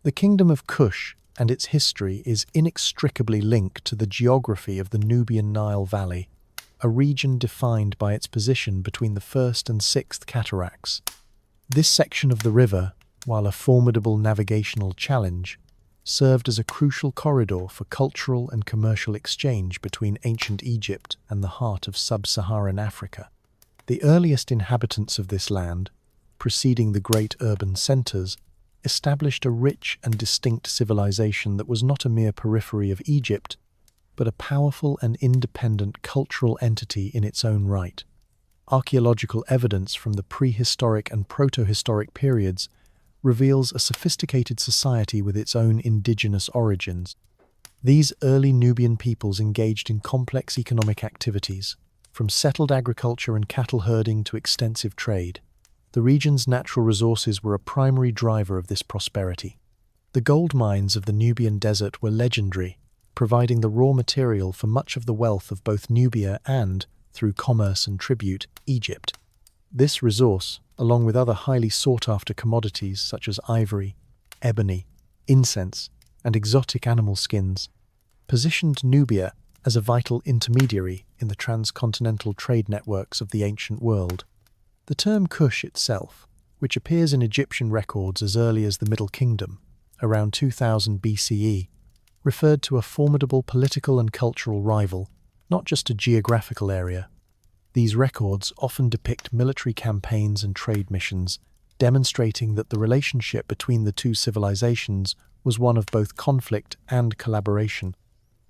The Kingdom of Kush and its history is inextricably linked to the geography of the Nubian Nile Valley, a region defined by its position between the first and sixth cataracts. This section of the river, while a formidable navigational challenge, served as a crucial corridor for cultural and commercial exchange between ancient Egypt and the heart of sub-Saharan Africa. The earliest inhabitants of this land, preceding the great urban centers, established a rich and distinct civilization that was not a mere periphery of Egypt, but a powerful and independent cultural entity in its own right. Archaeological evidence from the prehistoric and protohistoric periods reveals a sophisticated society with its own indigenous origins. These early Nubian peoples engaged in complex economic activities, from settled agriculture and cattle herding to extensive trade. The region's natural resources were a primary driver of this prosperity. The gold mines of the Nubian desert were legendary, providing the raw material for much of the wealth of both Nubia and, through commerce and tribute, Egypt. This resource, along with other highly sought-after commodities such as ivory, ebony, incense, and exotic animal skins, positioned Nubia as a vital intermediary in the transcontinental trade networks of the ancient world. The term Kush itself, which appears in Egyptian records as early as the Middle Kingdom, around 2000 BCE, referred to a formidable political and cultural rival, not just a geographical area. These records often depict military campaigns and trade missions, demonstrating that the relationship between the two civilizations was one of both conflict and collaboration.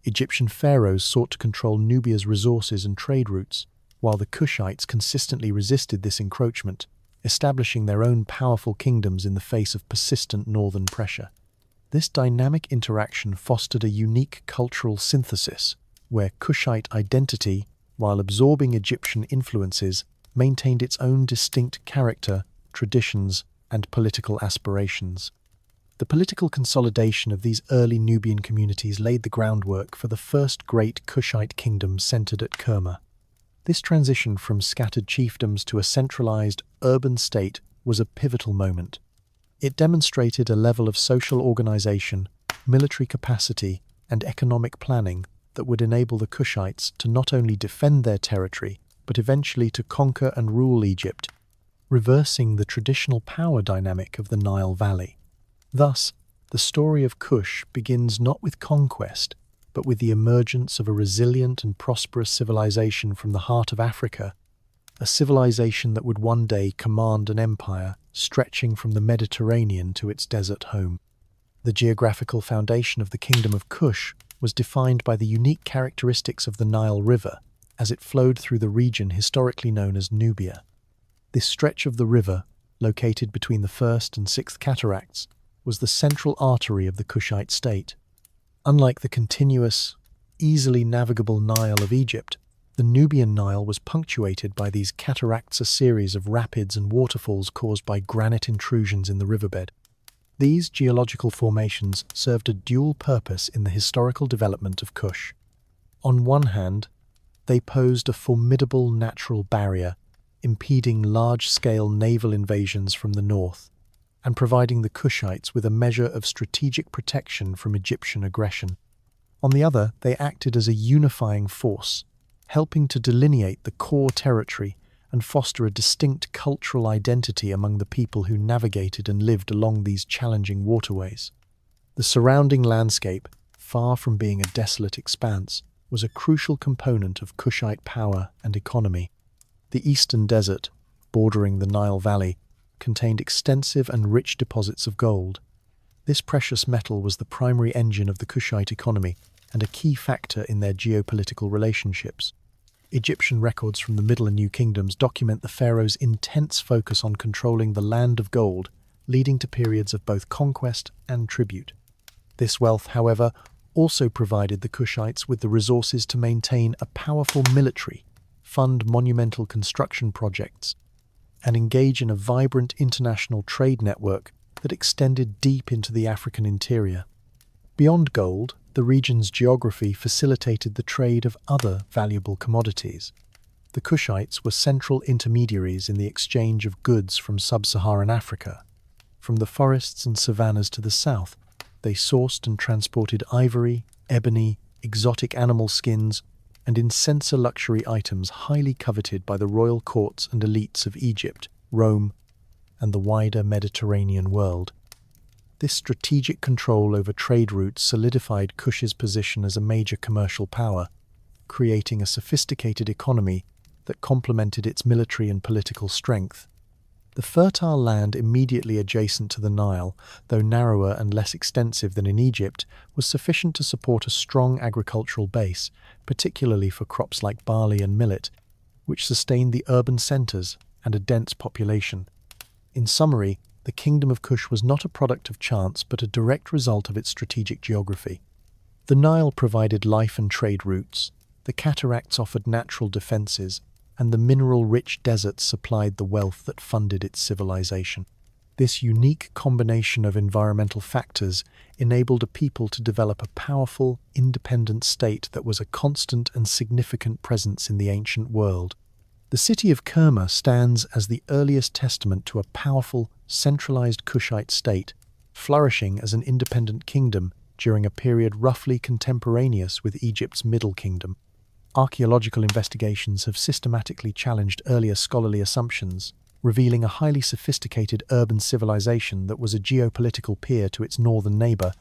Egyptian pharaohs sought to control Nubia's resources and trade routes, while the Kushites consistently resisted this encroachment, establishing their own powerful kingdoms in the face of persistent northern pressure. This dynamic interaction fostered a unique cultural synthesis, where Kushite identity, while absorbing Egyptian influences, maintained its own distinct character, traditions, and political aspirations. The political consolidation of these early Nubian communities laid the groundwork for the first great Kushite kingdom centered at Kerma. This transition from scattered chiefdoms to a centralized, urban state was a pivotal moment. It demonstrated a level of social organization, military capacity, and economic planning that would enable the Kushites to not only defend their territory, but eventually to conquer and rule Egypt, reversing the traditional power dynamic of the Nile Valley. Thus, the story of Kush begins not with conquest, but with the emergence of a resilient and prosperous civilization from the heart of Africa, a civilization that would one day command an empire stretching from the Mediterranean to its desert home. The geographical foundation of the Kingdom of Kush was defined by the unique characteristics of the Nile River as it flowed through the region historically known as Nubia. This stretch of the river, located between the first and sixth cataracts, was the central artery of the Kushite state. Unlike the continuous, easily navigable Nile of Egypt, the Nubian Nile was punctuated by these cataracts, a series of rapids and waterfalls caused by granite intrusions in the riverbed. These geological formations served a dual purpose in the historical development of Kush. On one hand, they posed a formidable natural barrier, impeding large-scale naval invasions from the north, and providing the Kushites with a measure of strategic protection from Egyptian aggression. On the other, they acted as a unifying force, helping to delineate the core territory and foster a distinct cultural identity among the people who navigated and lived along these challenging waterways. The surrounding landscape, far from being a desolate expanse, was a crucial component of Kushite power and economy. The eastern desert, bordering the Nile Valley, contained extensive and rich deposits of gold. This precious metal was the primary engine of the Kushite economy and a key factor in their geopolitical relationships. Egyptian records from the Middle and New Kingdoms document the pharaoh's intense focus on controlling the land of gold, leading to periods of both conquest and tribute. This wealth, however, also provided the Kushites with the resources to maintain a powerful military, fund monumental construction projects, and engage in a vibrant international trade network that extended deep into the African interior. Beyond gold, the region's geography facilitated the trade of other valuable commodities. The Kushites were central intermediaries in the exchange of goods from sub-Saharan Africa. From the forests and savannas to the south, They sourced and transported ivory, ebony, exotic animal skins, and incenser luxury items highly coveted by the royal courts and elites of Egypt, Rome, and the wider Mediterranean world. This strategic control over trade routes solidified Kush's position as a major commercial power, creating a sophisticated economy that complemented its military and political strength. The fertile land immediately adjacent to the Nile, though narrower and less extensive than in Egypt, was sufficient to support a strong agricultural base, particularly for crops like barley and millet, which sustained the urban centers and a dense population. In summary, the Kingdom of Kush was not a product of chance but a direct result of its strategic geography. The Nile provided life and trade routes, the cataracts offered natural defenses, and the mineral-rich deserts supplied the wealth that funded its civilization. This unique combination of environmental factors enabled a people to develop a powerful, independent state that was a constant and significant presence in the ancient world. The city of Kerma stands as the earliest testament to a powerful, centralized Kushite state, flourishing as an independent kingdom during a period roughly contemporaneous with Egypt's Middle Kingdom. Archaeological investigations have systematically challenged earlier scholarly assumptions, revealing a highly sophisticated urban civilization that was a geopolitical peer to its northern neighbor,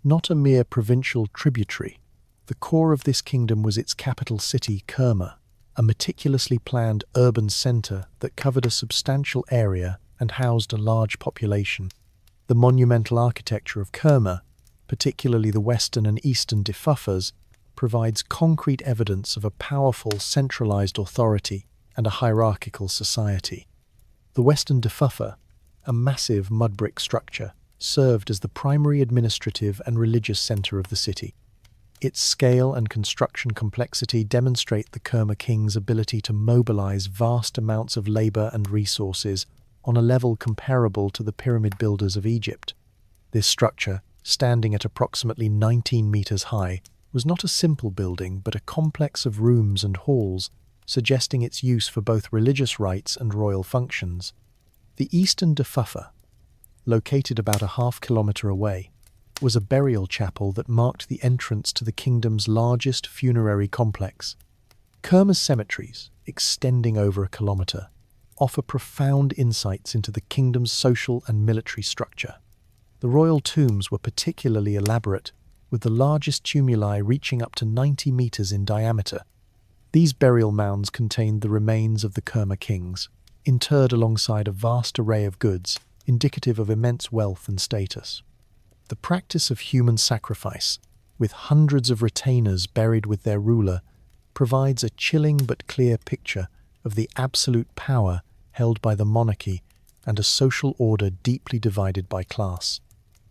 not a mere provincial tributary. The core of this kingdom was its capital city, Kerma, a meticulously planned urban center that covered a substantial area and housed a large population. The monumental architecture of Kerma, particularly the western and eastern diffufas, provides concrete evidence of a powerful, centralized authority and a hierarchical society. The western diffufa, a massive mud brick structure, served as the primary administrative and religious center of the city. Its scale and construction complexity demonstrate the Kerma king's ability to mobilize vast amounts of labor and resources on a level comparable to the pyramid builders of Egypt. This structure, standing at approximately 19 meters high, was not a simple building but a complex of rooms and halls, suggesting its use for both religious rites and royal functions. The eastern diffufa, located about a half-kilometer away, was a burial chapel that marked the entrance to the kingdom's largest funerary complex. Kerma's cemeteries, extending over a kilometer, offer profound insights into the kingdom's social and military structure. The royal tombs were particularly elaborate, with the largest tumuli reaching up to 90 meters in diameter. These burial mounds contained the remains of the Kerma kings, interred alongside a vast array of goods, indicative of immense wealth and status. The practice of human sacrifice, with hundreds of retainers buried with their ruler, provides a chilling but clear picture of the absolute power held by the monarchy and a social order deeply divided by class.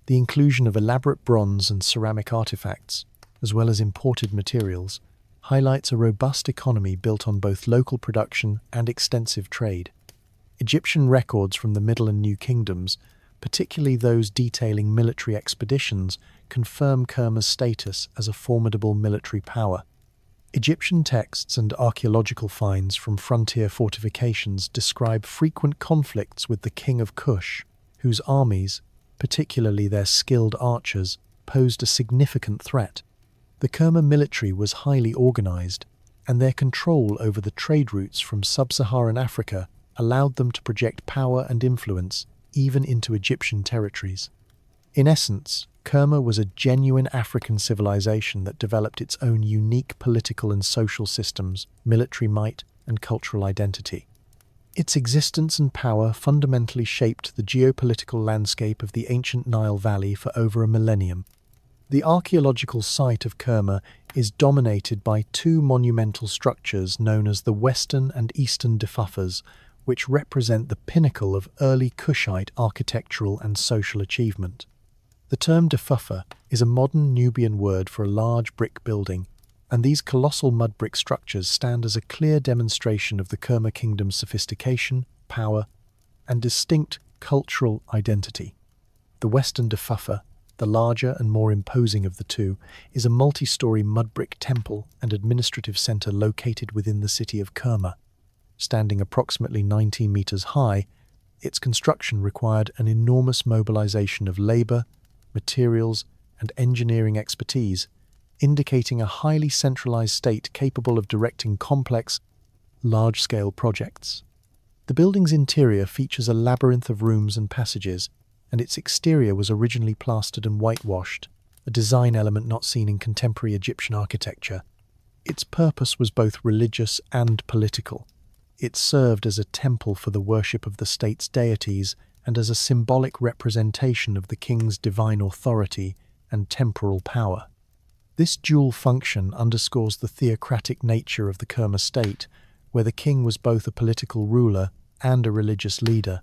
The inclusion of elaborate bronze and ceramic artifacts, as well as imported materials, highlights a robust economy built on both local production and extensive trade. Egyptian records from the Middle and New Kingdoms, particularly those detailing military expeditions, confirm Kerma's status as a formidable military power. Egyptian texts and archaeological finds from frontier fortifications describe frequent conflicts with the King of Kush, whose armies, particularly their skilled archers, posed a significant threat. The Kerma military was highly organized, and their control over the trade routes from sub-Saharan Africa allowed them to project power and influence even into Egyptian territories. In essence, Kerma was a genuine African civilization that developed its own unique political and social systems, military might, and cultural identity. Its existence and power fundamentally shaped the geopolitical landscape of the ancient Nile Valley for over a millennium. The archaeological site of Kerma is dominated by two monumental structures known as the Western and Eastern diffufas, which represent the pinnacle of early Kushite architectural and social achievement. The term diffufa is a modern Nubian word for a large brick building, and these colossal mud brick structures stand as a clear demonstration of the Kerma kingdom's sophistication, power, and distinct cultural identity. The Western diffufa, the larger and more imposing of the two, is a multi-story mud brick temple and administrative center located within the city of Kerma. Standing approximately 19 meters high, its construction required an enormous mobilization of labor, materials, and engineering expertise, indicating a highly centralized state capable of directing complex, large-scale projects. The building's interior features a labyrinth of rooms and passages, and its exterior was originally plastered and whitewashed, a design element not seen in contemporary Egyptian architecture. Its purpose was both religious and political. It served as a temple for the worship of the state's deities and as a symbolic representation of the king's divine authority and temporal power. This dual function underscores the theocratic nature of the Kerma state, where the king was both a political ruler and a religious leader.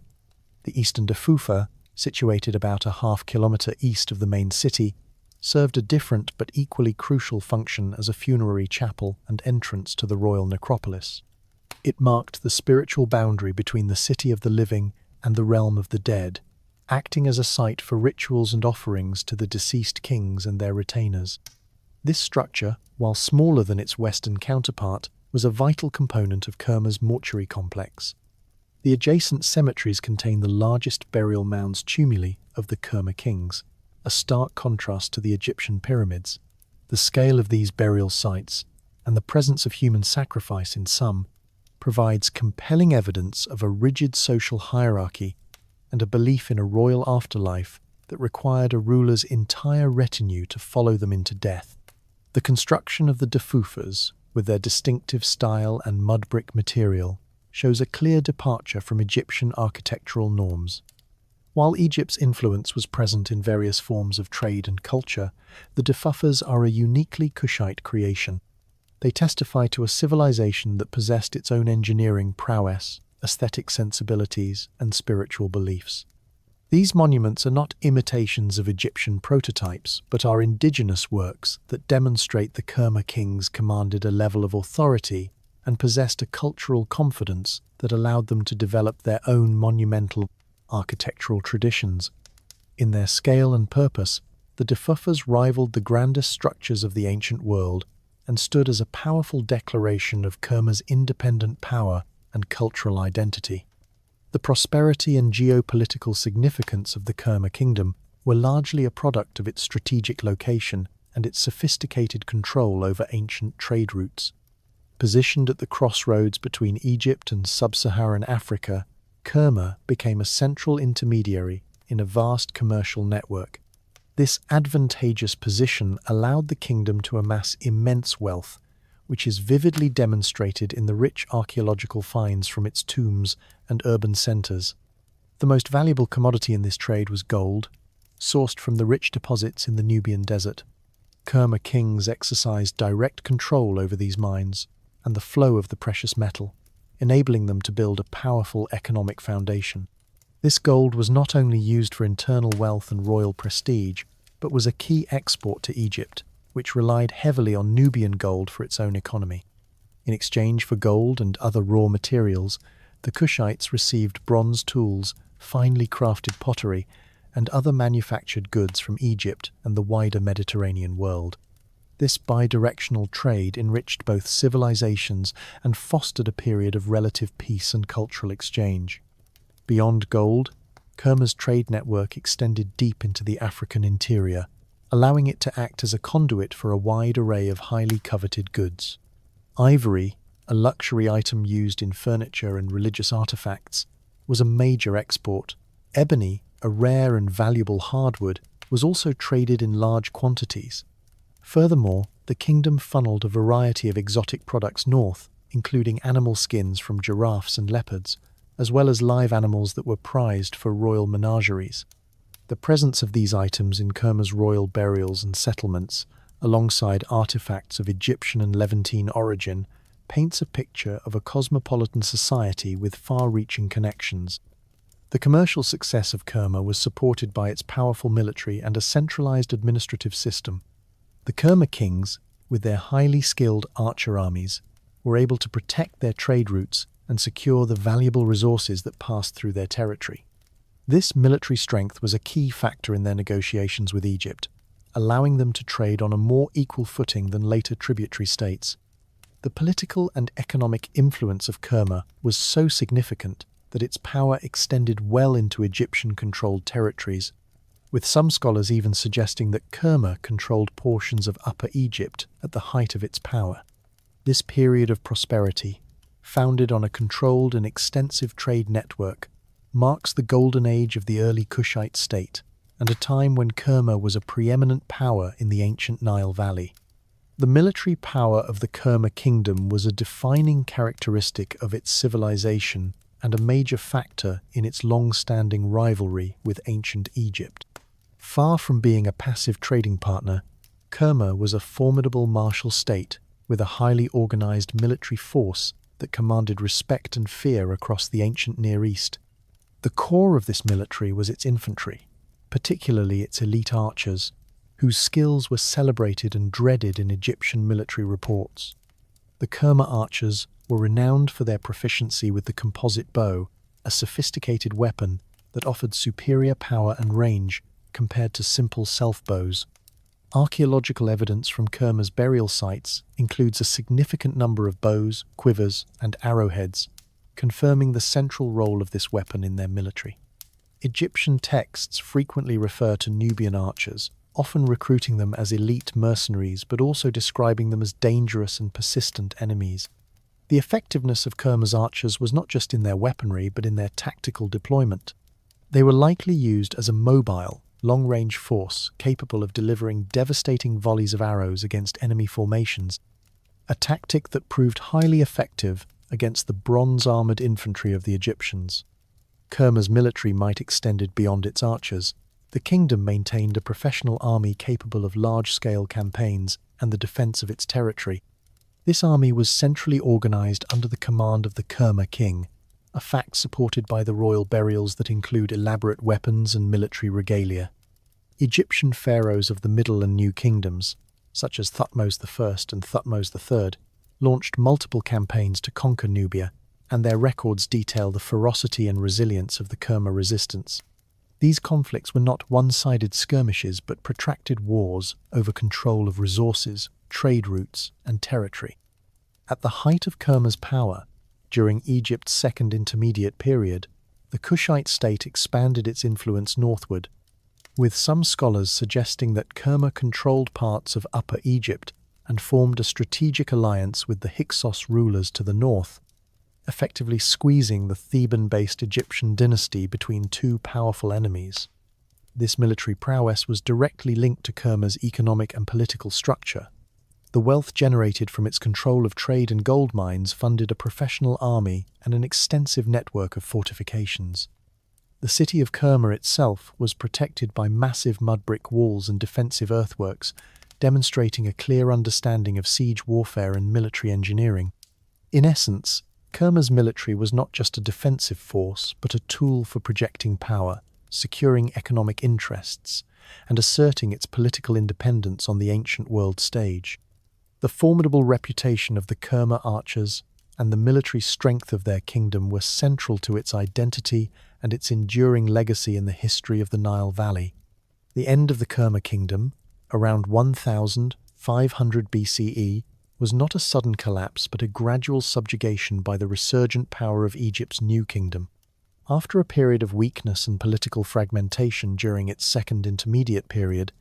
The eastern Dafufa, situated about a half-kilometre east of the main city, served a different but equally crucial function as a funerary chapel and entrance to the royal necropolis. It marked the spiritual boundary between the city of the living and the realm of the dead, acting as a site for rituals and offerings to the deceased kings and their retainers. This structure, while smaller than its western counterpart, was a vital component of Kerma's mortuary complex. The adjacent cemeteries contain the largest burial mounds tumuli of the Kerma kings, a stark contrast to the Egyptian pyramids. The scale of these burial sites, and the presence of human sacrifice in some, provides compelling evidence of a rigid social hierarchy and a belief in a royal afterlife that required a ruler's entire retinue to follow them into death. The construction of the Dafufas, with their distinctive style and mud brick material, shows a clear departure from Egyptian architectural norms. While Egypt's influence was present in various forms of trade and culture, the Dafufas are a uniquely Kushite creation. They testify to a civilization that possessed its own engineering prowess, aesthetic sensibilities, and spiritual beliefs. These monuments are not imitations of Egyptian prototypes, but are indigenous works that demonstrate the Kerma kings commanded a level of authority and possessed a cultural confidence that allowed them to develop their own monumental architectural traditions. In their scale and purpose, the Dafufas rivaled the grandest structures of the ancient world and stood as a powerful declaration of Kerma's independent power and cultural identity. The prosperity and geopolitical significance of the Kerma kingdom were largely a product of its strategic location and its sophisticated control over ancient trade routes. Positioned at the crossroads between Egypt and sub-Saharan Africa, Kerma became a central intermediary in a vast commercial network. This advantageous position allowed the kingdom to amass immense wealth, which is vividly demonstrated in the rich archaeological finds from its tombs and urban centres. The most valuable commodity in this trade was gold, sourced from the rich deposits in the Nubian desert. Kerma kings exercised direct control over these mines and the flow of the precious metal, enabling them to build a powerful economic foundation. This gold was not only used for internal wealth and royal prestige, but was a key export to Egypt, which relied heavily on Nubian gold for its own economy. In exchange for gold and other raw materials, the Kushites received bronze tools, finely crafted pottery, and other manufactured goods from Egypt and the wider Mediterranean world. This bidirectional trade enriched both civilizations and fostered a period of relative peace and cultural exchange. Beyond gold, Kerma's trade network extended deep into the African interior, allowing it to act as a conduit for a wide array of highly coveted goods. Ivory, a luxury item used in furniture and religious artifacts, was a major export. Ebony, a rare and valuable hardwood, was also traded in large quantities. Furthermore, the kingdom funneled a variety of exotic products north, including animal skins from giraffes and leopards, as well as live animals that were prized for royal menageries. The presence of these items in Kerma's royal burials and settlements, alongside artifacts of Egyptian and Levantine origin, paints a picture of a cosmopolitan society with far-reaching connections. The commercial success of Kerma was supported by its powerful military and a centralized administrative system. The Kerma kings, with their highly skilled archer armies, were able to protect their trade routes and secure the valuable resources that passed through their territory. This military strength was a key factor in their negotiations with Egypt, allowing them to trade on a more equal footing than later tributary states. The political and economic influence of Kerma was so significant that its power extended well into Egyptian-controlled territories. with some scholars even suggesting that Kerma controlled portions of Upper Egypt at the height of its power. This period of prosperity, founded on a controlled and extensive trade network, marks the golden age of the early Kushite state, and a time when Kerma was a preeminent power in the ancient Nile Valley. The military power of the Kerma kingdom was a defining characteristic of its civilization and a major factor in its long-standing rivalry with ancient Egypt. Far from being a passive trading partner, Kerma was a formidable martial state with a highly organized military force that commanded respect and fear across the ancient Near East. The core of this military was its infantry, particularly its elite archers, whose skills were celebrated and dreaded in Egyptian military reports. The Kerma archers were renowned for their proficiency with the composite bow, a sophisticated weapon that offered superior power and range compared to simple self-bows. Archaeological evidence from Kerma's burial sites includes a significant number of bows, quivers, and arrowheads, confirming the central role of this weapon in their military. Egyptian texts frequently refer to Nubian archers, often recruiting them as elite mercenaries but also describing them as dangerous and persistent enemies. The effectiveness of Kerma's archers was not just in their weaponry but in their tactical deployment. They were likely used as a mobile, long-range force capable of delivering devastating volleys of arrows against enemy formations, a tactic that proved highly effective against the bronze-armoured infantry of the Egyptians. Kerma's military might extend beyond its archers. The kingdom maintained a professional army capable of large-scale campaigns and the defence of its territory. This army was centrally organised under the command of the Kerma king, a fact supported by the royal burials that include elaborate weapons and military regalia. Egyptian pharaohs of the Middle and New Kingdoms, such as Thutmose I and Thutmose III, launched multiple campaigns to conquer Nubia, and their records detail the ferocity and resilience of the Kerma resistance. These conflicts were not one-sided skirmishes but protracted wars over control of resources, trade routes, and territory. At the height of Kerma's power, during Egypt's Second Intermediate Period, the Kushite state expanded its influence northward, with some scholars suggesting that Kerma controlled parts of Upper Egypt and formed a strategic alliance with the Hyksos rulers to the north, effectively squeezing the Theban-based Egyptian dynasty between two powerful enemies. This military prowess was directly linked to Kerma's economic and political structure. The wealth generated from its control of trade and gold mines funded a professional army and an extensive network of fortifications. The city of Kerma itself was protected by massive mud brick walls and defensive earthworks, demonstrating a clear understanding of siege warfare and military engineering. In essence, Kerma's military was not just a defensive force, but a tool for projecting power, securing economic interests, and asserting its political independence on the ancient world stage. The formidable reputation of the Kerma archers and the military strength of their kingdom were central to its identity and its enduring legacy in the history of the Nile Valley. The end of the Kerma kingdom, around 1500 BCE, was not a sudden collapse but a gradual subjugation by the resurgent power of Egypt's new kingdom. After a period of weakness and political fragmentation during its Second Intermediate Period,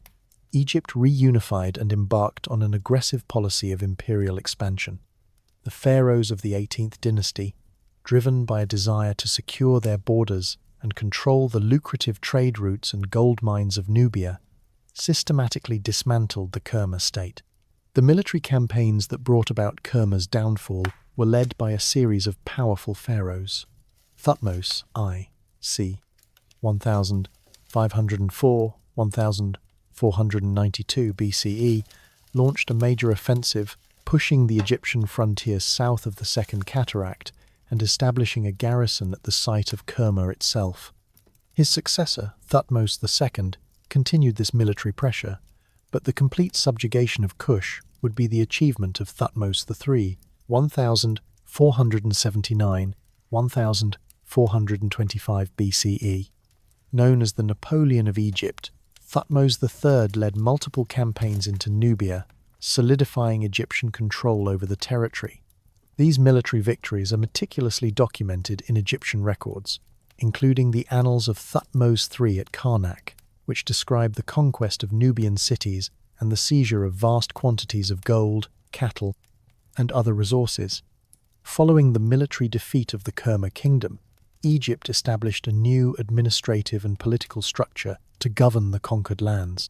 Egypt reunified and embarked on an aggressive policy of imperial expansion. The pharaohs of the 18th dynasty, driven by a desire to secure their borders and control the lucrative trade routes and gold mines of Nubia, systematically dismantled the Kerma state. The military campaigns that brought about Kerma's downfall were led by a series of powerful pharaohs. Thutmose I, c. 1504–1492 BCE, launched a major offensive, pushing the Egyptian frontier south of the Second Cataract and establishing a garrison at the site of Kerma itself. His successor, Thutmose II, continued this military pressure, but the complete subjugation of Kush would be the achievement of Thutmose III, 1479–1425 BCE. Known as the Napoleon of Egypt, Thutmose III led multiple campaigns into Nubia, solidifying Egyptian control over the territory. These military victories are meticulously documented in Egyptian records, including the Annals of Thutmose III at Karnak, which describe the conquest of Nubian cities and the seizure of vast quantities of gold, cattle, and other resources. Following the military defeat of the Kerma kingdom, Egypt established a new administrative and political structure to govern the conquered lands.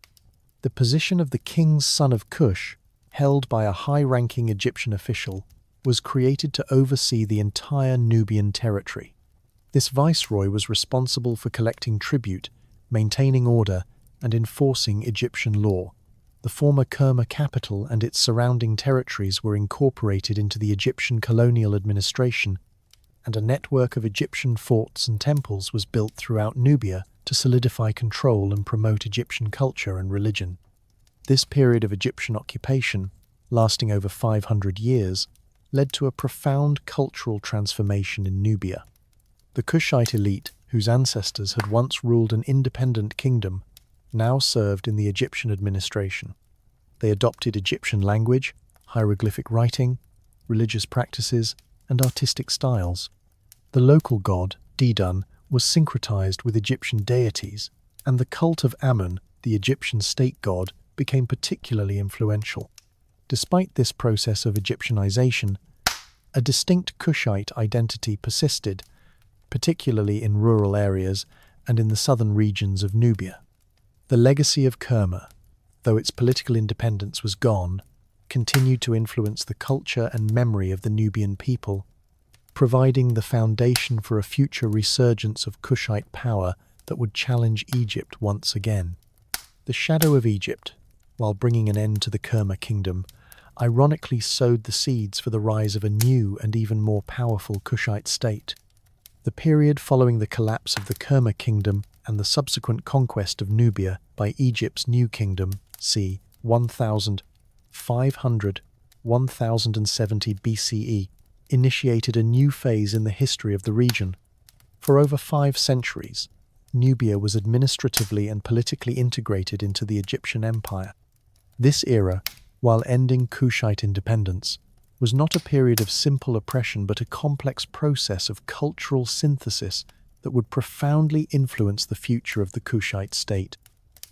The position of the king's son of Kush, held by a high-ranking Egyptian official, was created to oversee the entire Nubian territory. This viceroy was responsible for collecting tribute, maintaining order, and enforcing Egyptian law. The former Kerma capital and its surrounding territories were incorporated into the Egyptian colonial administration, and a network of Egyptian forts and temples was built throughout Nubia to solidify control and promote Egyptian culture and religion. This period of Egyptian occupation, lasting over 500 years, led to a profound cultural transformation in Nubia. The Kushite elite, whose ancestors had once ruled an independent kingdom, now served in the Egyptian administration. They adopted Egyptian language, hieroglyphic writing, religious practices, and artistic styles. The local god, Didun, was syncretized with Egyptian deities, and the cult of Amun, the Egyptian state god, became particularly influential. Despite this process of Egyptianization, a distinct Kushite identity persisted, particularly in rural areas and in the southern regions of Nubia. The legacy of Kerma, though its political independence was gone, continued to influence the culture and memory of the Nubian people, providing the foundation for a future resurgence of Kushite power that would challenge Egypt once again. The shadow of Egypt, while bringing an end to the Kerma kingdom, ironically sowed the seeds for the rise of a new and even more powerful Kushite state. The period following the collapse of the Kerma kingdom and the subsequent conquest of Nubia by Egypt's new kingdom, c. 1500–1070 BCE, initiated a new phase in the history of the region. For over 5 centuries, Nubia was administratively and politically integrated into the Egyptian empire. This era, while ending Kushite independence, was not a period of simple oppression but a complex process of cultural synthesis that would profoundly influence the future of the Kushite state.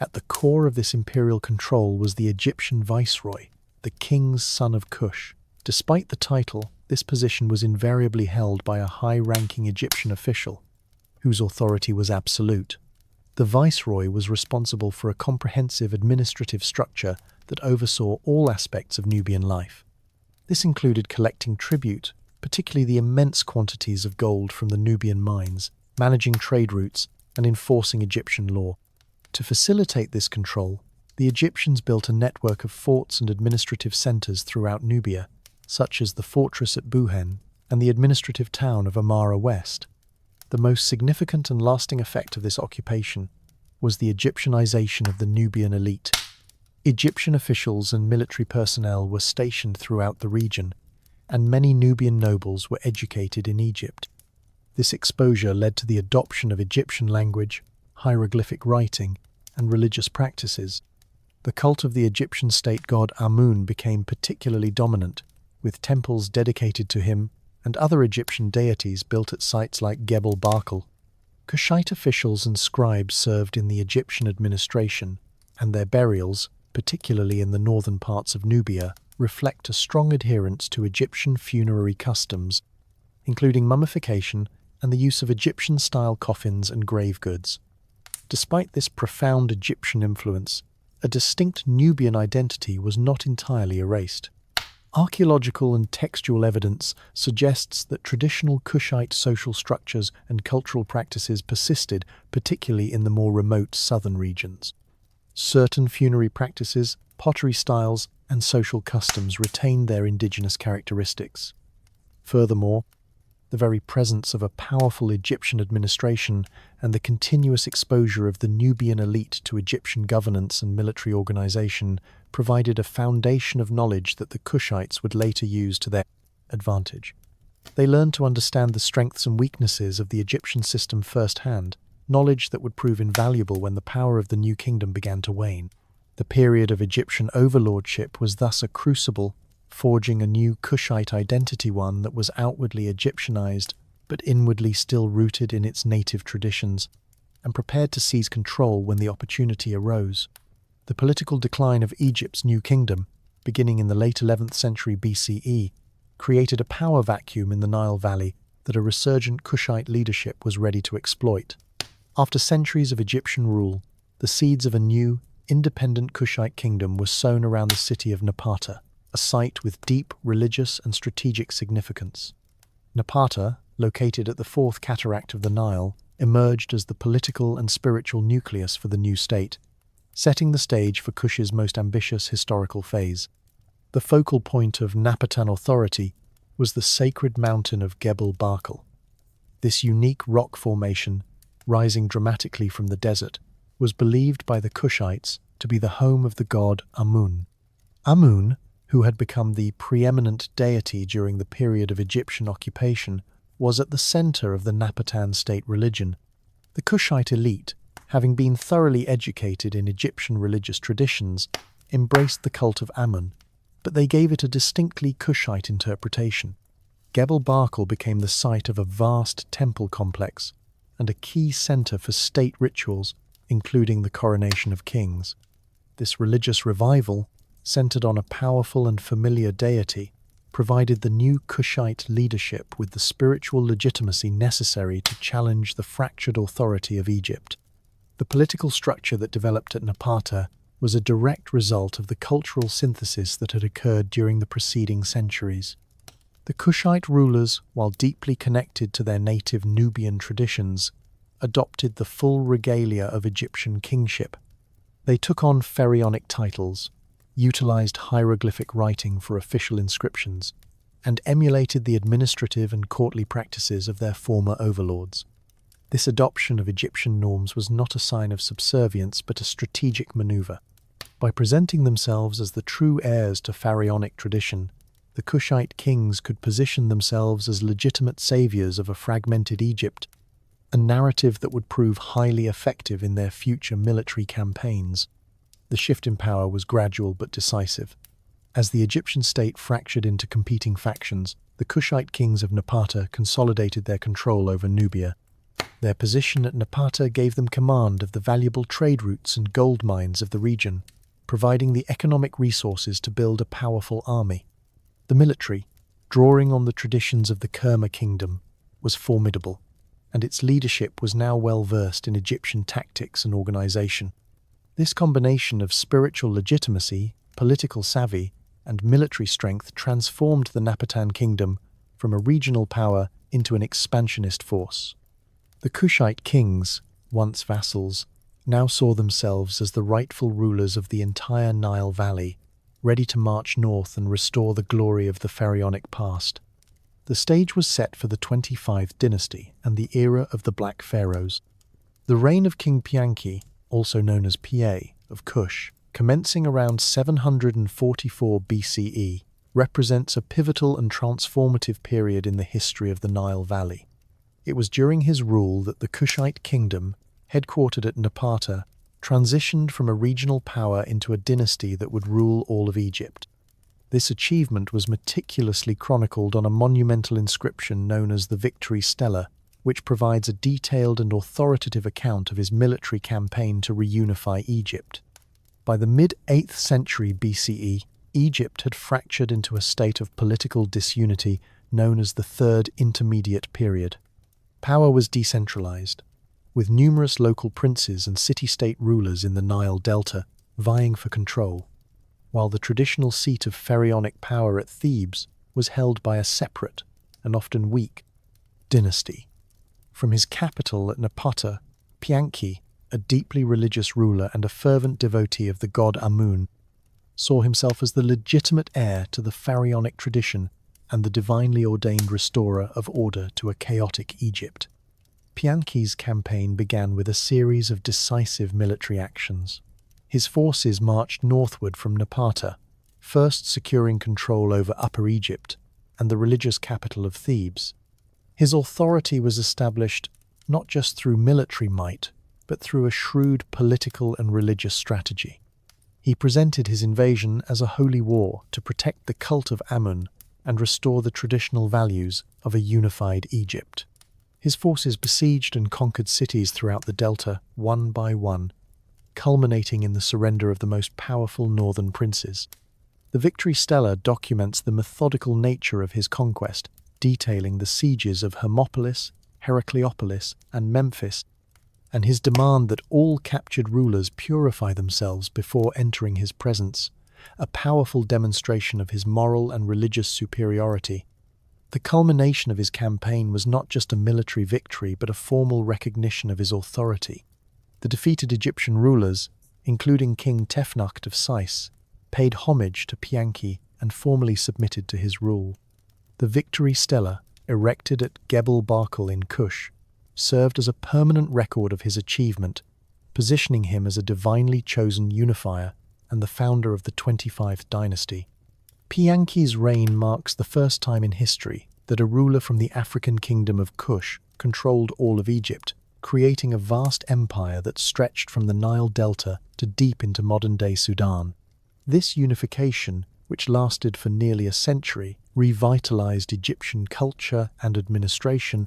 At the core of this imperial control was the Egyptian viceroy, the king's son of Kush. Despite the title, this position was invariably held by a high-ranking Egyptian official, whose authority was absolute. The viceroy was responsible for a comprehensive administrative structure that oversaw all aspects of Nubian life. This included collecting tribute, particularly the immense quantities of gold from the Nubian mines, managing trade routes, and enforcing Egyptian law. To facilitate this control, the Egyptians built a network of forts and administrative centers throughout Nubia, such as the fortress at Buhen and the administrative town of Amara West. The most significant and lasting effect of this occupation was the Egyptianization of the Nubian elite. Egyptian officials and military personnel were stationed throughout the region, and many Nubian nobles were educated in Egypt. This exposure led to the adoption of Egyptian language, hieroglyphic writing, and religious practices. The cult of the Egyptian state god Amun became particularly dominant, with temples dedicated to him and other Egyptian deities built at sites like Gebel Barkal. Kushite officials and scribes served in the Egyptian administration, and their burials, particularly in the northern parts of Nubia, reflect a strong adherence to Egyptian funerary customs, including mummification and the use of Egyptian-style coffins and grave goods. Despite this profound Egyptian influence, a distinct Nubian identity was not entirely erased. Archaeological and textual evidence suggests that traditional Kushite social structures and cultural practices persisted, particularly in the more remote southern regions. Certain funerary practices, pottery styles, and social customs retained their indigenous characteristics. Furthermore, the very presence of a powerful Egyptian administration and the continuous exposure of the Nubian elite to Egyptian governance and military organization provided a foundation of knowledge that the Kushites would later use to their advantage. They learned to understand the strengths and weaknesses of the Egyptian system firsthand, knowledge that would prove invaluable when the power of the new kingdom began to wane. The period of Egyptian overlordship was thus a crucible, forging a new Kushite identity, one that was outwardly Egyptianized, but inwardly still rooted in its native traditions. and prepared to seize control when the opportunity arose. The political decline of Egypt's new kingdom, beginning in the late 11th century BCE, created a power vacuum in the Nile Valley that a resurgent Kushite leadership was ready to exploit. After centuries of Egyptian rule, the seeds of a new, independent Kushite kingdom were sown around the city of Napata, a site with deep religious and strategic significance. Napata, located at the fourth cataract of the Nile, emerged as the political and spiritual nucleus for the new state, setting the stage for Kush's most ambitious historical phase. The focal point of Napatan authority was the sacred mountain of Gebel Barkal. This unique rock formation, rising dramatically from the desert, was believed by the Kushites to be the home of the god Amun. Amun, who had become the preeminent deity during the period of Egyptian occupation, was at the center of the Napatan state religion. The Kushite elite, having been thoroughly educated in Egyptian religious traditions, embraced the cult of Amun, but they gave it a distinctly Kushite interpretation. Gebel Barkal became the site of a vast temple complex and a key center for state rituals, including the coronation of kings. This religious revival, centered on a powerful and familiar deity, provided the new Kushite leadership with the spiritual legitimacy necessary to challenge the fractured authority of Egypt. The political structure that developed at Napata was a direct result of the cultural synthesis that had occurred during the preceding centuries. The Kushite rulers, while deeply connected to their native Nubian traditions, adopted the full regalia of Egyptian kingship. They took on pharaonic titles, utilized hieroglyphic writing for official inscriptions, and emulated the administrative and courtly practices of their former overlords. This adoption of Egyptian norms was not a sign of subservience but a strategic maneuver. By presenting themselves as the true heirs to pharaonic tradition, the Kushite kings could position themselves as legitimate saviors of a fragmented Egypt, a narrative that would prove highly effective in their future military campaigns. The shift in power was gradual but decisive. As the Egyptian state fractured into competing factions, the Kushite kings of Napata consolidated their control over Nubia. Their position at Napata gave them command of the valuable trade routes and gold mines of the region, providing the economic resources to build a powerful army. The military, drawing on the traditions of the Kerma kingdom, was formidable, and its leadership was now well versed in Egyptian tactics and organization. This combination of spiritual legitimacy, political savvy, and military strength transformed the Napatan kingdom from a regional power into an expansionist force. The Kushite kings, once vassals, now saw themselves as the rightful rulers of the entire Nile Valley, ready to march north and restore the glory of the pharaonic past. The stage was set for the 25th dynasty and the era of the Black Pharaohs. The reign of King Pianki, also known as Pa, of Kush, commencing around 744 BCE, represents a pivotal and transformative period in the history of the Nile Valley. It was during his rule that the Kushite kingdom, headquartered at Napata, transitioned from a regional power into a dynasty that would rule all of Egypt. This achievement was meticulously chronicled on a monumental inscription known as the Victory Stela, which provides a detailed and authoritative account of his military campaign to reunify Egypt. By the mid-8th century BCE, Egypt had fractured into a state of political disunity known as the Third Intermediate Period. Power was decentralized, with numerous local princes and city-state rulers in the Nile Delta vying for control, while the traditional seat of pharaonic power at Thebes was held by a separate, and often weak, dynasty. From his capital at Napata, Pianki, a deeply religious ruler and a fervent devotee of the god Amun, saw himself as the legitimate heir to the pharaonic tradition and the divinely ordained restorer of order to a chaotic Egypt. Pianki's campaign began with a series of decisive military actions. His forces marched northward from Napata, first securing control over Upper Egypt and the religious capital of Thebes. His authority was established not just through military might, but through a shrewd political and religious strategy. He presented his invasion as a holy war to protect the cult of Amun and restore the traditional values of a unified Egypt. His forces besieged and conquered cities throughout the delta, one by one, culminating in the surrender of the most powerful northern princes. The Victory Stela documents the methodical nature of his conquest, detailing the sieges of Hermopolis, Heracleopolis, and Memphis, and his demand that all captured rulers purify themselves before entering his presence, a powerful demonstration of his moral and religious superiority. The culmination of his campaign was not just a military victory, but a formal recognition of his authority. The defeated Egyptian rulers, including King Tefnakht of Sais, paid homage to Pianki and formally submitted to his rule. The Victory Stela, erected at Gebel Barkal in Kush, served as a permanent record of his achievement, positioning him as a divinely chosen unifier and the founder of the 25th dynasty. Pianki's reign marks the first time in history that a ruler from the African Kingdom of Kush controlled all of Egypt, creating a vast empire that stretched from the Nile Delta to deep into modern-day Sudan. This unification, which lasted for nearly a century, revitalized Egyptian culture and administration,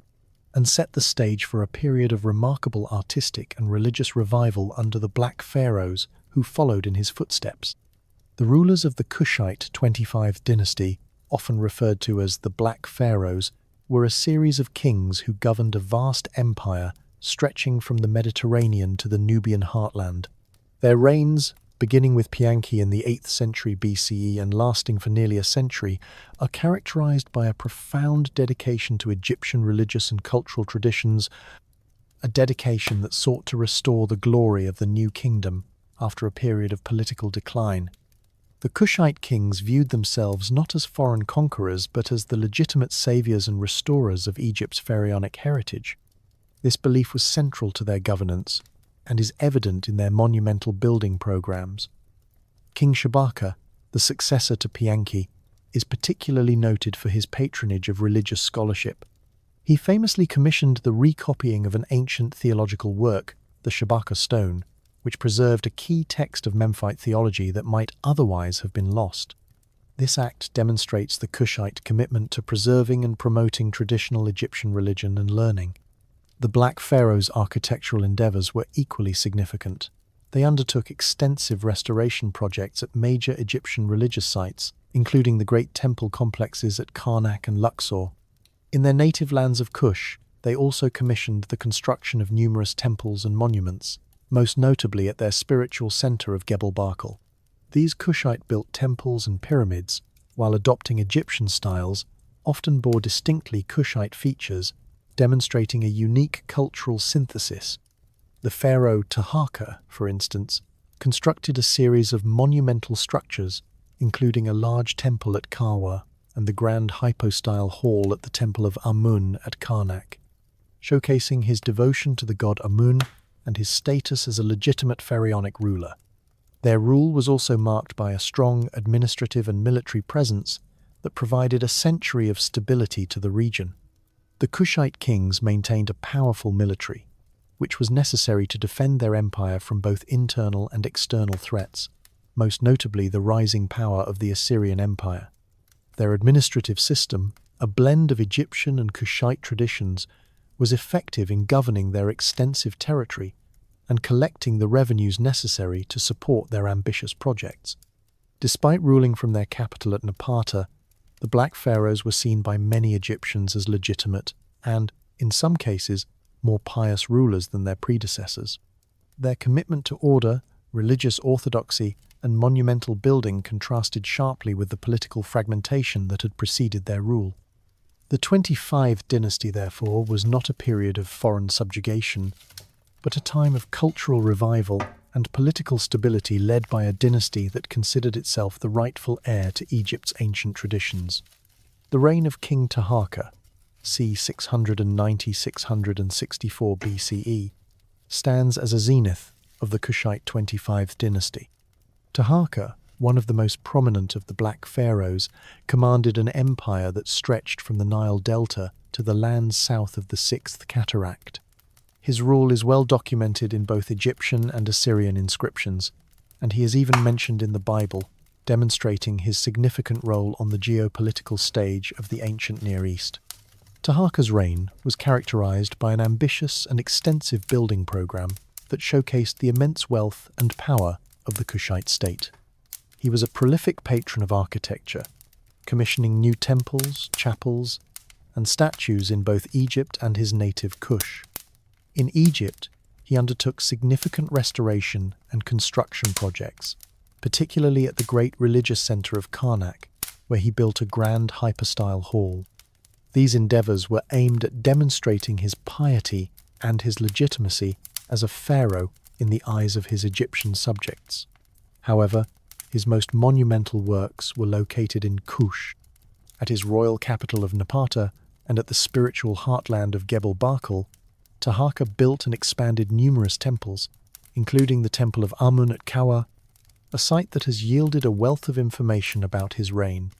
and set the stage for a period of remarkable artistic and religious revival under the Black Pharaohs who followed in his footsteps. The rulers of the Kushite 25th dynasty, often referred to as the Black Pharaohs, were a series of kings who governed a vast empire stretching from the Mediterranean to the Nubian heartland. Their reigns, beginning with Pianki in the 8th century BCE and lasting for nearly a century, are characterized by a profound dedication to Egyptian religious and cultural traditions, a dedication that sought to restore the glory of the new kingdom after a period of political decline. The Kushite kings viewed themselves not as foreign conquerors, but as the legitimate saviors and restorers of Egypt's pharaonic heritage. This belief was central to their governance and is evident in their monumental building programs. King Shabaka, the successor to Pianki, is particularly noted for his patronage of religious scholarship. He famously commissioned the recopying of an ancient theological work, the Shabaka Stone, which preserved a key text of Memphite theology that might otherwise have been lost. This act demonstrates the Kushite commitment to preserving and promoting traditional Egyptian religion and learning. The Black Pharaohs' architectural endeavors were equally significant. They undertook extensive restoration projects at major Egyptian religious sites, including the great temple complexes at Karnak and Luxor. In their native lands of Kush, they also commissioned the construction of numerous temples and monuments, most notably at their spiritual center of Gebel Barkal. These Kushite-built temples and pyramids, while adopting Egyptian styles, often bore distinctly Kushite features, demonstrating a unique cultural synthesis. The pharaoh Taharqa, for instance, constructed a series of monumental structures, including a large temple at Karwa and the grand hypostyle hall at the temple of Amun at Karnak, showcasing his devotion to the god Amun and his status as a legitimate pharaonic ruler. Their rule was also marked by a strong administrative and military presence that provided a century of stability to the region. The Kushite kings maintained a powerful military, which was necessary to defend their empire from both internal and external threats, most notably the rising power of the Assyrian Empire. Their administrative system, a blend of Egyptian and Kushite traditions, was effective in governing their extensive territory and collecting the revenues necessary to support their ambitious projects. Despite ruling from their capital at Napata, the Black Pharaohs were seen by many Egyptians as legitimate and, in some cases, more pious rulers than their predecessors. Their commitment to order, religious orthodoxy, and monumental building contrasted sharply with the political fragmentation that had preceded their rule. The 25th dynasty, therefore, was not a period of foreign subjugation, but a time of cultural revival and political stability led by a dynasty that considered itself the rightful heir to Egypt's ancient traditions. The reign of King Taharqa, c. 690–664 BCE, stands as a zenith of the Kushite 25th dynasty. Taharqa, one of the most prominent of the Black Pharaohs, commanded an empire that stretched from the Nile Delta to the lands south of the Sixth Cataract. His rule is well documented in both Egyptian and Assyrian inscriptions, and he is even mentioned in the Bible, demonstrating his significant role on the geopolitical stage of the ancient Near East. Taharka's reign was characterized by an ambitious and extensive building program that showcased the immense wealth and power of the Kushite state. He was a prolific patron of architecture, commissioning new temples, chapels, and statues in both Egypt and his native Kush. In Egypt, he undertook significant restoration and construction projects, particularly at the great religious center of Karnak, where he built a grand hypostyle hall. These endeavors were aimed at demonstrating his piety and his legitimacy as a pharaoh in the eyes of his Egyptian subjects. However, his most monumental works were located in Kush, at his royal capital of Napata and at the spiritual heartland of Gebel Barkal. Taharka built and expanded numerous temples, including the Temple of Amun at Kawa, a site that has yielded a wealth of information about his reign.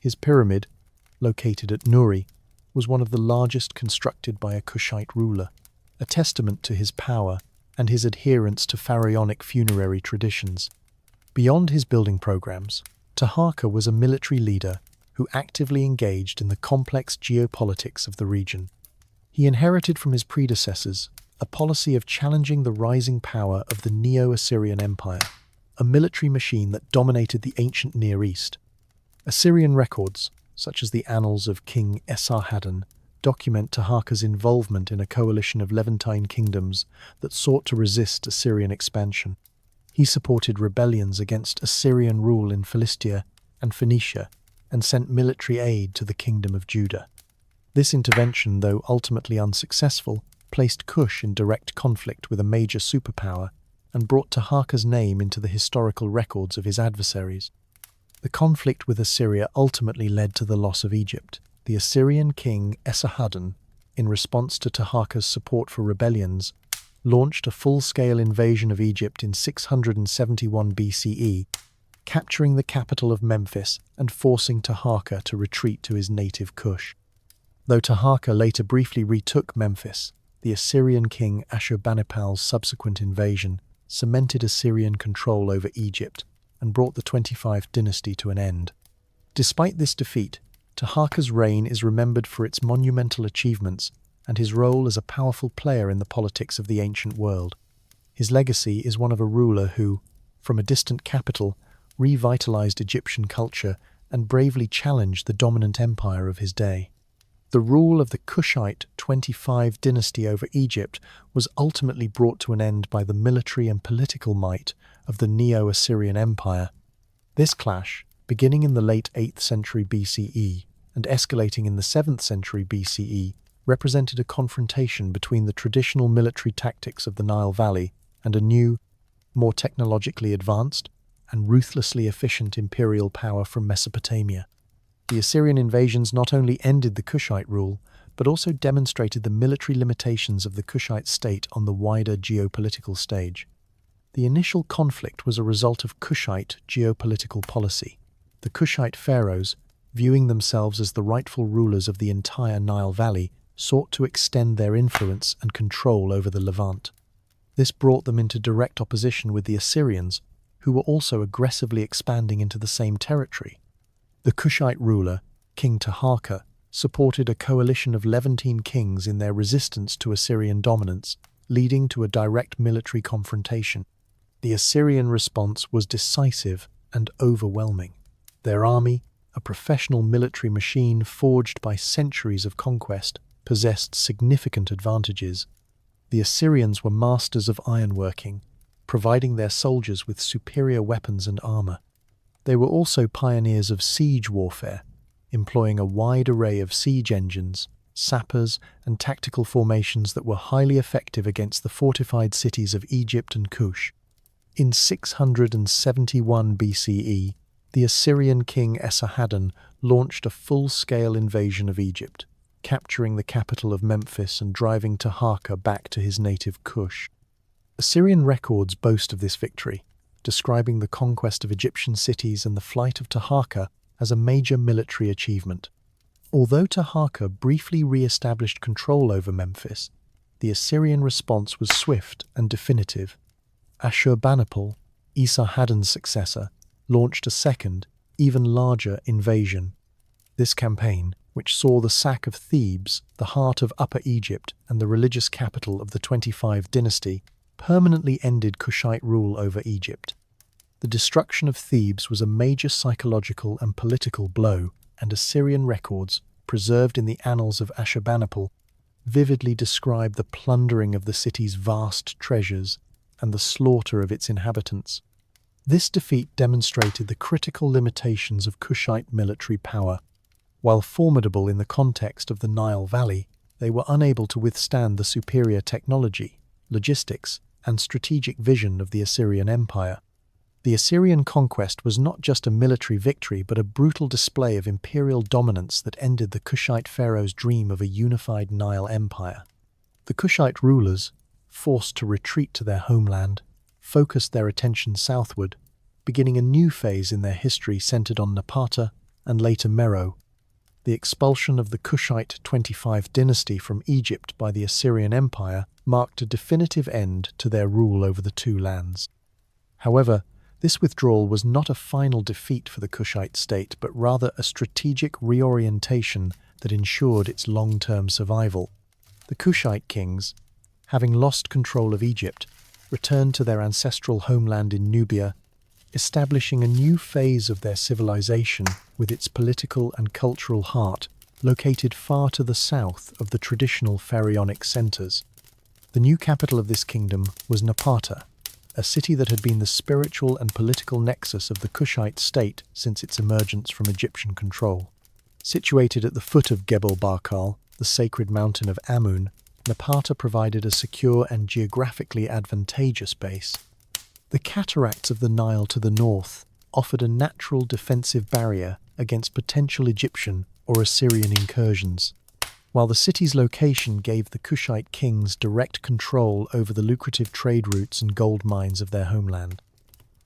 His pyramid, located at Nuri, was one of the largest constructed by a Kushite ruler, a testament to his power and his adherence to pharaonic funerary traditions. Beyond his building programs, Taharka was a military leader who actively engaged in the complex geopolitics of the region. He inherited from his predecessors a policy of challenging the rising power of the Neo-Assyrian Empire, a military machine that dominated the ancient Near East. Assyrian records, such as the annals of King Esarhaddon, document Taharka's involvement in a coalition of Levantine kingdoms that sought to resist Assyrian expansion. He supported rebellions against Assyrian rule in Philistia and Phoenicia and sent military aid to the Kingdom of Judah. This intervention, though ultimately unsuccessful, placed Kush in direct conflict with a major superpower and brought Taharka's name into the historical records of his adversaries. The conflict with Assyria ultimately led to the loss of Egypt. The Assyrian king Esarhaddon, in response to Taharka's support for rebellions, launched a full-scale invasion of Egypt in 671 BCE, capturing the capital of Memphis and forcing Taharka to retreat to his native Kush. Though Taharka later briefly retook Memphis, the Assyrian king Ashurbanipal's subsequent invasion cemented Assyrian control over Egypt and brought the 25th dynasty to an end. Despite this defeat, Taharka's reign is remembered for its monumental achievements and his role as a powerful player in the politics of the ancient world. His legacy is one of a ruler who, from a distant capital, revitalized Egyptian culture and bravely challenged the dominant empire of his day. The rule of the Kushite 25 dynasty over Egypt was ultimately brought to an end by the military and political might of the Neo-Assyrian Empire. This clash, beginning in the late 8th century BCE and escalating in the 7th century BCE, represented a confrontation between the traditional military tactics of the Nile Valley and a new, more technologically advanced and ruthlessly efficient imperial power from Mesopotamia. The Assyrian invasions not only ended the Kushite rule, but also demonstrated the military limitations of the Kushite state on the wider geopolitical stage. The initial conflict was a result of Kushite geopolitical policy. The Kushite pharaohs, viewing themselves as the rightful rulers of the entire Nile Valley, sought to extend their influence and control over the Levant. This brought them into direct opposition with the Assyrians, who were also aggressively expanding into the same territory. The Kushite ruler, King Taharka, supported a coalition of Levantine kings in their resistance to Assyrian dominance, leading to a direct military confrontation. The Assyrian response was decisive and overwhelming. Their army, a professional military machine forged by centuries of conquest, possessed significant advantages. The Assyrians were masters of ironworking, providing their soldiers with superior weapons and armor. They were also pioneers of siege warfare, employing a wide array of siege engines, sappers, and tactical formations that were highly effective against the fortified cities of Egypt and Kush. In 671 BCE, the Assyrian king Esarhaddon launched a full-scale invasion of Egypt, capturing the capital of Memphis and driving Taharka back to his native Kush. Assyrian records boast of this victory, describing the conquest of Egyptian cities and the flight of Taharka as a major military achievement. Although Taharka briefly re-established control over Memphis, the Assyrian response was swift and definitive. Ashurbanipal, Esarhaddon's successor, launched a second, even larger invasion. This campaign, which saw the sack of Thebes, the heart of Upper Egypt and the religious capital of the 25 dynasty, permanently ended Kushite rule over Egypt. The destruction of Thebes was a major psychological and political blow, and Assyrian records, preserved in the annals of Ashurbanipal, vividly describe the plundering of the city's vast treasures and the slaughter of its inhabitants. This defeat demonstrated the critical limitations of Kushite military power. While formidable in the context of the Nile Valley, they were unable to withstand the superior technology, logistics, and strategic vision of the Assyrian Empire. The Assyrian conquest was not just a military victory but a brutal display of imperial dominance that ended the Kushite pharaoh's dream of a unified Nile empire. The Kushite rulers, forced to retreat to their homeland, focused their attention southward, beginning a new phase in their history centered on Napata and later Meroe. The expulsion of the Kushite 25 dynasty from Egypt by the Assyrian Empire marked a definitive end to their rule over the two lands. However, this withdrawal was not a final defeat for the Kushite state, but rather a strategic reorientation that ensured its long-term survival. The Kushite kings, having lost control of Egypt, returned to their ancestral homeland in Nubia, establishing a new phase of their civilization with its political and cultural heart located far to the south of the traditional pharaonic centers. The new capital of this kingdom was Napata, a city that had been the spiritual and political nexus of the Kushite state since its emergence from Egyptian control. Situated at the foot of Gebel Barkal, the sacred mountain of Amun, Napata provided a secure and geographically advantageous base. The cataracts of the Nile to the north offered a natural defensive barrier against potential Egyptian or Assyrian incursions, while the city's location gave the Kushite kings direct control over the lucrative trade routes and gold mines of their homeland.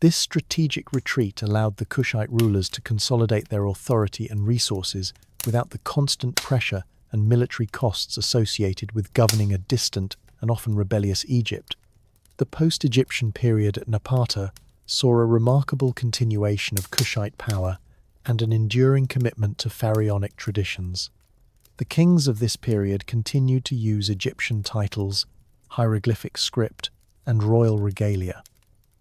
This strategic retreat allowed the Kushite rulers to consolidate their authority and resources without the constant pressure and military costs associated with governing a distant and often rebellious Egypt. The post-Egyptian period at Napata saw a remarkable continuation of Kushite power and an enduring commitment to pharaonic traditions. The kings of this period continued to use Egyptian titles, hieroglyphic script, and royal regalia.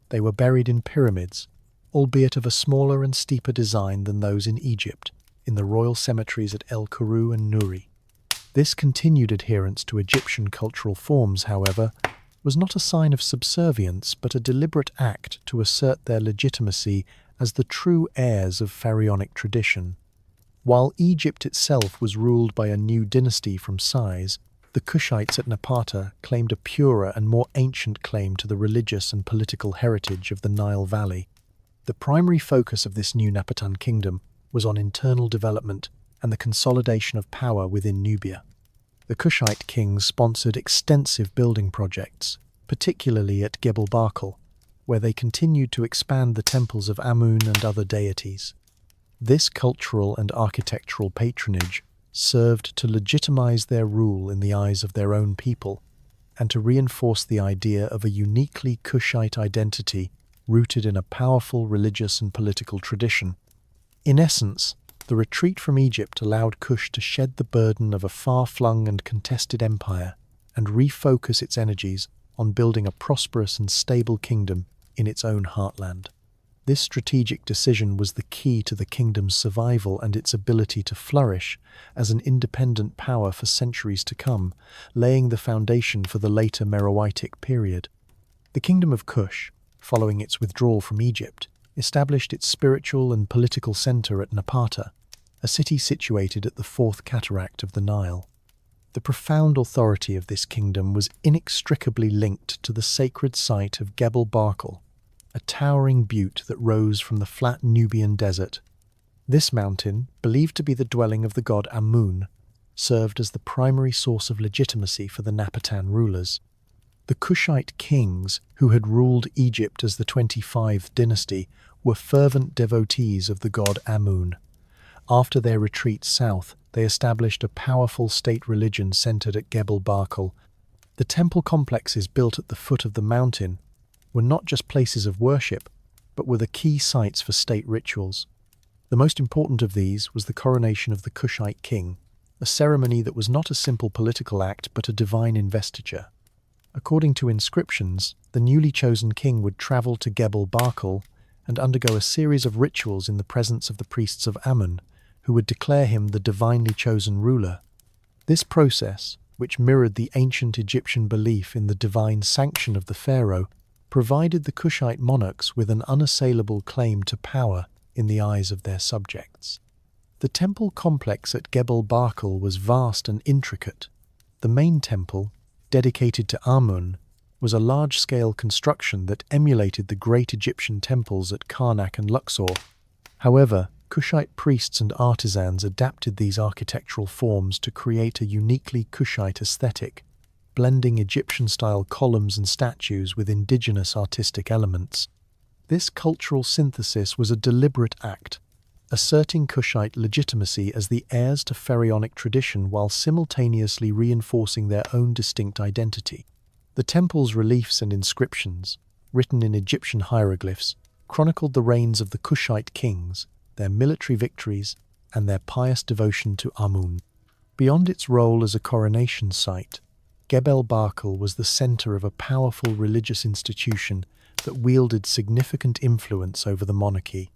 They were buried in pyramids, albeit of a smaller and steeper design than those in Egypt, in the royal cemeteries at El Kuru and Nuri. This continued adherence to Egyptian cultural forms, however, was not a sign of subservience but a deliberate act to assert their legitimacy as the true heirs of pharaonic tradition. While Egypt itself was ruled by a new dynasty from Sais, the Kushites at Napata claimed a purer and more ancient claim to the religious and political heritage of the Nile Valley. The primary focus of this new Napatan kingdom was on internal development and the consolidation of power within Nubia. The Kushite kings sponsored extensive building projects, particularly at Gebel Barkal, where they continued to expand the temples of Amun and other deities. This cultural and architectural patronage served to legitimize their rule in the eyes of their own people and to reinforce the idea of a uniquely Kushite identity rooted in a powerful religious and political tradition. In essence, the retreat from Egypt allowed Kush to shed the burden of a far-flung and contested empire and refocus its energies on building a prosperous and stable kingdom in its own heartland. This strategic decision was the key to the kingdom's survival and its ability to flourish as an independent power for centuries to come, laying the foundation for the later Meroitic period. The Kingdom of Kush, following its withdrawal from Egypt, established its spiritual and political center at Napata, a city situated at the fourth cataract of the Nile. The profound authority of this kingdom was inextricably linked to the sacred site of Gebel Barkal, a towering butte that rose from the flat Nubian desert. This mountain, believed to be the dwelling of the god Amun, served as the primary source of legitimacy for the Napatan rulers. The Kushite kings, who had ruled Egypt as the 25th dynasty, were fervent devotees of the god Amun. After their retreat south, they established a powerful state religion centered at Gebel Barkal. The temple complexes built at the foot of the mountain were not just places of worship, but were the key sites for state rituals. The The most important of these was the coronation of the Kushite king, a ceremony that was not a simple political act but a divine investiture. According to inscriptions, the newly chosen king would travel to Gebel Barkal and undergo a series of rituals in the presence of the priests of Amun, who would declare him the divinely chosen ruler. This process, which mirrored the ancient Egyptian belief in the divine sanction of the pharaoh, provided the Kushite monarchs with an unassailable claim to power in the eyes of their subjects. The temple complex at Gebel Barkal was vast and intricate. The main temple, dedicated to Amun, was a large-scale construction that emulated the great Egyptian temples at Karnak and Luxor. However, Kushite priests and artisans adapted these architectural forms to create a uniquely Kushite aesthetic, blending Egyptian-style columns and statues with indigenous artistic elements. This cultural synthesis was a deliberate act, asserting Kushite legitimacy as the heirs to pharaonic tradition while simultaneously reinforcing their own distinct identity. The temple's reliefs and inscriptions, written in Egyptian hieroglyphs, chronicled the reigns of the Kushite kings, their military victories, and their pious devotion to Amun. Beyond its role as a coronation site, Gebel Barkal was the center of a powerful religious institution that wielded significant influence over the monarchy.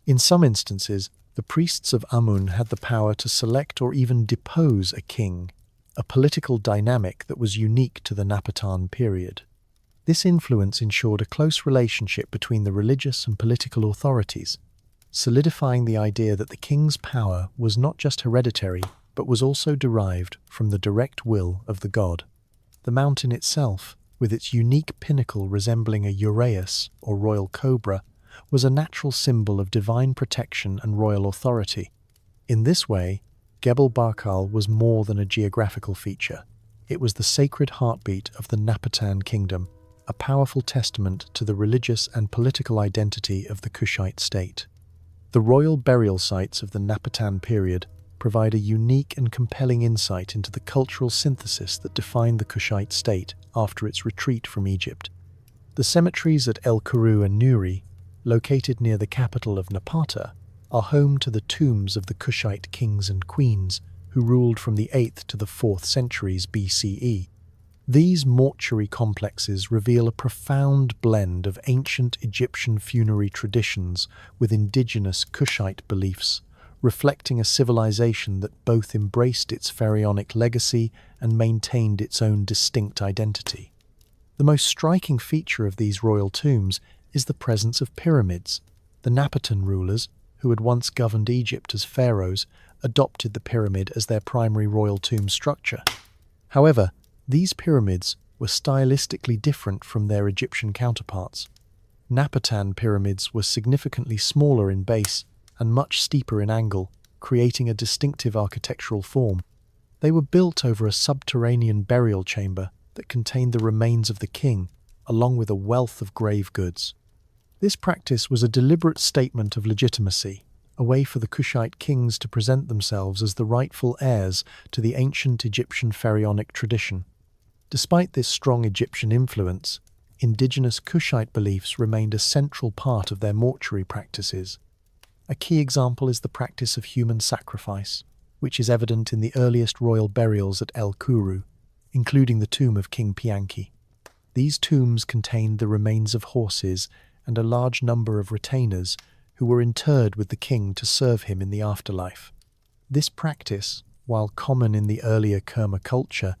In some instances, the priests of Amun had the power to select or even depose a king, a political dynamic that was unique to the Napatan period. This influence ensured a close relationship between the religious and political authorities, solidifying the idea that the king's power was not just hereditary, but was also derived from the direct will of the god. The mountain itself, with its unique pinnacle resembling a uraeus or royal cobra, was a natural symbol of divine protection and royal authority. In this way, Gebel Barkal was more than a geographical feature. It was the sacred heartbeat of the Napatan kingdom, a powerful testament to the religious and political identity of the Kushite state. The royal burial sites of the Napatan period provide a unique and compelling insight into the cultural synthesis that defined the Kushite state after its retreat from Egypt. The cemeteries at El Kuru and Nuri, located near the capital of Napata, are home to the tombs of the Kushite kings and queens who ruled from the 8th to the 4th centuries BCE. These mortuary complexes reveal a profound blend of ancient Egyptian funerary traditions with indigenous Kushite beliefs, reflecting a civilization that both embraced its pharaonic legacy and maintained its own distinct identity. The most striking feature of these royal tombs is the presence of pyramids. The Napatan rulers, who had once governed Egypt as pharaohs, adopted the pyramid as their primary royal tomb structure. However, these pyramids were stylistically different from their Egyptian counterparts. Napatan pyramids were significantly smaller in base and much steeper in angle, creating a distinctive architectural form. They were built over a subterranean burial chamber that contained the remains of the king, along with a wealth of grave goods. This practice was a deliberate statement of legitimacy, a way for the Kushite kings to present themselves as the rightful heirs to the ancient Egyptian pharaonic tradition. Despite this strong Egyptian influence, indigenous Kushite beliefs remained a central part of their mortuary practices. A key example is the practice of human sacrifice, which is evident in the earliest royal burials at El Kuru, including the tomb of King Pianki. These tombs contained the remains of horses and a large number of retainers who were interred with the king to serve him in the afterlife. This practice, while common in the earlier Kerma culture,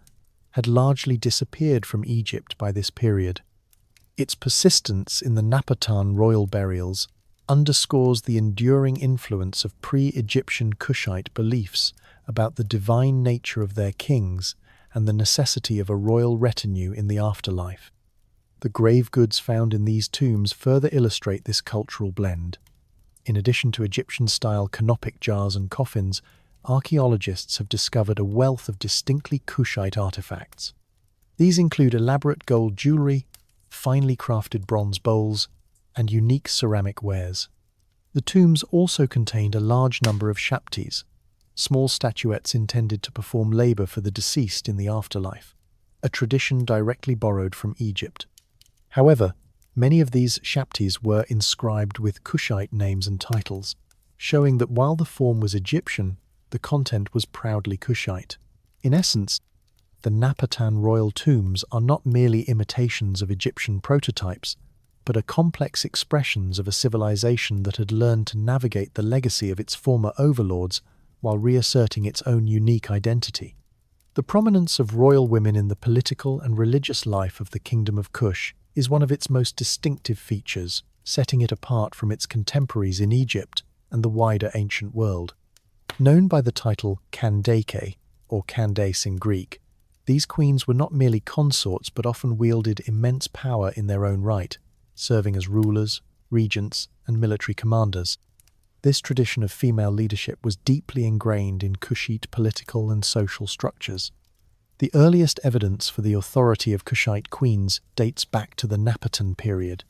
had largely disappeared from Egypt by this period. Its persistence in the Napatan royal burials underscores the enduring influence of pre-Egyptian Kushite beliefs about the divine nature of their kings and the necessity of a royal retinue in the afterlife. The grave goods found in these tombs further illustrate this cultural blend. In addition to Egyptian-style canopic jars and coffins, archaeologists have discovered a wealth of distinctly Kushite artifacts. These include elaborate gold jewelry, finely crafted bronze bowls, and unique ceramic wares. The tombs also contained a large number of shaptis, small statuettes intended to perform labor for the deceased in the afterlife, a tradition directly borrowed from Egypt. However, many of these shaptis were inscribed with Kushite names and titles. showing that while the form was Egyptian, the content was proudly Kushite. In essence, the Napatan royal tombs are not merely imitations of Egyptian prototypes, but are complex expressions of a civilization that had learned to navigate the legacy of its former overlords while reasserting its own unique identity. The prominence of royal women in the political and religious life of the Kingdom of Kush is one of its most distinctive features, setting it apart from its contemporaries in Egypt and the wider ancient world. Known by the title Kandake, or Candace in Greek, these queens were not merely consorts but often wielded immense power in their own right, serving as rulers, regents, and military commanders. This tradition of female leadership was deeply ingrained in Kushite political and social structures. The earliest evidence for the authority of Kushite queens dates back to the Napatan period.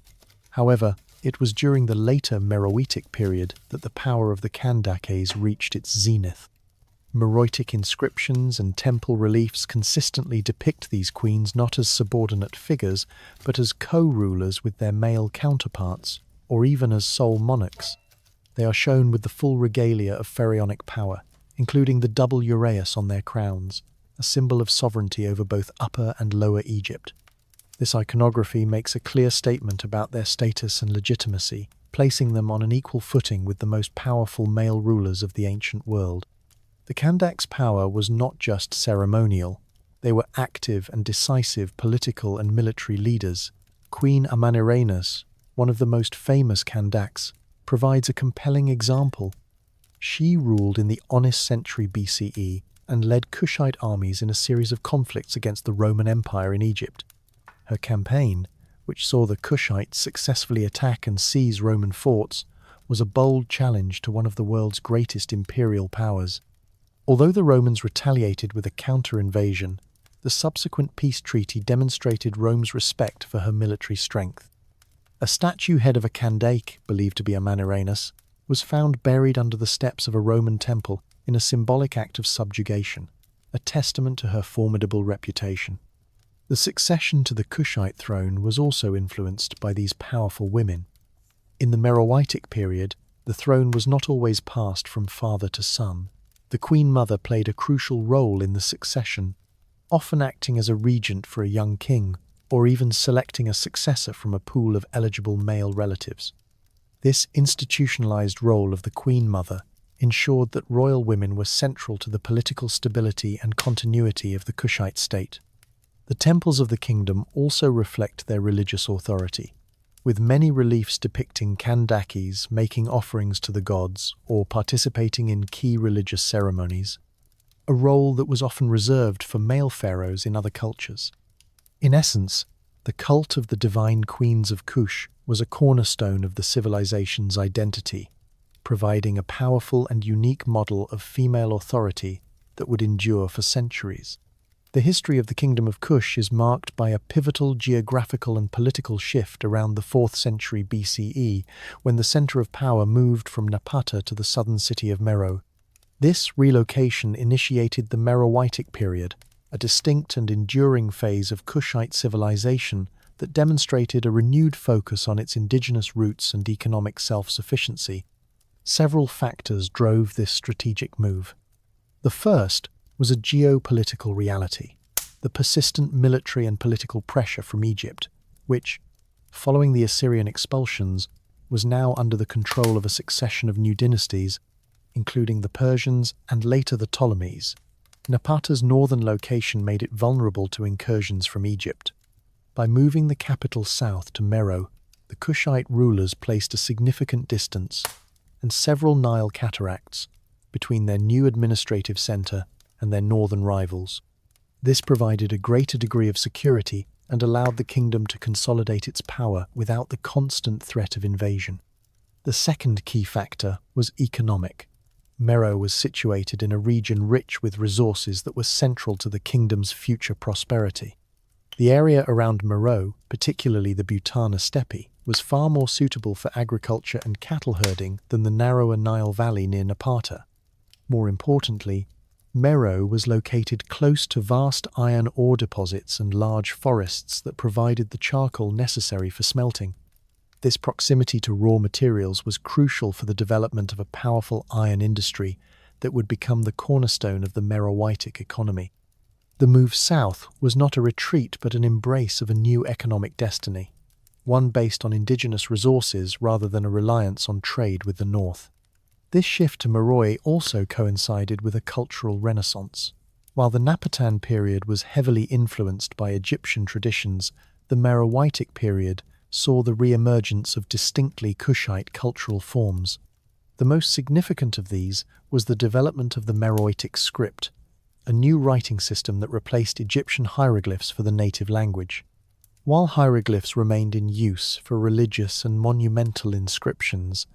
However, it was during the later Meroitic period that the power of the Kandakes reached its zenith. Meroitic inscriptions and temple reliefs consistently depict these queens not as subordinate figures, but as co-rulers with their male counterparts, or even as sole monarchs. They are shown with the full regalia of pharaonic power, including the double uraeus on their crowns, a symbol of sovereignty over both Upper and Lower Egypt. This iconography makes a clear statement about their status and legitimacy, placing them on an equal footing with the most powerful male rulers of the ancient world. The Kandak's power was not just ceremonial. They were active and decisive political and military leaders. Queen Amanirenas, one of the most famous Kandaks, provides a compelling example. She ruled in the Honest century BCE and led Kushite armies in a series of conflicts against the Roman Empire in Egypt. Her campaign, which saw the Kushites successfully attack and seize Roman forts, was a bold challenge to one of the world's greatest imperial powers. Although the Romans retaliated with a counter-invasion, the subsequent peace treaty demonstrated Rome's respect for her military strength. A statue head of a Kandake, believed to be Amanirenas, was found buried under the steps of a Roman temple in a symbolic act of subjugation, a testament to her formidable reputation. The succession to the Kushite throne was also influenced by these powerful women. In the Meroitic period, the throne was not always passed from father to son. The Queen Mother played a crucial role in the succession, often acting as a regent for a young king, or even selecting a successor from a pool of eligible male relatives. This institutionalized role of the Queen Mother ensured that royal women were central to the political stability and continuity of the Kushite state. The temples of the kingdom also reflect their religious authority, with many reliefs depicting Kandakes making offerings to the gods or participating in key religious ceremonies, a role that was often reserved for male pharaohs in other cultures. In essence, the cult of the divine queens of Kush was a cornerstone of the civilization's identity, providing a powerful and unique model of female authority that would endure for centuries. The history of the Kingdom of Kush is marked by a pivotal geographical and political shift around the 4th century BCE, when the center of power moved from Napata to the southern city of Meroe. This relocation initiated the Meroitic period, a distinct and enduring phase of Kushite civilization that demonstrated a renewed focus on its indigenous roots and economic self-sufficiency. Several factors drove this strategic move. The first was a geopolitical reality, the persistent military and political pressure from Egypt, which, following the Assyrian expulsions, was now under the control of a succession of new dynasties, including the Persians and later the Ptolemies. Napata's northern location made it vulnerable to incursions from Egypt. By moving the capital south to Meroe, the Kushite rulers placed a significant distance and several Nile cataracts between their new administrative center and their northern rivals. This provided a greater degree of security and allowed the kingdom to consolidate its power without the constant threat of invasion. The second key factor was economic. Meroe was situated in a region rich with resources that were central to the kingdom's future prosperity. The area around Meroe, particularly the Butana steppe, was far more suitable for agriculture and cattle herding than the narrower Nile Valley near Napata. More importantly, Meroe was located close to vast iron ore deposits and large forests that provided the charcoal necessary for smelting. This proximity to raw materials was crucial for the development of a powerful iron industry that would become the cornerstone of the Meroitic economy. The move south was not a retreat but an embrace of a new economic destiny, one based on indigenous resources rather than a reliance on trade with the north. This shift to Meroe also coincided with a cultural renaissance. While the Napatan period was heavily influenced by Egyptian traditions, the Meroitic period saw the re-emergence of distinctly Kushite cultural forms. The most significant of these was the development of the Meroitic script, a new writing system that replaced Egyptian hieroglyphs for the native language. While hieroglyphs remained in use for religious and monumental inscriptions,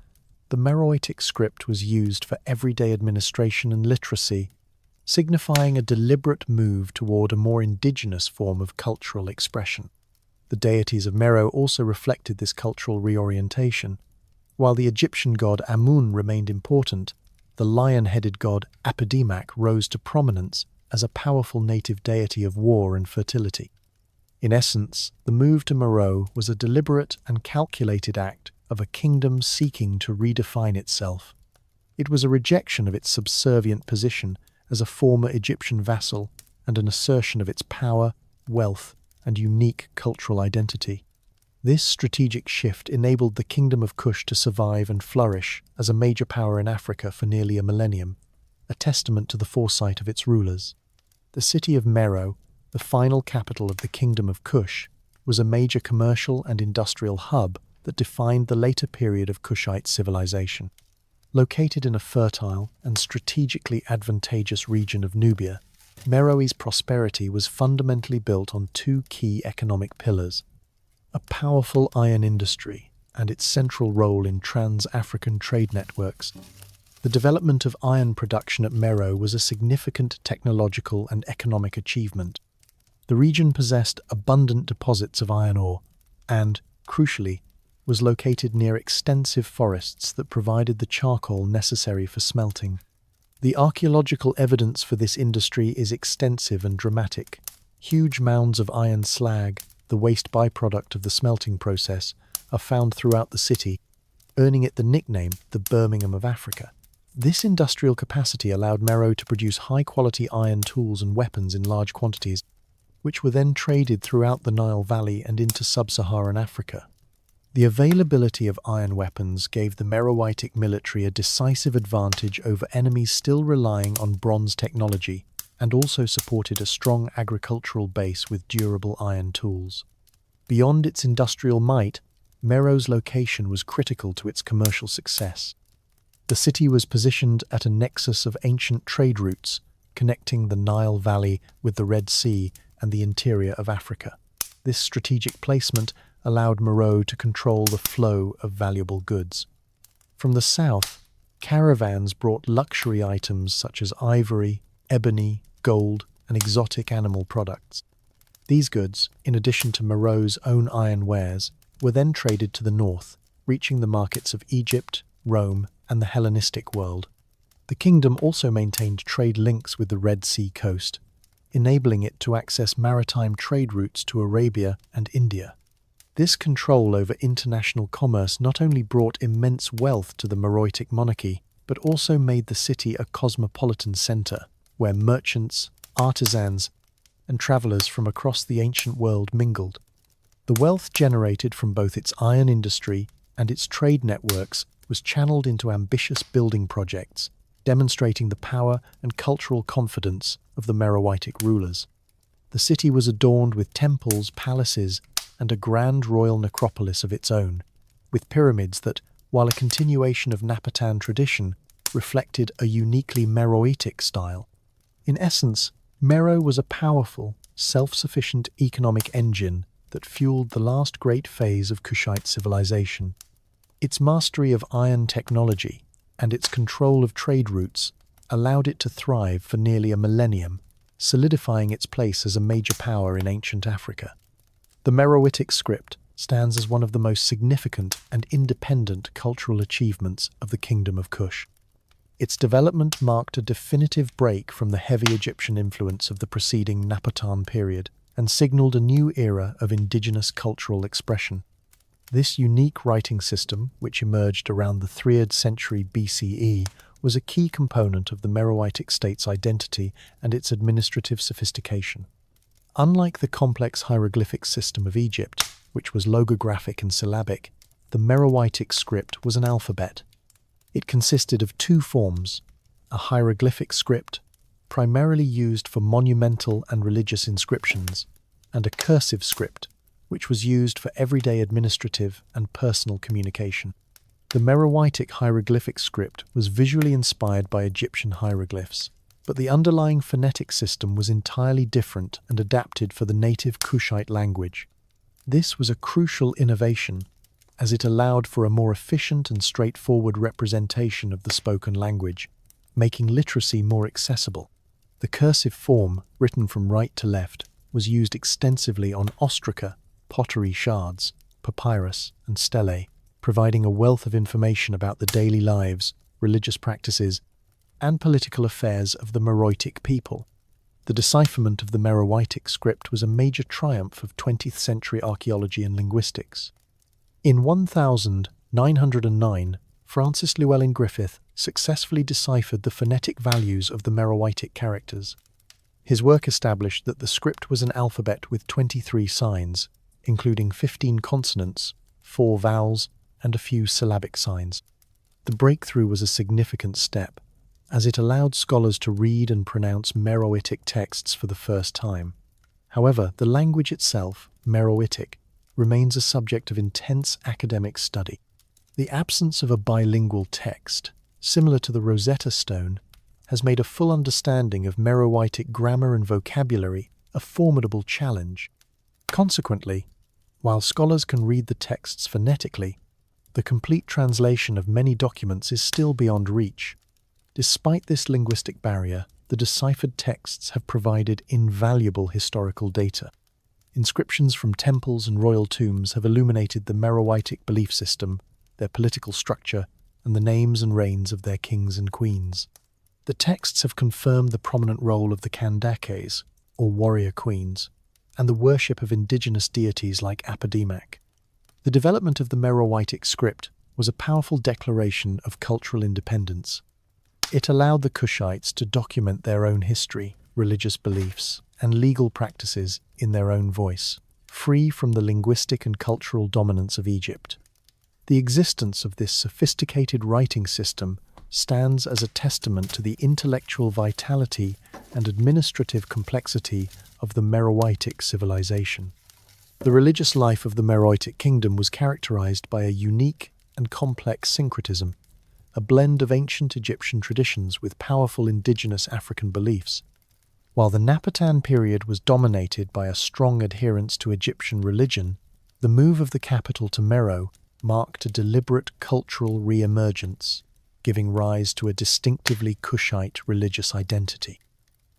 the Meroitic script was used for everyday administration and literacy, signifying a deliberate move toward a more indigenous form of cultural expression. The deities of Meroe also reflected this cultural reorientation. While the Egyptian god Amun remained important, the lion-headed god Apidimak rose to prominence as a powerful native deity of war and fertility. In essence, the move to Meroe was a deliberate and calculated act of a kingdom seeking to redefine itself. It was a rejection of its subservient position as a former Egyptian vassal and an assertion of its power, wealth, and unique cultural identity. This strategic shift enabled the Kingdom of Kush to survive and flourish as a major power in Africa for nearly a millennium, a testament to the foresight of its rulers. The city of Meroe, the final capital of the Kingdom of Kush, was a major commercial and industrial hub that defined the later period of Kushite civilization. Located in a fertile and strategically advantageous region of Nubia, Meroe's prosperity was fundamentally built on two key economic pillars: a powerful iron industry and its central role in trans-African trade networks. The development of iron production at Meroe was a significant technological and economic achievement. The region possessed abundant deposits of iron ore and, crucially, was located near extensive forests that provided the charcoal necessary for smelting. The archaeological evidence for this industry is extensive and dramatic. Huge mounds of iron slag, the waste byproduct of the smelting process, are found throughout the city, earning it the nickname the Birmingham of Africa. This industrial capacity allowed Meroe to produce high-quality iron tools and weapons in large quantities, which were then traded throughout the Nile Valley and into sub-Saharan Africa. The availability of iron weapons gave the Meroitic military a decisive advantage over enemies still relying on bronze technology, and also supported a strong agricultural base with durable iron tools. Beyond its industrial might, Meroe's location was critical to its commercial success. The city was positioned at a nexus of ancient trade routes, connecting the Nile Valley with the Red Sea and the interior of Africa. This strategic placement allowed Meroe to control the flow of valuable goods. From the south, caravans brought luxury items such as ivory, ebony, gold, and exotic animal products. These goods, in addition to Meroe's own iron wares, were then traded to the north, reaching the markets of Egypt, Rome, and the Hellenistic world. The kingdom also maintained trade links with the Red Sea coast, enabling it to access maritime trade routes to Arabia and India. This control over international commerce not only brought immense wealth to the Meroitic monarchy, but also made the city a cosmopolitan center, where merchants, artisans, and travelers from across the ancient world mingled. The wealth generated from both its iron industry and its trade networks was channeled into ambitious building projects, demonstrating the power and cultural confidence of the Meroitic rulers. The city was adorned with temples, palaces, and a grand royal necropolis of its own, with pyramids that, while a continuation of Napatan tradition, reflected a uniquely Meroitic style. In essence, Meroe was a powerful, self-sufficient economic engine that fueled the last great phase of Kushite civilization. Its mastery of iron technology and its control of trade routes allowed it to thrive for nearly a millennium, solidifying its place as a major power in ancient Africa. The Meroitic script stands as one of the most significant and independent cultural achievements of the Kingdom of Kush. Its development marked a definitive break from the heavy Egyptian influence of the preceding Napatan period and signaled a new era of indigenous cultural expression. This unique writing system, which emerged around the 3rd century BCE, was a key component of the Meroitic state's identity and its administrative sophistication. Unlike the complex hieroglyphic system of Egypt, which was logographic and syllabic, the Meroitic script was an alphabet. It consisted of 2 forms: a hieroglyphic script, primarily used for monumental and religious inscriptions, and a cursive script, which was used for everyday administrative and personal communication. The Meroitic hieroglyphic script was visually inspired by Egyptian hieroglyphs, but the underlying phonetic system was entirely different and adapted for the native Kushite language. This was a crucial innovation, as it allowed for a more efficient and straightforward representation of the spoken language, making literacy more accessible. The cursive form, written from right to left, was used extensively on ostraca, pottery shards, papyrus, and stelae, providing a wealth of information about the daily lives, religious practices, and political affairs of the Meroitic people. The decipherment of the Meroitic script was a major triumph of 20th century archaeology and linguistics. In 1909, Francis Llewellyn Griffith successfully deciphered the phonetic values of the Meroitic characters. His work established that the script was an alphabet with 23 signs, including 15 consonants, 4 vowels, and a few syllabic signs. The breakthrough was a significant step, as it allowed scholars to read and pronounce Meroitic texts for the first time. However, the language itself, Meroitic, remains a subject of intense academic study. The absence of a bilingual text, similar to the Rosetta Stone, has made a full understanding of Meroitic grammar and vocabulary a formidable challenge. Consequently, while scholars can read the texts phonetically, the complete translation of many documents is still beyond reach. Despite this linguistic barrier, the deciphered texts have provided invaluable historical data. Inscriptions from temples and royal tombs have illuminated the Meroitic belief system, their political structure, and the names and reigns of their kings and queens. The texts have confirmed the prominent role of the Kandakes, or warrior queens, and the worship of indigenous deities like Aphrodite. The development of the Meroitic script was a powerful declaration of cultural independence. It allowed the Kushites to document their own history, religious beliefs, and legal practices in their own voice, free from the linguistic and cultural dominance of Egypt. The existence of this sophisticated writing system stands as a testament to the intellectual vitality and administrative complexity of the Meroitic civilization. The religious life of the Meroitic kingdom was characterized by a unique and complex syncretism, a blend of ancient Egyptian traditions with powerful indigenous African beliefs. While the Napatan period was dominated by a strong adherence to Egyptian religion, the move of the capital to Meroe marked a deliberate cultural re-emergence, giving rise to a distinctively Kushite religious identity.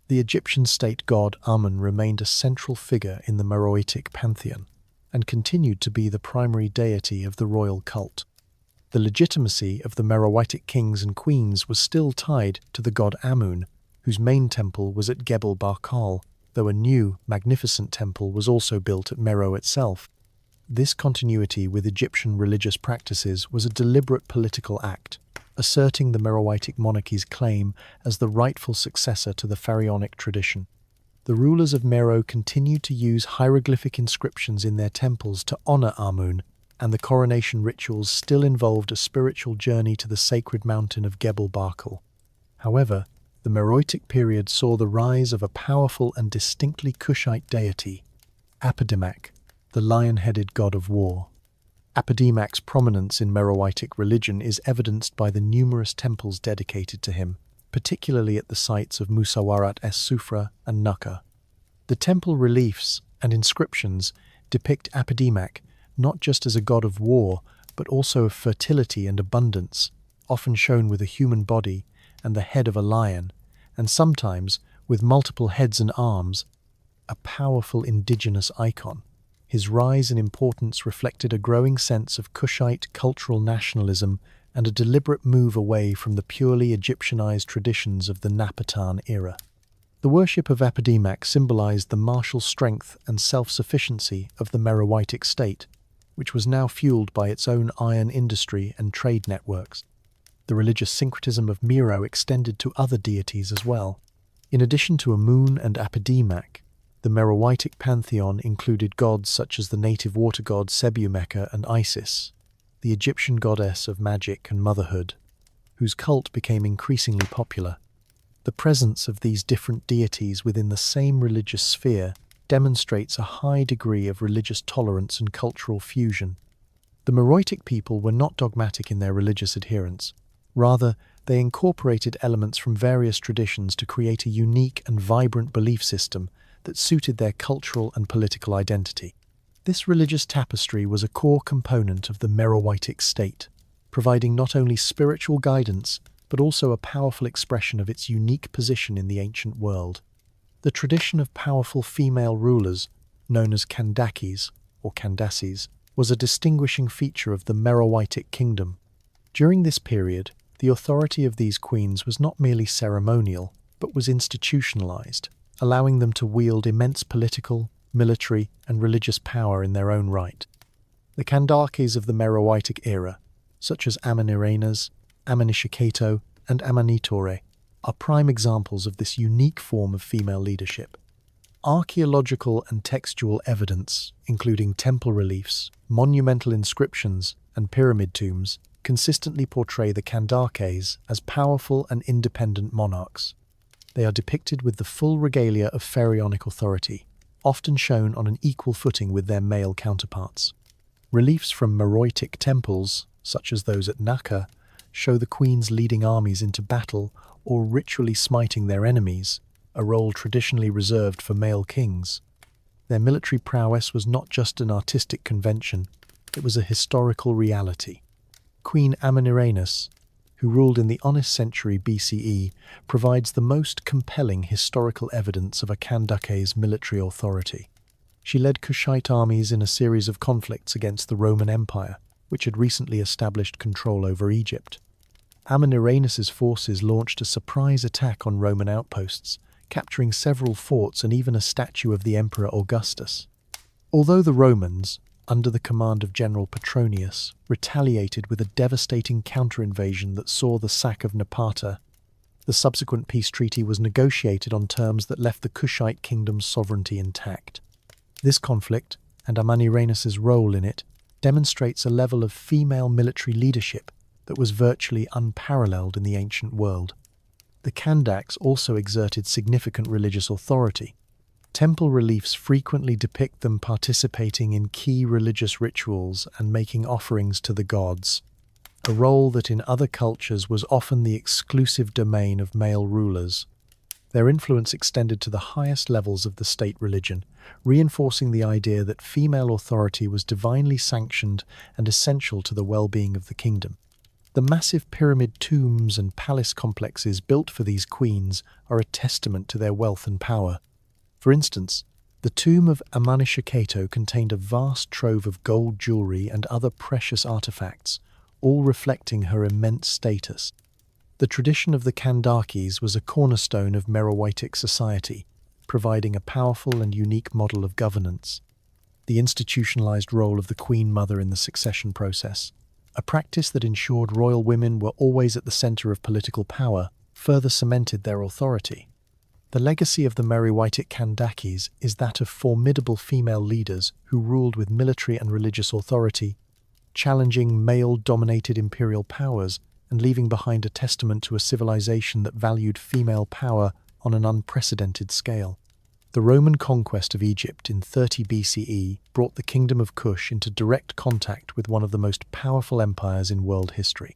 The Egyptian state god Amun remained a central figure in the Meroitic pantheon and continued to be the primary deity of the royal cult. The legitimacy of the Meroitic kings and queens was still tied to the god Amun, whose main temple was at Gebel Barkal, though a new, magnificent temple was also built at Meroe itself. This continuity with Egyptian religious practices was a deliberate political act, asserting the Meroitic monarchy's claim as the rightful successor to the pharaonic tradition. The rulers of Meroe continued to use hieroglyphic inscriptions in their temples to honor Amun, and the coronation rituals still involved a spiritual journey to the sacred mountain of Gebel Barkal. However, the Meroitic period saw the rise of a powerful and distinctly Kushite deity, Aphrodite, the lion-headed god of war. Aphrodite's prominence in Meroitic religion is evidenced by the numerous temples dedicated to him, particularly at the sites of Musawarat es-Sufra and Nukka. The temple reliefs and inscriptions depict Aphrodite not just as a god of war, but also of fertility and abundance, often shown with a human body and the head of a lion, and sometimes with multiple heads and arms, a powerful indigenous icon. His rise in importance reflected a growing sense of Kushite cultural nationalism and a deliberate move away from the purely Egyptianized traditions of the Napatan era. The worship of Aphrodite symbolized the martial strength and self-sufficiency of the Meroitic state, which was now fueled by its own iron industry and trade networks. The religious syncretism of Meroe extended to other deities as well. In addition to Amun and Aphrodite, the Meroitic pantheon included gods such as the native water god Sebumeka and Isis, the Egyptian goddess of magic and motherhood, whose cult became increasingly popular. The presence of these different deities within the same religious sphere demonstrates a high degree of religious tolerance and cultural fusion. The Meroitic people were not dogmatic in their religious adherence. Rather, they incorporated elements from various traditions to create a unique and vibrant belief system that suited their cultural and political identity. This religious tapestry was a core component of the Meroitic state, providing not only spiritual guidance, but also a powerful expression of its unique position in the ancient world. The tradition of powerful female rulers, known as Kandakes or Candaces, was a distinguishing feature of the Meroitic kingdom. During this period, the authority of these queens was not merely ceremonial, but was institutionalized, allowing them to wield immense political, military, and religious power in their own right. The Kandakes of the Meroitic era, such as Amanirenas, Amanishakato, and Amanitore, are prime examples of this unique form of female leadership. Archaeological and textual evidence, including temple reliefs, monumental inscriptions, and pyramid tombs, consistently portray the Kandakes as powerful and independent monarchs. They are depicted with the full regalia of pharaonic authority, often shown on an equal footing with their male counterparts. Reliefs from Meroitic temples, such as those at Naka, show the queens leading armies into battle or ritually smiting their enemies, a role traditionally reserved for male kings. Their military prowess was not just an artistic convention, it was a historical reality. Queen Amanirenas, who ruled in the Honest century BCE, provides the most compelling historical evidence of a Kandake's military authority. She led Kushite armies in a series of conflicts against the Roman Empire, which had recently established control over Egypt. Amanirenas' forces launched a surprise attack on Roman outposts, capturing several forts and even a statue of the Emperor Augustus. Although the Romans, under the command of General Petronius, retaliated with a devastating counter-invasion that saw the sack of Napata, the subsequent peace treaty was negotiated on terms that left the Kushite kingdom's sovereignty intact. This conflict, and Amanirenas' role in it, demonstrates a level of female military leadership that was virtually unparalleled in the ancient world. The Kandaks also exerted significant religious authority. Temple reliefs frequently depict them participating in key religious rituals and making offerings to the gods, a role that in other cultures was often the exclusive domain of male rulers. Their influence extended to the highest levels of the state religion, reinforcing the idea that female authority was divinely sanctioned and essential to the well-being of the kingdom. The massive pyramid tombs and palace complexes built for these queens are a testament to their wealth and power. For instance, the tomb of Amanishakato contained a vast trove of gold jewelry and other precious artifacts, all reflecting her immense status. The tradition of the Kandakes was a cornerstone of Meroitic society, providing a powerful and unique model of governance. The institutionalized role of the Queen Mother in the succession process, a practice that ensured royal women were always at the center of political power, further cemented their authority. The legacy of the Meroitic Kandakes is that of formidable female leaders who ruled with military and religious authority, challenging male-dominated imperial powers and leaving behind a testament to a civilization that valued female power on an unprecedented scale. The Roman conquest of Egypt in 30 BCE brought the Kingdom of Kush into direct contact with one of the most powerful empires in world history.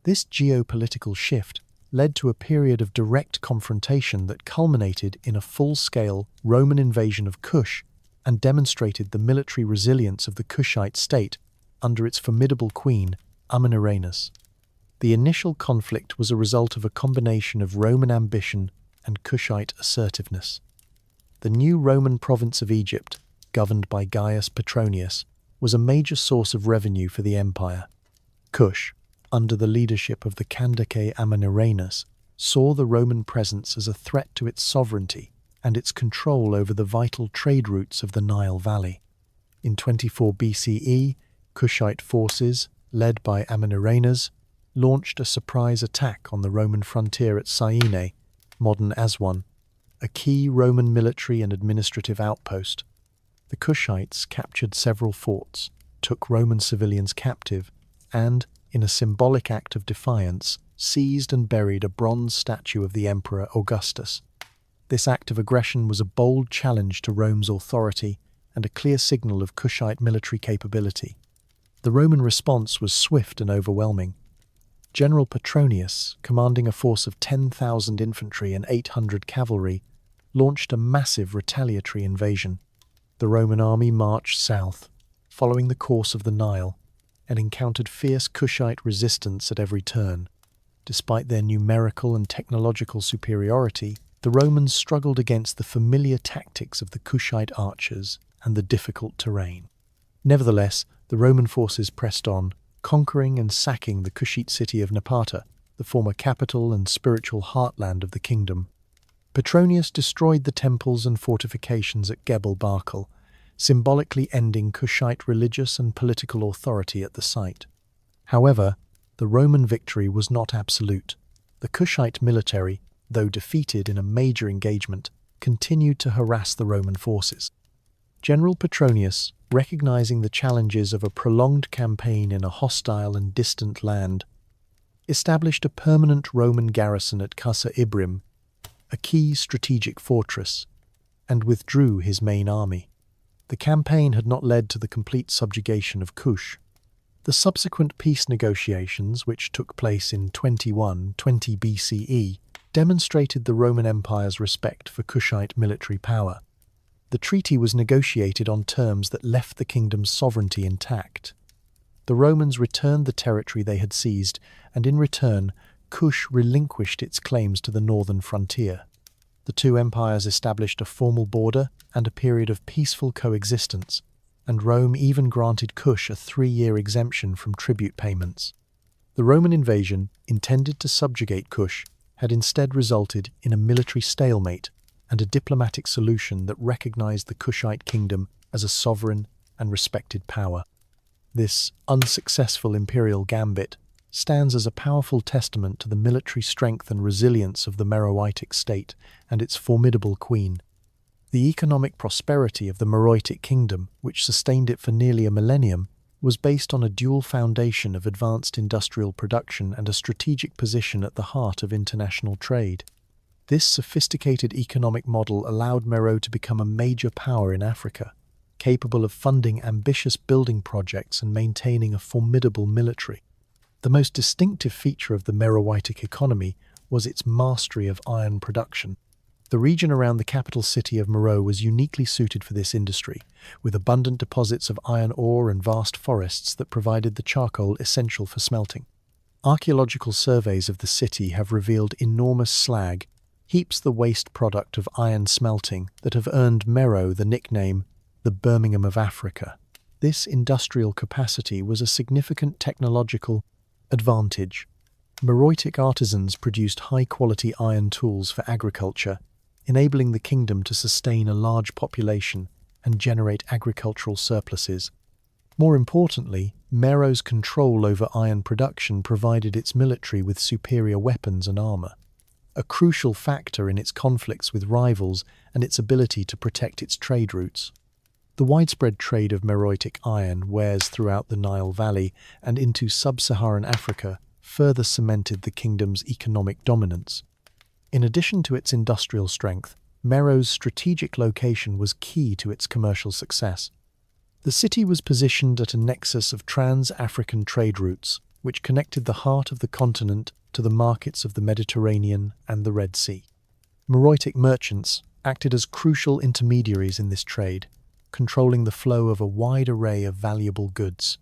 This geopolitical shift led to a period of direct confrontation that culminated in a full-scale Roman invasion of Kush and demonstrated the military resilience of the Kushite state under its formidable queen, Amanirenas. The initial conflict was a result of a combination of Roman ambition and Kushite assertiveness. The new Roman province of Egypt, governed by Gaius Petronius, was a major source of revenue for the empire. Kush, under the leadership of the Kandake Amanirenas, saw the Roman presence as a threat to its sovereignty and its control over the vital trade routes of the Nile Valley. In 24 BCE, Kushite forces, led by Amenarrenas, launched a surprise attack on the Roman frontier at Syene, modern Aswan, a key Roman military and administrative outpost. The Kushites captured several forts, took Roman civilians captive, and, in a symbolic act of defiance, seized and buried a bronze statue of the Emperor Augustus. This act of aggression was a bold challenge to Rome's authority and a clear signal of Kushite military capability. The Roman response was swift and overwhelming. General Petronius, commanding a force of 10,000 infantry and 800 cavalry, launched a massive retaliatory invasion. The Roman army marched south, following the course of the Nile, and encountered fierce Kushite resistance at every turn. Despite their numerical and technological superiority, the Romans struggled against the familiar tactics of the Kushite archers and the difficult terrain. Nevertheless, the Roman forces pressed on, conquering and sacking the Kushite city of Napata, the former capital and spiritual heartland of the kingdom. Petronius destroyed the temples and fortifications at Gebel Barkal, symbolically ending Kushite religious and political authority at the site. However, the Roman victory was not absolute. The Kushite military, though defeated in a major engagement, continued to harass the Roman forces. General Petronius, recognizing the challenges of a prolonged campaign in a hostile and distant land, established a permanent Roman garrison at Qasr Ibrim, a key strategic fortress, and withdrew his main army. The campaign had not led to the complete subjugation of Kush. The subsequent peace negotiations, which took place in 2120 BCE, demonstrated the Roman Empire's respect for Kushite military power. The treaty was negotiated on terms that left the kingdom's sovereignty intact. The Romans returned the territory they had seized, and in return, Kush relinquished its claims to the northern frontier. The two empires established a formal border and a period of peaceful coexistence, and Rome even granted Kush a 3-year exemption from tribute payments. The Roman invasion, intended to subjugate Kush, had instead resulted in a military stalemate and a diplomatic solution that recognized the Kushite kingdom as a sovereign and respected power. This unsuccessful imperial gambit stands as a powerful testament to the military strength and resilience of the Meroitic state and its formidable queen. The economic prosperity of the Meroitic kingdom, which sustained it for nearly a millennium, was based on a dual foundation of advanced industrial production and a strategic position at the heart of international trade. This sophisticated economic model allowed Meroe to become a major power in Africa, capable of funding ambitious building projects and maintaining a formidable military. The most distinctive feature of the Meroitic economy was its mastery of iron production. The region around the capital city of Meroe was uniquely suited for this industry, with abundant deposits of iron ore and vast forests that provided the charcoal essential for smelting. Archaeological surveys of the city have revealed enormous slag, heaps the waste product of iron smelting that have earned Meroe the nickname the Birmingham of Africa. This industrial capacity was a significant technological advantage. Meroitic artisans produced high-quality iron tools for agriculture, enabling the kingdom to sustain a large population and generate agricultural surpluses. More importantly, Meroe's control over iron production provided its military with superior weapons and armor, a crucial factor in its conflicts with rivals and its ability to protect its trade routes. The widespread trade of Meroitic iron wares throughout the Nile Valley and into sub-Saharan Africa further cemented the kingdom's economic dominance. In addition to its industrial strength, Meroe's strategic location was key to its commercial success. The city was positioned at a nexus of trans-African trade routes, which connected the heart of the continent to the markets of the Mediterranean and the Red Sea. Meroitic merchants acted as crucial intermediaries in this trade, controlling the flow of a wide array of valuable goods.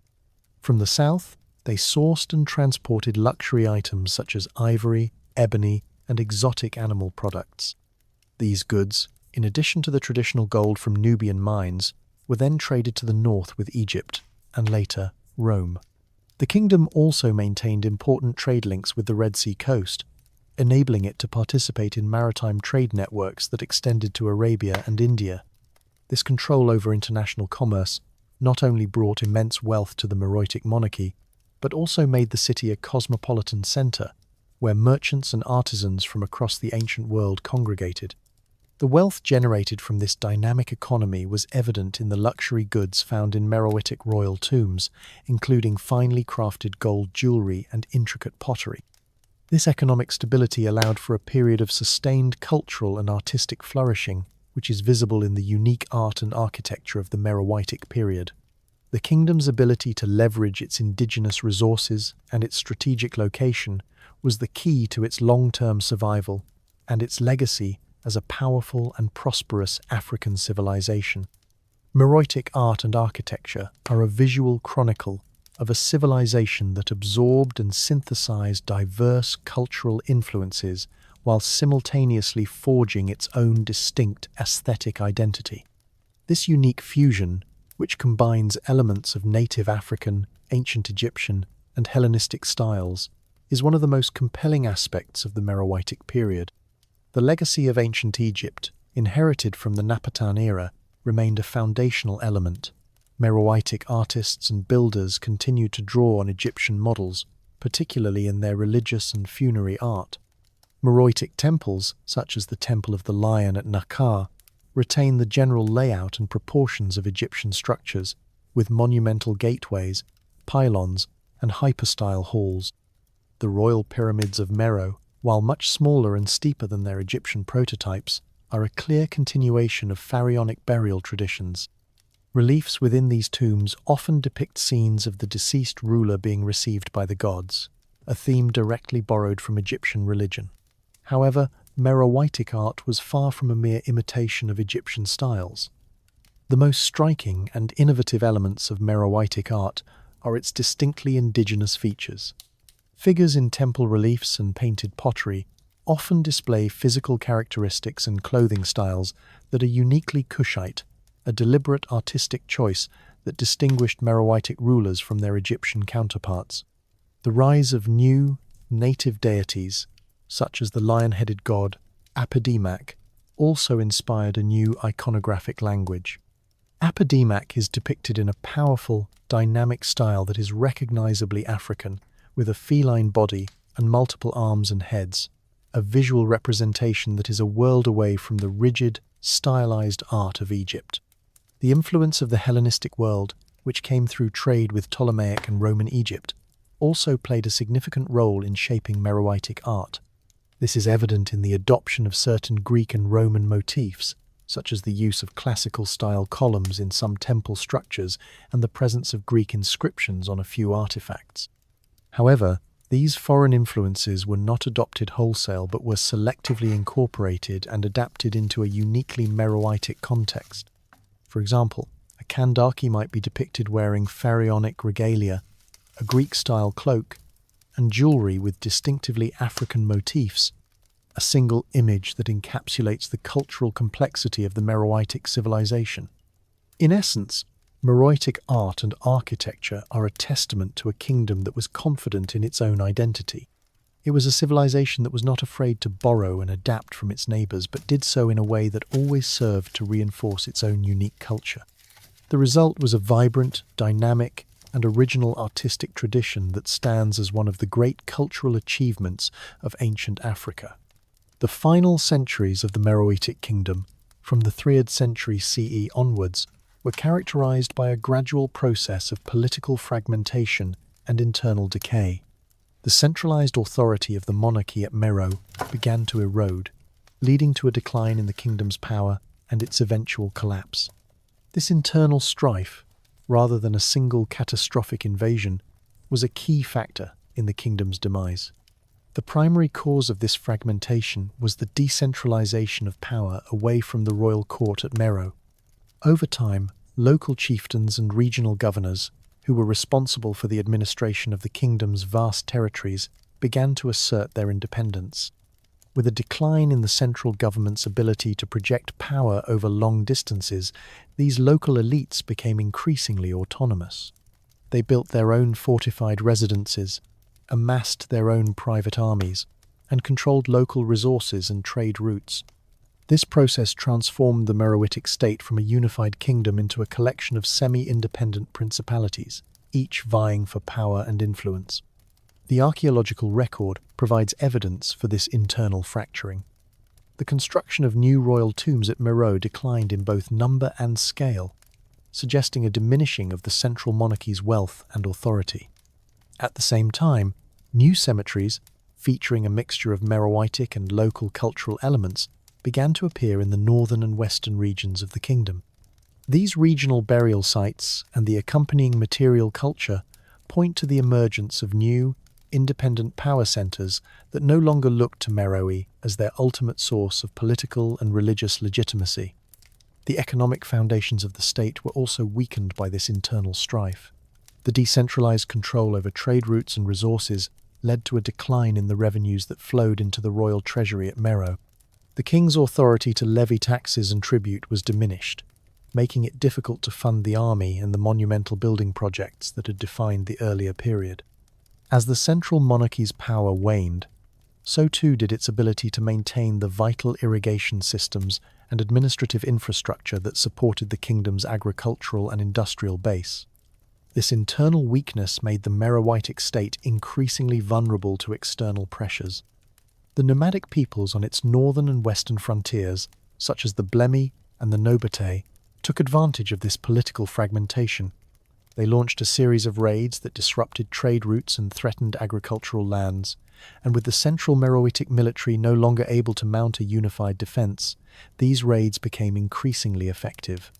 From the south, they sourced and transported luxury items such as ivory, ebony, and exotic animal products. These goods, in addition to the traditional gold from Nubian mines, were then traded to the north with Egypt, and later Rome. The kingdom also maintained important trade links with the Red Sea coast, enabling it to participate in maritime trade networks that extended to Arabia and India. This control over international commerce not only brought immense wealth to the Meroitic monarchy, but also made the city a cosmopolitan center, where merchants and artisans from across the ancient world congregated. The wealth generated from this dynamic economy was evident in the luxury goods found in Meroitic royal tombs, including finely crafted gold jewelry and intricate pottery. This economic stability allowed for a period of sustained cultural and artistic flourishing, which is visible in the unique art and architecture of the Meroitic period. The kingdom's ability to leverage its indigenous resources and its strategic location was the key to its long-term survival and its legacy as a powerful and prosperous African civilization. Meroitic art and architecture are a visual chronicle of a civilization that absorbed and synthesized diverse cultural influences while simultaneously forging its own distinct aesthetic identity. This unique fusion, which combines elements of native African, ancient Egyptian, and Hellenistic styles, is one of the most compelling aspects of the Meroitic period. The legacy of ancient Egypt, inherited from the Napatan era, remained a foundational element. Meroitic artists and builders continued to draw on Egyptian models, particularly in their religious and funerary art. Meroitic temples, such as the Temple of the Lion at Nakar, retain the general layout and proportions of Egyptian structures, with monumental gateways, pylons, and hypostyle halls. The royal pyramids of Meroe, while much smaller and steeper than their Egyptian prototypes, are a clear continuation of pharaonic burial traditions. Reliefs within these tombs often depict scenes of the deceased ruler being received by the gods, a theme directly borrowed from Egyptian religion. However, Meroitic art was far from a mere imitation of Egyptian styles. The most striking and innovative elements of Meroitic art are its distinctly indigenous features. Figures in temple reliefs and painted pottery often display physical characteristics and clothing styles that are uniquely Kushite, a deliberate artistic choice that distinguished Meroitic rulers from their Egyptian counterparts. The rise of new, native deities, such as the lion-headed god Aphrodite, also inspired a new iconographic language. Aphrodite is depicted in a powerful, dynamic style that is recognizably African, with a feline body and multiple arms and heads, a visual representation that is a world away from the rigid, stylized art of Egypt. The influence of the Hellenistic world, which came through trade with Ptolemaic and Roman Egypt, also played a significant role in shaping Meroitic art. This is evident in the adoption of certain Greek and Roman motifs, such as the use of classical-style columns in some temple structures and the presence of Greek inscriptions on a few artifacts. However, these foreign influences were not adopted wholesale but were selectively incorporated and adapted into a uniquely Meroitic context. For example, a Kandaki might be depicted wearing pharaonic regalia, a Greek-style cloak, and jewelry with distinctively African motifs, a single image that encapsulates the cultural complexity of the Meroitic civilization. In essence, Meroitic art and architecture are a testament to a kingdom that was confident in its own identity. It was a civilization that was not afraid to borrow and adapt from its neighbors, but did so in a way that always served to reinforce its own unique culture. The result was a vibrant, dynamic, and original artistic tradition that stands as one of the great cultural achievements of ancient Africa. The final centuries of the Meroitic kingdom, from the 3rd century CE onwards, were characterized by a gradual process of political fragmentation and internal decay. The centralized authority of the monarchy at Meroe began to erode, leading to a decline in the kingdom's power and its eventual collapse. This internal strife, rather than a single catastrophic invasion, was a key factor in the kingdom's demise. The primary cause of this fragmentation was the decentralization of power away from the royal court at Meroe. Over time, local chieftains and regional governors, who were responsible for the administration of the kingdom's vast territories, began to assert their independence. With a decline in the central government's ability to project power over long distances, these local elites became increasingly autonomous. They built their own fortified residences, amassed their own private armies, and controlled local resources and trade routes. This process transformed the Meroitic state from a unified kingdom into a collection of semi-independent principalities, each vying for power and influence. The archaeological record provides evidence for this internal fracturing. The construction of new royal tombs at Meroe declined in both number and scale, suggesting a diminishing of the central monarchy's wealth and authority. At the same time, new cemeteries, featuring a mixture of Meroitic and local cultural elements, began to appear in the northern and western regions of the kingdom. These regional burial sites and the accompanying material culture point to the emergence of new, independent power centers that no longer look to Meroe as their ultimate source of political and religious legitimacy. The economic foundations of the state were also weakened by this internal strife. The decentralized control over trade routes and resources led to a decline in the revenues that flowed into the royal treasury at Meroe. The king's authority to levy taxes and tribute was diminished, making it difficult to fund the army and the monumental building projects that had defined the earlier period. As the central monarchy's power waned, so too did its ability to maintain the vital irrigation systems and administrative infrastructure that supported the kingdom's agricultural and industrial base. This internal weakness made the Meroitic state increasingly vulnerable to external pressures. The nomadic peoples on its northern and western frontiers, such as the Blemi and the Nubia, took advantage of this political fragmentation. They launched a series of raids that disrupted trade routes and threatened agricultural lands, and with the central Meroitic military no longer able to mount a unified defense, these raids became increasingly effective.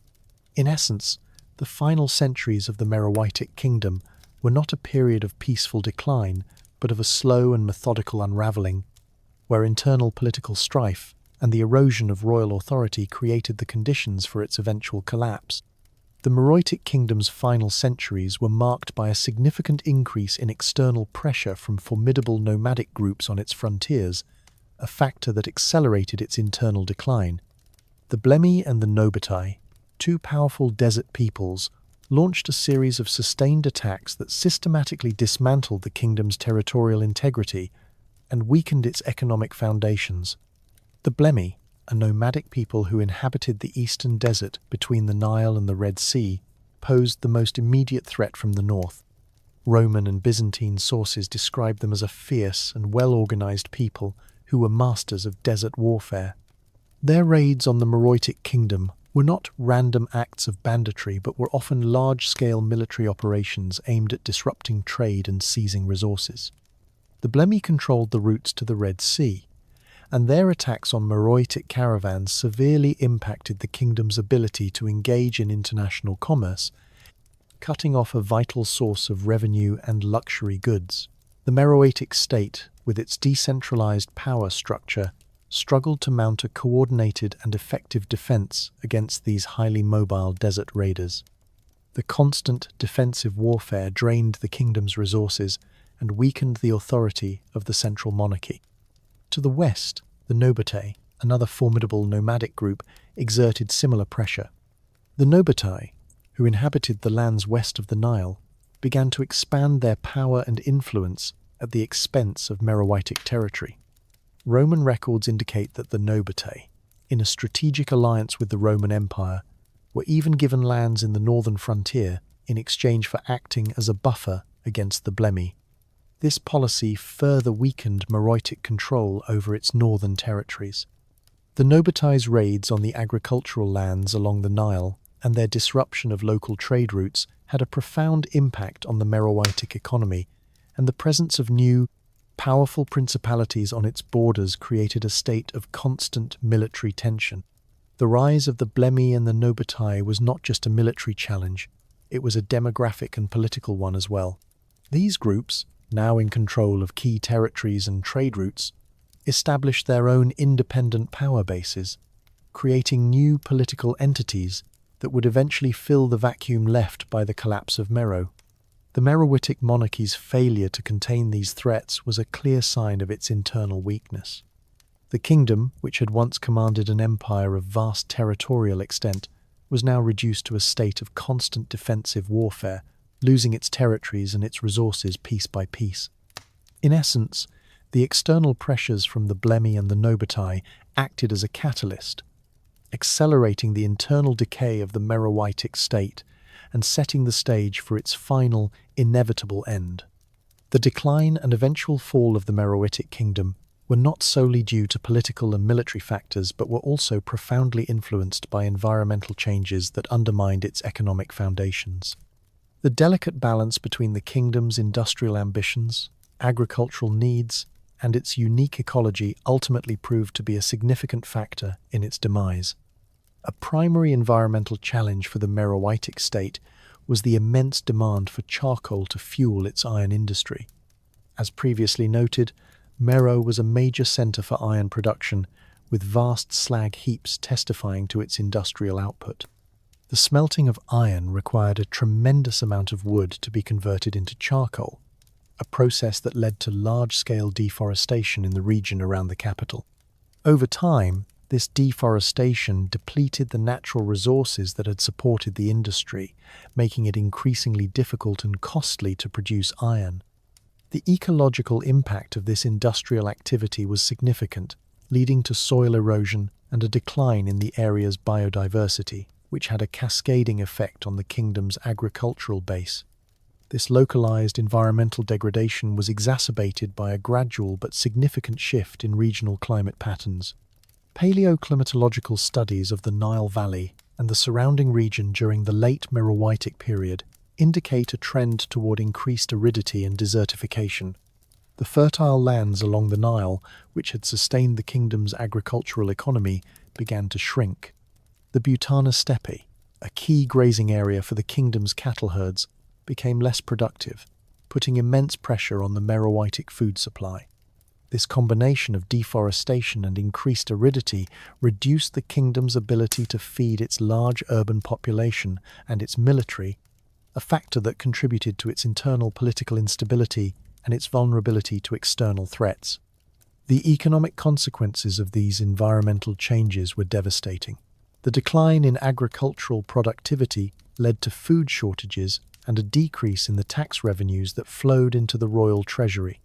In essence, the final centuries of the Meroitic kingdom were not a period of peaceful decline, but of a slow and methodical unraveling, where internal political strife and the erosion of royal authority created the conditions for its eventual collapse. The Meroitic kingdom's final centuries were marked by a significant increase in external pressure from formidable nomadic groups on its frontiers, a factor that accelerated its internal decline. The Blemi and the Nubia, two powerful desert peoples, launched a series of sustained attacks that systematically dismantled the kingdom's territorial integrity and weakened its economic foundations. The Blemi, a nomadic people who inhabited the eastern desert between the Nile and the Red Sea, posed the most immediate threat from the north. Roman and Byzantine sources describe them as a fierce and well-organized people who were masters of desert warfare. Their raids on the Meroitic kingdom were not random acts of banditry, but were often large-scale military operations aimed at disrupting trade and seizing resources. The Blemi controlled the routes to the Red Sea, and their attacks on Meroitic caravans severely impacted the kingdom's ability to engage in international commerce, cutting off a vital source of revenue and luxury goods. The Meroitic state, with its decentralized power structure, struggled to mount a coordinated and effective defense against these highly mobile desert raiders. The constant defensive warfare drained the kingdom's resources and weakened the authority of the central monarchy. To the west, the Nubia, another formidable nomadic group, exerted similar pressure. The Nubia, who inhabited the lands west of the Nile, began to expand their power and influence at the expense of Meroitic territory. Roman records indicate that the Nubia, in a strategic alliance with the Roman Empire, were even given lands in the northern frontier in exchange for acting as a buffer against the Blemi. This policy further weakened Meroitic control over its northern territories. The Nubia's raids on the agricultural lands along the Nile and their disruption of local trade routes had a profound impact on the Meroitic economy, and the presence of new, powerful principalities on its borders created a state of constant military tension. The rise of the Blemi and the Nubia was not just a military challenge, it was a demographic and political one as well. These groups, now in control of key territories and trade routes, established their own independent power bases, creating new political entities that would eventually fill the vacuum left by the collapse of Meroe. The Meroitic monarchy's failure to contain these threats was a clear sign of its internal weakness. The kingdom, which had once commanded an empire of vast territorial extent, was now reduced to a state of constant defensive warfare, losing its territories and its resources piece by piece. In essence, The external pressures from the Blemi and the Nobatae acted as a catalyst, accelerating the internal decay of the Meroitic state and setting the stage for its final, inevitable end. The decline and eventual fall of the Meroitic kingdom were not solely due to political and military factors, but were also profoundly influenced by environmental changes that undermined its economic foundations. The delicate balance between the kingdom's industrial ambitions, agricultural needs, and its unique ecology ultimately proved to be a significant factor in its demise. A primary environmental challenge for the Meroitic state was the immense demand for charcoal to fuel its iron industry. As previously noted, Meroe was a major centre for iron production, with vast slag heaps testifying to its industrial output. The smelting of iron required a tremendous amount of wood to be converted into charcoal, a process that led to large-scale deforestation in the region around the capital. Over time, this deforestation depleted the natural resources that had supported the industry, making it increasingly difficult and costly to produce iron. The ecological impact of this industrial activity was significant, leading to soil erosion and a decline in the area's biodiversity, which had a cascading effect on the kingdom's agricultural base. This localized environmental degradation was exacerbated by a gradual but significant shift in regional climate patterns. Paleoclimatological studies of the Nile Valley and the surrounding region during the late Meroitic period indicate a trend toward increased aridity and desertification. The fertile lands along the Nile, which had sustained the kingdom's agricultural economy, began to shrink. The Butana steppe, a key grazing area for the kingdom's cattle herds, became less productive, putting immense pressure on the Meroitic food supply. This combination of deforestation and increased aridity reduced the kingdom's ability to feed its large urban population and its military, a factor that contributed to its internal political instability and its vulnerability to external threats. The economic consequences of these environmental changes were devastating. The decline in agricultural productivity led to food shortages and a decrease in the tax revenues that flowed into the royal treasury.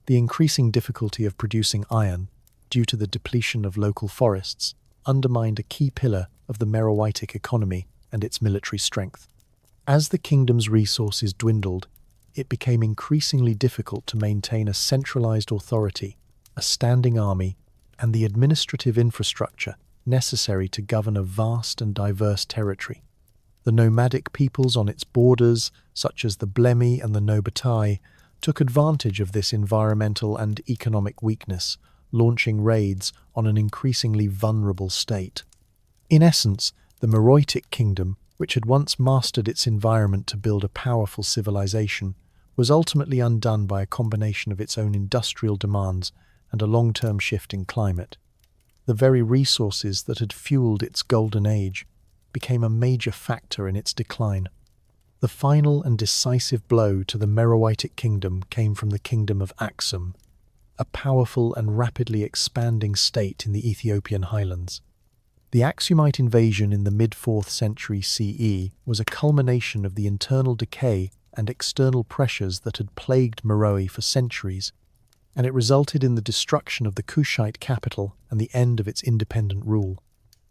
The increasing difficulty of producing iron, due to the depletion of local forests, undermined a key pillar of the Meroitic economy and its military strength. As the kingdom's resources dwindled, it became increasingly difficult to maintain a centralized authority, a standing army, and the administrative infrastructure necessary to govern a vast and diverse territory. The nomadic peoples on its borders, such as the Blemi and the Nobatae, took advantage of this environmental and economic weakness, launching raids on an increasingly vulnerable state. In essence, the Meroitic kingdom, which had once mastered its environment to build a powerful civilization, was ultimately undone by a combination of its own industrial demands and a long-term shift in climate. The very resources that had fueled its golden age became a major factor in its decline. The final and decisive blow to the Meroitic kingdom came from the Kingdom of Aksum, a powerful and rapidly expanding state in the Ethiopian highlands. The Aksumite invasion in the mid-4th century CE was a culmination of the internal decay and external pressures that had plagued Meroe for centuries, and it resulted in the destruction of the Kushite capital and the end of its independent rule.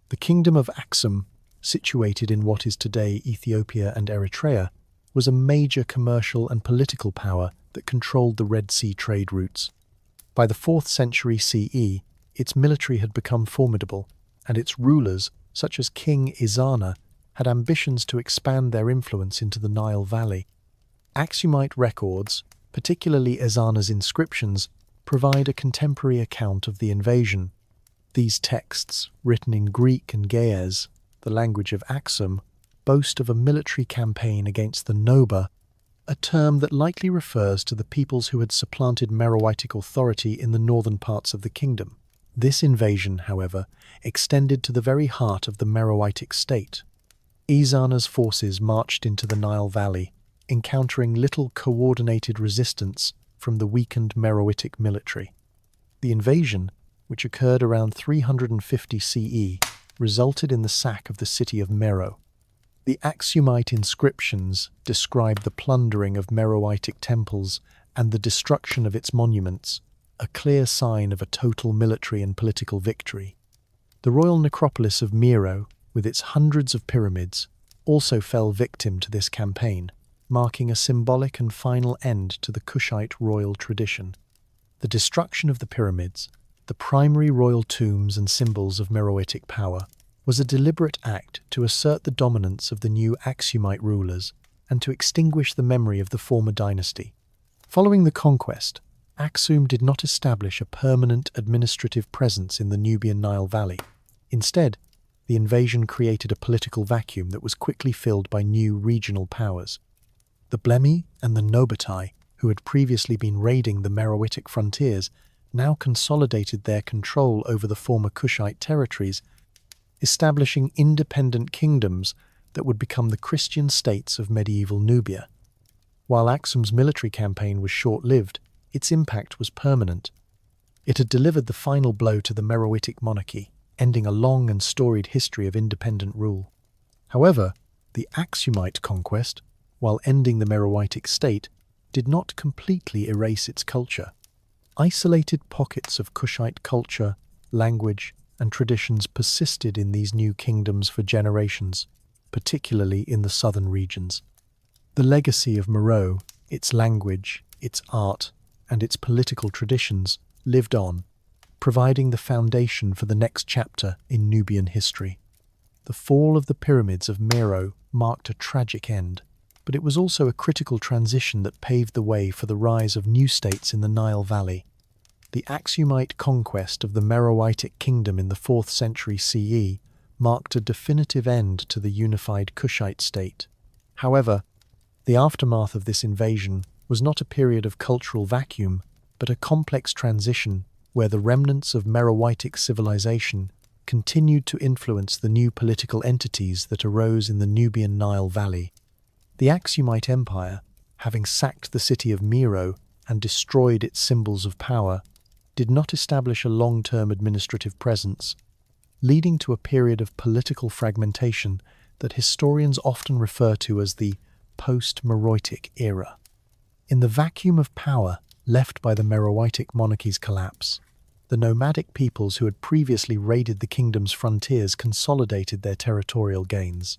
The Kingdom of Aksum, situated in what is today Ethiopia and Eritrea, was a major commercial and political power that controlled the Red Sea trade routes. By the 4th century CE, its military had become formidable, and its rulers, such as King Ezana, had ambitions to expand their influence into the Nile Valley. Aksumite records, particularly Ezana's inscriptions, provide a contemporary account of the invasion. These texts, written in Greek and Ge'ez, the language of Aksum, boast of a military campaign against the Noba, a term that likely refers to the peoples who had supplanted Meroitic authority in the northern parts of the kingdom. This invasion, however, extended to the very heart of the Meroitic state. Ezana's forces marched into the Nile Valley, encountering little coordinated resistance from the weakened Meroitic military. The invasion, which occurred around 350 CE, resulted in the sack of the city of Meroe. The Aksumite inscriptions describe the plundering of Meroitic temples and the destruction of its monuments, a clear sign of a total military and political victory. The royal necropolis of Meroe, with its hundreds of pyramids, also fell victim to this campaign, marking a symbolic and final end to the Kushite royal tradition. The destruction of the pyramids, the primary royal tombs and symbols of Meroitic power, was a deliberate act to assert the dominance of the new Aksumite rulers and to extinguish the memory of the former dynasty. Following the conquest, Aksum did not establish a permanent administrative presence in the Nubian Nile Valley. Instead, the invasion created a political vacuum that was quickly filled by new regional powers. The Blemi and the Nobatai, who had previously been raiding the Meroitic frontiers, now consolidated their control over the former Kushite territories, establishing independent kingdoms that would become the Christian states of medieval Nubia. While Aksum's military campaign was short-lived, its impact was permanent. It had delivered the final blow to the Meroitic monarchy, ending a long and storied history of independent rule. However, the Aksumite conquest, while ending the Meroitic state, did not completely erase its culture. Isolated pockets of Kushite culture, language, and traditions persisted in these new kingdoms for generations, particularly in the southern regions. The legacy of Meroe, its language, its art, and its political traditions lived on, providing the foundation for the next chapter in Nubian history. The fall of the pyramids of Meroe marked a tragic end, but it was also a critical transition that paved the way for the rise of new states in the Nile Valley. The Aksumite conquest of the Meroitic kingdom in the 4th century CE marked a definitive end to the unified Kushite state. However, the aftermath of this invasion was not a period of cultural vacuum, but a complex transition where the remnants of Meroitic civilization continued to influence the new political entities that arose in the Nubian Nile Valley. The Aksumite Empire, having sacked the city of Meroe and destroyed its symbols of power, did not establish a long-term administrative presence, leading to a period of political fragmentation that historians often refer to as the post-Meroitic era. In the vacuum of power left by the Meroitic monarchy's collapse, the nomadic peoples who had previously raided the kingdom's frontiers consolidated their territorial gains.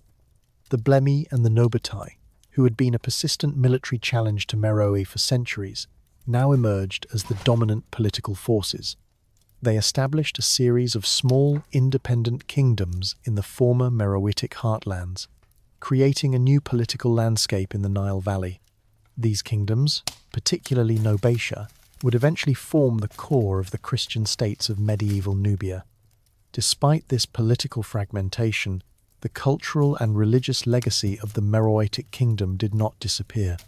The Blemi and the Nobatai, who had been a persistent military challenge to Meroe for centuries, now emerged as the dominant political forces. They established a series of small, independent kingdoms in the former Meroitic heartlands, creating a new political landscape in the Nile Valley. These kingdoms, particularly Nobatia, would eventually form the core of the Christian states of medieval Nubia. Despite this political fragmentation, the cultural and religious legacy of the Meroitic kingdom did not disappear.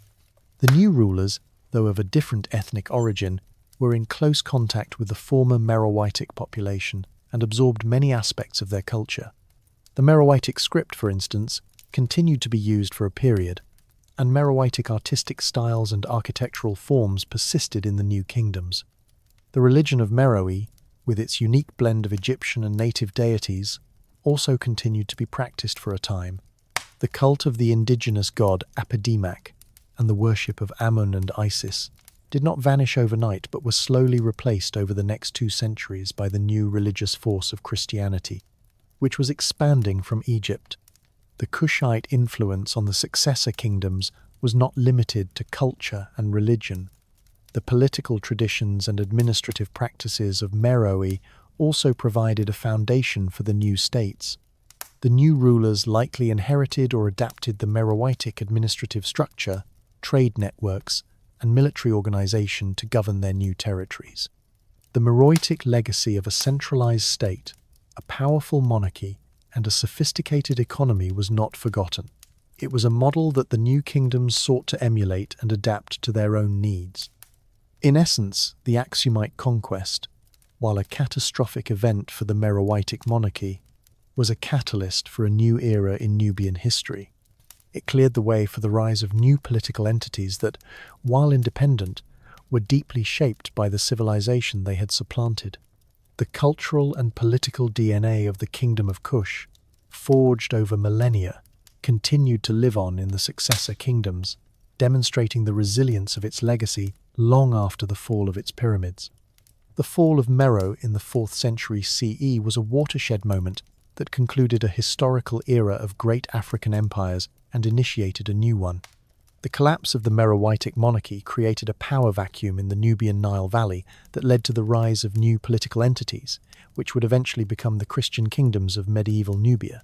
The new rulers, though of a different ethnic origin, were in close contact with the former Meroitic population and absorbed many aspects of their culture. The Meroitic script, for instance, continued to be used for a period, and Meroitic artistic styles and architectural forms persisted in the new kingdoms. The religion of Meroe, with its unique blend of Egyptian and native deities, also continued to be practiced for a time. The cult of the indigenous god Apidimak and the worship of Amun and Isis did not vanish overnight but were slowly replaced over the next 2 centuries by the new religious force of Christianity, which was expanding from Egypt. The Kushite influence on the successor kingdoms was not limited to culture and religion. The political traditions and administrative practices of Meroe also provided a foundation for the new states. The new rulers likely inherited or adapted the Meroitic administrative structure, trade networks, and military organization to govern their new territories. The Meroitic legacy of a centralized state, a powerful monarchy, and a sophisticated economy was not forgotten. It was a model that the new kingdoms sought to emulate and adapt to their own needs. In essence, the Aksumite conquest, while a catastrophic event for the Meroitic monarchy, was a catalyst for a new era in Nubian history. It cleared the way for the rise of new political entities that, while independent, were deeply shaped by the civilization they had supplanted. The cultural and political DNA of the Kingdom of Kush, forged over millennia, continued to live on in the successor kingdoms, demonstrating the resilience of its legacy long after the fall of its pyramids. The fall of Meroe in the 4th century CE was a watershed moment that concluded a historical era of great African empires and initiated a new one. The collapse of the Meroitic monarchy created a power vacuum in the Nubian Nile Valley that led to the rise of new political entities, which would eventually become the Christian kingdoms of medieval Nubia.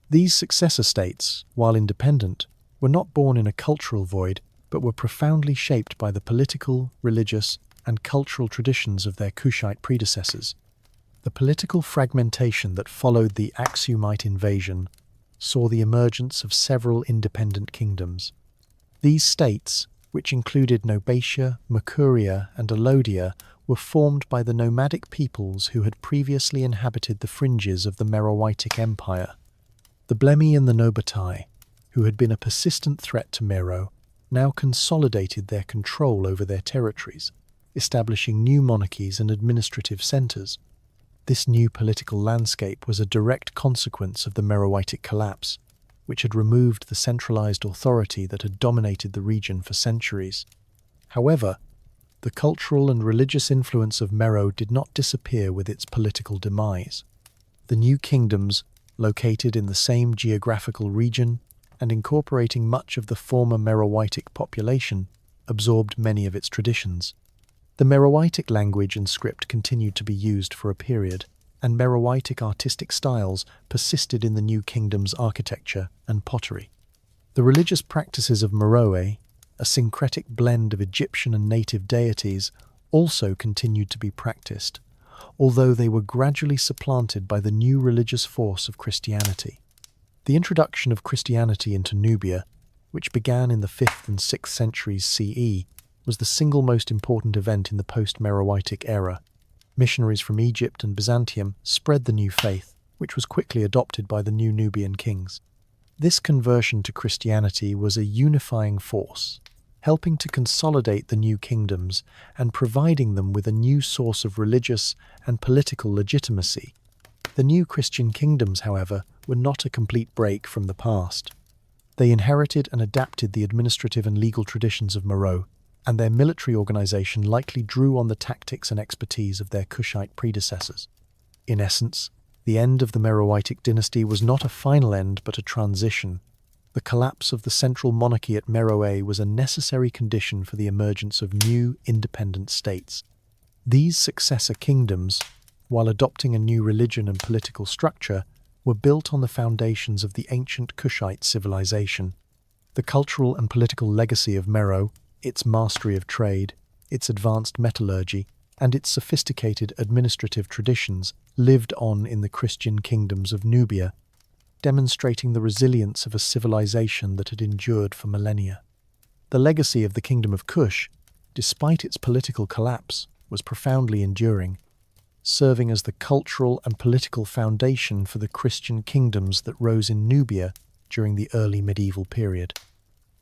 These successor states, while independent, were not born in a cultural void, but were profoundly shaped by the political, religious, and cultural traditions of their Kushite predecessors. The political fragmentation that followed the Aksumite invasion saw the emergence of several independent kingdoms. These states, which included Nobatia, Mercuria, and Alodia, were formed by the nomadic peoples who had previously inhabited the fringes of the Meroitic Empire. The Blemi and the Nobatai, who had been a persistent threat to Meroe, now consolidated their control over their territories, establishing new monarchies and administrative centres. This new political landscape was a direct consequence of the Meroitic collapse, which had removed the centralized authority that had dominated the region for centuries. However, the cultural and religious influence of Meroe did not disappear with its political demise. The new kingdoms, located in the same geographical region and incorporating much of the former Meroitic population, absorbed many of its traditions. The Meroitic language and script continued to be used for a period, and Meroitic artistic styles persisted in the new kingdom's architecture and pottery. The religious practices of Meroe, a syncretic blend of Egyptian and native deities, also continued to be practiced, although they were gradually supplanted by the new religious force of Christianity. The introduction of Christianity into Nubia, which began in the 5th and 6th centuries CE, was the single most important event in the post-Meroitic era. Missionaries from Egypt and Byzantium spread the new faith, which was quickly adopted by the new Nubian kings. This conversion to Christianity was a unifying force, helping to consolidate the new kingdoms and providing them with a new source of religious and political legitimacy. The new Christian kingdoms, however, were not a complete break from the past. They inherited and adapted the administrative and legal traditions of Meroe, and their military organization likely drew on the tactics and expertise of their Kushite predecessors. In essence, the end of the Meroitic dynasty was not a final end but a transition. The collapse of the central monarchy at Meroe was a necessary condition for the emergence of new independent states. These successor kingdoms, while adopting a new religion and political structure, were built on the foundations of the ancient Kushite civilization. The cultural and political legacy of Meroe, its mastery of trade, its advanced metallurgy, and its sophisticated administrative traditions lived on in the Christian kingdoms of Nubia, demonstrating the resilience of a civilization that had endured for millennia. The legacy of the Kingdom of Kush, despite its political collapse, was profoundly enduring, serving as the cultural and political foundation for the Christian kingdoms that rose in Nubia during the early medieval period.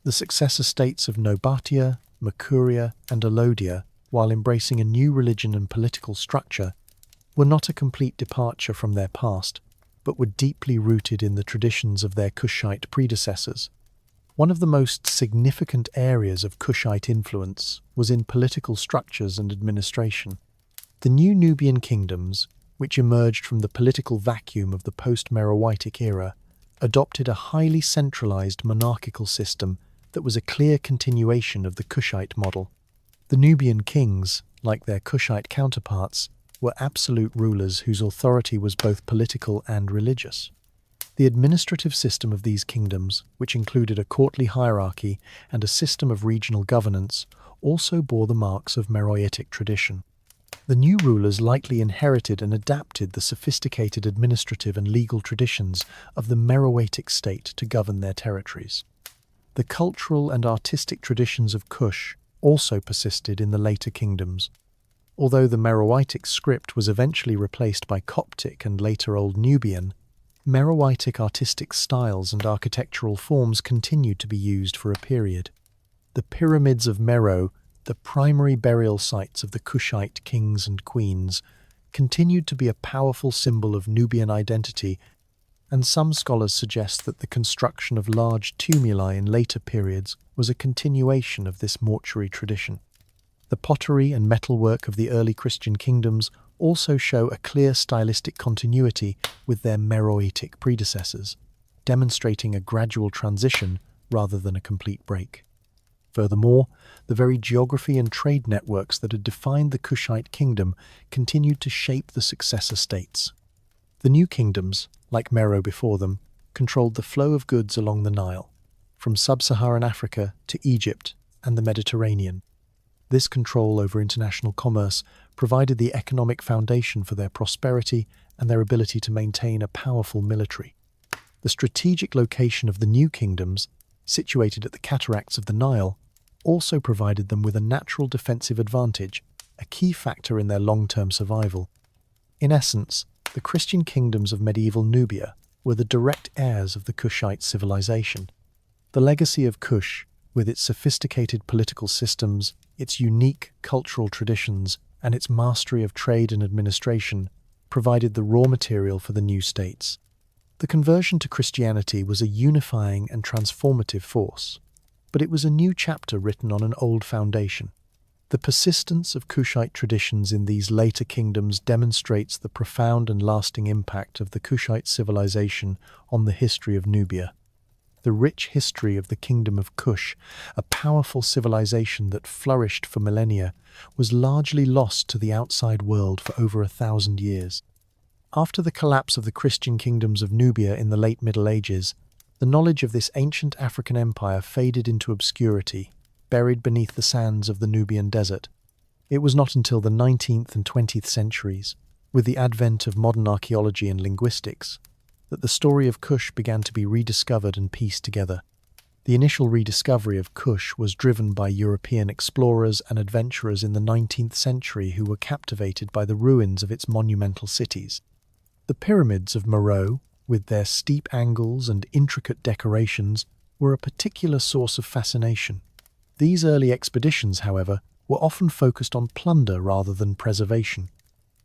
The successor states of Nobatia, Mercuria, and Alodia, while embracing a new religion and political structure, were not a complete departure from their past, but were deeply rooted in the traditions of their Kushite predecessors. One of the most significant areas of Kushite influence was in political structures and administration. The new Nubian kingdoms, which emerged from the political vacuum of the post-Meroitic era, adopted a highly centralized monarchical system that was a clear continuation of the Kushite model. The Nubian kings, like their Kushite counterparts, were absolute rulers whose authority was both political and religious. The administrative system of these kingdoms, which included a courtly hierarchy and a system of regional governance, also bore the marks of Meroitic tradition. The new rulers likely inherited and adapted the sophisticated administrative and legal traditions of the Meroitic state to govern their territories. The cultural and artistic traditions of Kush also persisted in the later kingdoms. Although the Meroitic script was eventually replaced by Coptic and later Old Nubian, Meroitic artistic styles and architectural forms continued to be used for a period. The pyramids of Meroe, the primary burial sites of the Kushite kings and queens, continued to be a powerful symbol of Nubian identity, and some scholars suggest that the construction of large tumuli in later periods was a continuation of this mortuary tradition. The pottery and metalwork of the early Christian kingdoms also show a clear stylistic continuity with their Meroitic predecessors, demonstrating a gradual transition rather than a complete break. Furthermore, the very geography and trade networks that had defined the Kushite kingdom continued to shape the successor states. The new kingdoms, like Meroe before them, controlled the flow of goods along the Nile, from sub-Saharan Africa to Egypt and the Mediterranean. This control over international commerce provided the economic foundation for their prosperity and their ability to maintain a powerful military. The strategic location of the new kingdoms, situated at the cataracts of the Nile, also provided them with a natural defensive advantage, a key factor in their long-term survival. In essence, the Christian kingdoms of medieval Nubia were the direct heirs of the Kushite civilization. The legacy of Kush, with its sophisticated political systems, its unique cultural traditions, and its mastery of trade and administration, provided the raw material for the new states. The conversion to Christianity was a unifying and transformative force, but it was a new chapter written on an old foundation. The persistence of Kushite traditions in these later kingdoms demonstrates the profound and lasting impact of the Kushite civilization on the history of Nubia. The rich history of the Kingdom of Kush, a powerful civilization that flourished for millennia, was largely lost to the outside world for over 1,000 years. After the collapse of the Christian kingdoms of Nubia in the late Middle Ages, the knowledge of this ancient African empire faded into obscurity, buried beneath the sands of the Nubian desert. It was not until the 19th and 20th centuries, with the advent of modern archaeology and linguistics, that the story of Kush began to be rediscovered and pieced together. The initial rediscovery of Kush was driven by European explorers and adventurers in the 19th century who were captivated by the ruins of its monumental cities. The pyramids of Meroe, with their steep angles and intricate decorations, were a particular source of fascination. These early expeditions, however, were often focused on plunder rather than preservation.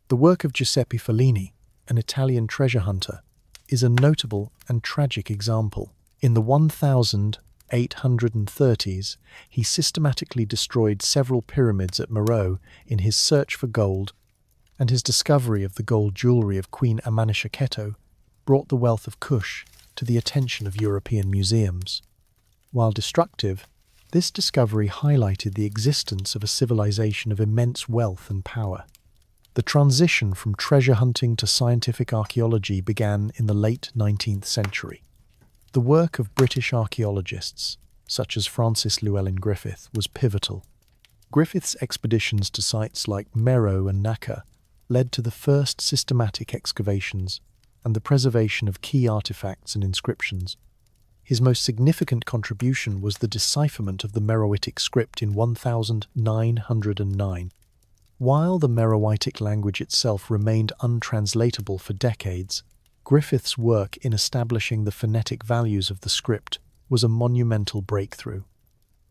The work of Giuseppe Fellini, an Italian treasure hunter, is a notable and tragic example. In the 1830s, he systematically destroyed several pyramids at Meroe in his search for gold, and his discovery of the gold jewellery of Queen Amanishakheto brought the wealth of Kush to the attention of European museums. While destructive, this discovery highlighted the existence of a civilization of immense wealth and power. The transition from treasure hunting to scientific archaeology began in the late 19th century. The work of British archaeologists, such as Francis Llewellyn-Griffith, was pivotal. Griffith's expeditions to sites like Meroe and Naka led to the first systematic excavations and the preservation of key artifacts and inscriptions. His most significant contribution was the decipherment of the Meroitic script in 1909. While the Meroitic language itself remained untranslatable for decades, Griffith's work in establishing the phonetic values of the script was a monumental breakthrough.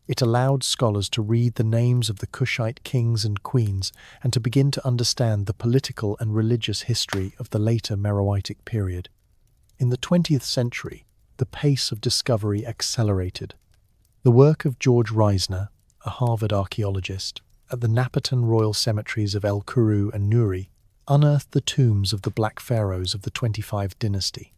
It allowed scholars to read the names of the Kushite kings and queens and to begin to understand the political and religious history of the later Meroitic period. In the 20th century, the pace of discovery accelerated. The work of George Reisner, a Harvard archaeologist, at the Napatan royal cemeteries of El Kuru and Nuri, unearthed the tombs of the Black Pharaohs of the 25th dynasty.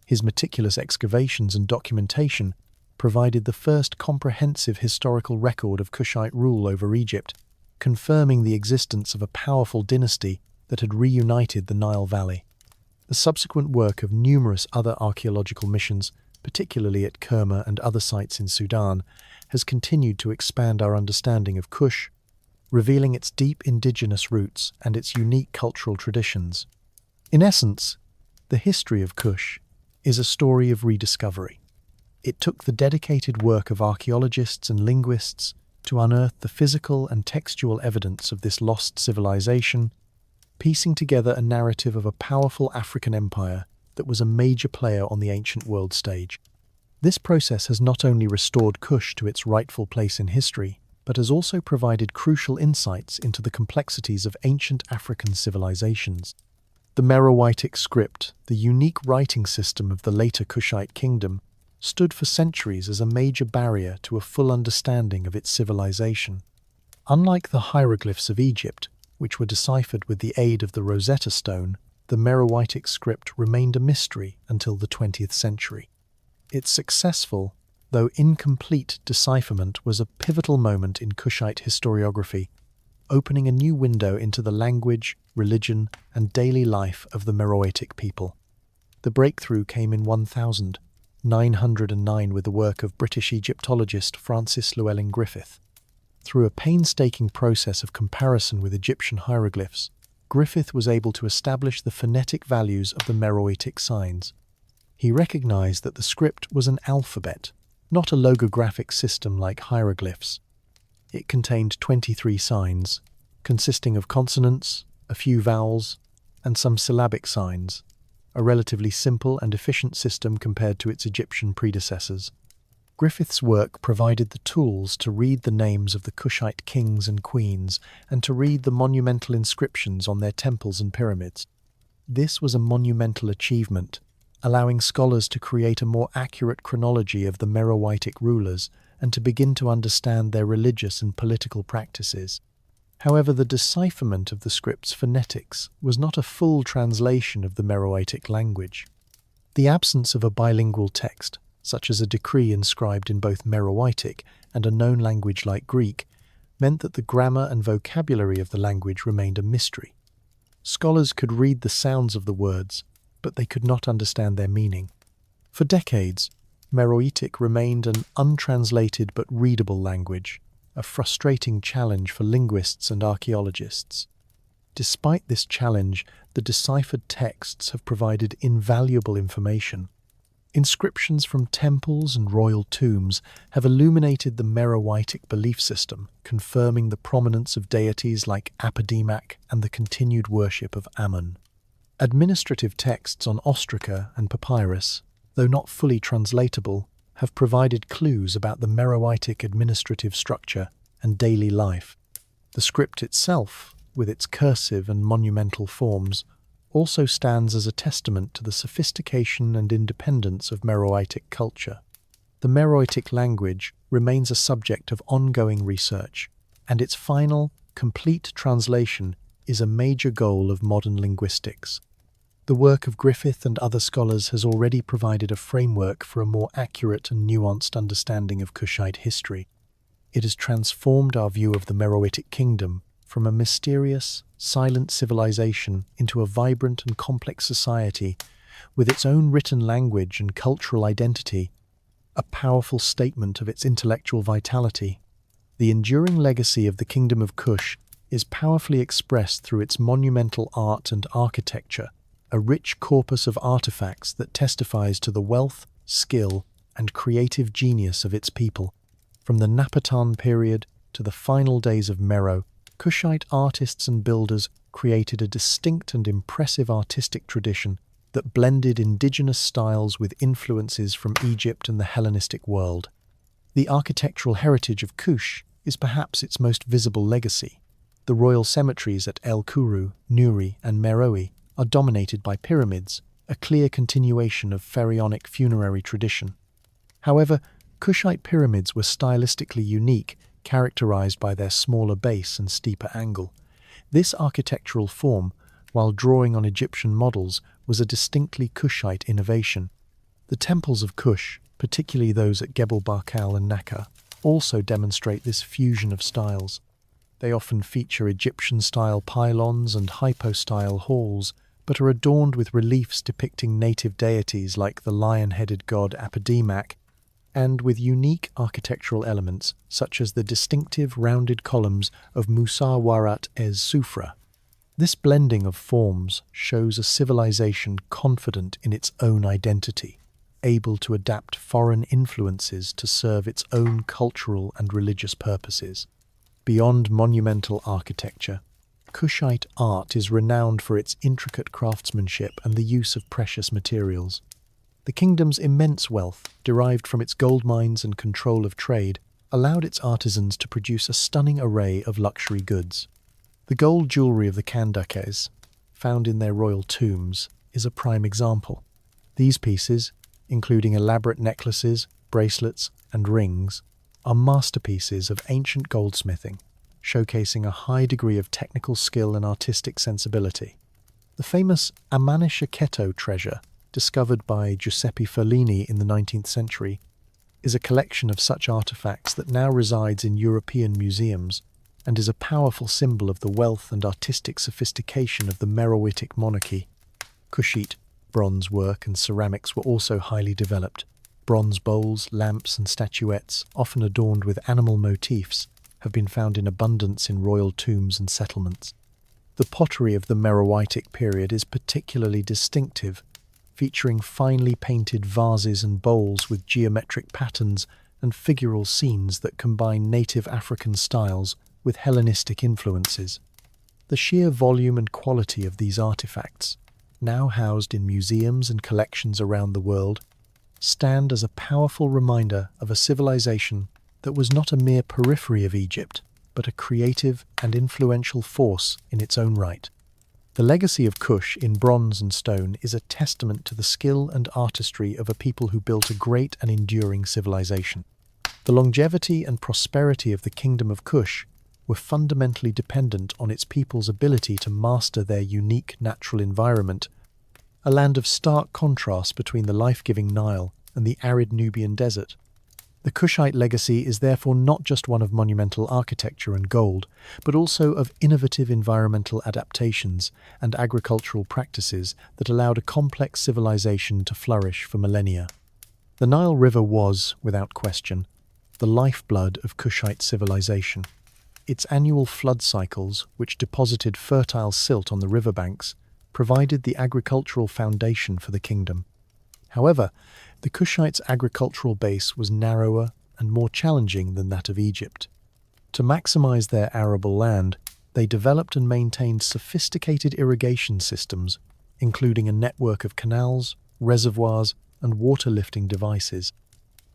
His meticulous excavations and documentation provided the first comprehensive historical record of Kushite rule over Egypt, confirming the existence of a powerful dynasty that had reunited the Nile Valley. The subsequent work of numerous other archaeological missions, particularly at Kerma and other sites in Sudan, has continued to expand our understanding of Kush, revealing its deep indigenous roots and its unique cultural traditions. In essence, the history of Kush is a story of rediscovery. It took the dedicated work of archaeologists and linguists to unearth the physical and textual evidence of this lost civilization, piecing together a narrative of a powerful African empire that was a major player on the ancient world stage. This process has not only restored Kush to its rightful place in history, but has also provided crucial insights into the complexities of ancient African civilizations. The Meroitic script, the unique writing system of the later Kushite kingdom, stood for centuries as a major barrier to a full understanding of its civilization. Unlike the hieroglyphs of Egypt, which were deciphered with the aid of the Rosetta Stone, the Meroitic script remained a mystery until the 20th century. Its successful, though incomplete, decipherment was a pivotal moment in Kushite historiography, opening a new window into the language, religion, and daily life of the Meroitic people. The breakthrough came in 1909 with the work of British Egyptologist Francis Llewellyn Griffith. Through a painstaking process of comparison with Egyptian hieroglyphs, Griffith was able to establish the phonetic values of the Meroitic signs. He recognized that the script was an alphabet, not a logographic system like hieroglyphs. It contained 23 signs, consisting of consonants, a few vowels, and some syllabic signs, a relatively simple and efficient system compared to its Egyptian predecessors. Griffith's work provided the tools to read the names of the Kushite kings and queens and to read the monumental inscriptions on their temples and pyramids. This was a monumental achievement, allowing scholars to create a more accurate chronology of the Meroitic rulers and to begin to understand their religious and political practices. However, the decipherment of the script's phonetics was not a full translation of the Meroitic language. The absence of a bilingual text, such as a decree inscribed in both Meroitic and a known language like Greek, meant that the grammar and vocabulary of the language remained a mystery. Scholars could read the sounds of the words, but they could not understand their meaning. For decades, Meroitic remained an untranslated but readable language, a frustrating challenge for linguists and archaeologists. Despite this challenge, the deciphered texts have provided invaluable information. Inscriptions from temples and royal tombs have illuminated the Meroitic belief system, confirming the prominence of deities like Aphrodite and the continued worship of Ammon. Administrative texts on ostraca and papyrus, though not fully translatable, have provided clues about the Meroitic administrative structure and daily life. The script itself, with its cursive and monumental forms, also stands as a testament to the sophistication and independence of Meroitic culture. The Meroitic language remains a subject of ongoing research, and its final, complete translation is a major goal of modern linguistics. The work of Griffith and other scholars has already provided a framework for a more accurate and nuanced understanding of Kushite history. It has transformed our view of the Meroitic kingdom from a mysterious, silent civilization into a vibrant and complex society with its own written language and cultural identity, a powerful statement of its intellectual vitality. The enduring legacy of the Kingdom of Kush is powerfully expressed through its monumental art and architecture, a rich corpus of artifacts that testifies to the wealth, skill, and creative genius of its people. From the Napatan period to the final days of Meroe, Kushite artists and builders created a distinct and impressive artistic tradition that blended indigenous styles with influences from Egypt and the Hellenistic world. The architectural heritage of Kush is perhaps its most visible legacy. The royal cemeteries at El Kuru, Nuri, and Meroe are dominated by pyramids, a clear continuation of pharaonic funerary tradition. However, Kushite pyramids were stylistically unique, characterized by their smaller base and steeper angle. This architectural form, while drawing on Egyptian models, was a distinctly Kushite innovation. The temples of Kush, particularly those at Gebel Barkal and Naka, also demonstrate this fusion of styles. They often feature Egyptian-style pylons and hypo-style halls, but are adorned with reliefs depicting native deities like the lion-headed god Aphrodite, and with unique architectural elements such as the distinctive rounded columns of Musa Warat Ez Sufra. This blending of forms shows a civilization confident in its own identity, able to adapt foreign influences to serve its own cultural and religious purposes. Beyond monumental architecture, Kushite art is renowned for its intricate craftsmanship and the use of precious materials. The kingdom's immense wealth, derived from its gold mines and control of trade, allowed its artisans to produce a stunning array of luxury goods. The gold jewelry of the Kandakes, found in their royal tombs, is a prime example. These pieces, including elaborate necklaces, bracelets, and rings, are masterpieces of ancient goldsmithing. showcasing a high degree of technical skill and artistic sensibility. The famous Amanisceto treasure, discovered by Giuseppe Ferlini in the 19th century, is a collection of such artifacts that now resides in European museums and is a powerful symbol of the wealth and artistic sophistication of the Meroitic monarchy. Kushite bronze work and ceramics were also highly developed. Bronze bowls, lamps, and statuettes, often adorned with animal motifs, have been found in abundance in royal tombs and settlements. The pottery of the Meroitic period is particularly distinctive, featuring finely painted vases and bowls with geometric patterns and figural scenes that combine native African styles with Hellenistic influences. The sheer volume and quality of these artifacts, now housed in museums and collections around the world, stand as a powerful reminder of a civilization that was not a mere periphery of Egypt, but a creative and influential force in its own right. The legacy of Kush in bronze and stone is a testament to the skill and artistry of a people who built a great and enduring civilization. The longevity and prosperity of the Kingdom of Kush were fundamentally dependent on its people's ability to master their unique natural environment, a land of stark contrast between the life-giving Nile and the arid Nubian desert. The Kushite legacy is therefore not just one of monumental architecture and gold, but also of innovative environmental adaptations and agricultural practices that allowed a complex civilization to flourish for millennia. The Nile River was, without question, the lifeblood of Kushite civilization. Its annual flood cycles, which deposited fertile silt on the riverbanks, provided the agricultural foundation for the kingdom. However, the Kushites' agricultural base was narrower and more challenging than that of Egypt. To maximize their arable land, they developed and maintained sophisticated irrigation systems, including a network of canals, reservoirs, and water-lifting devices.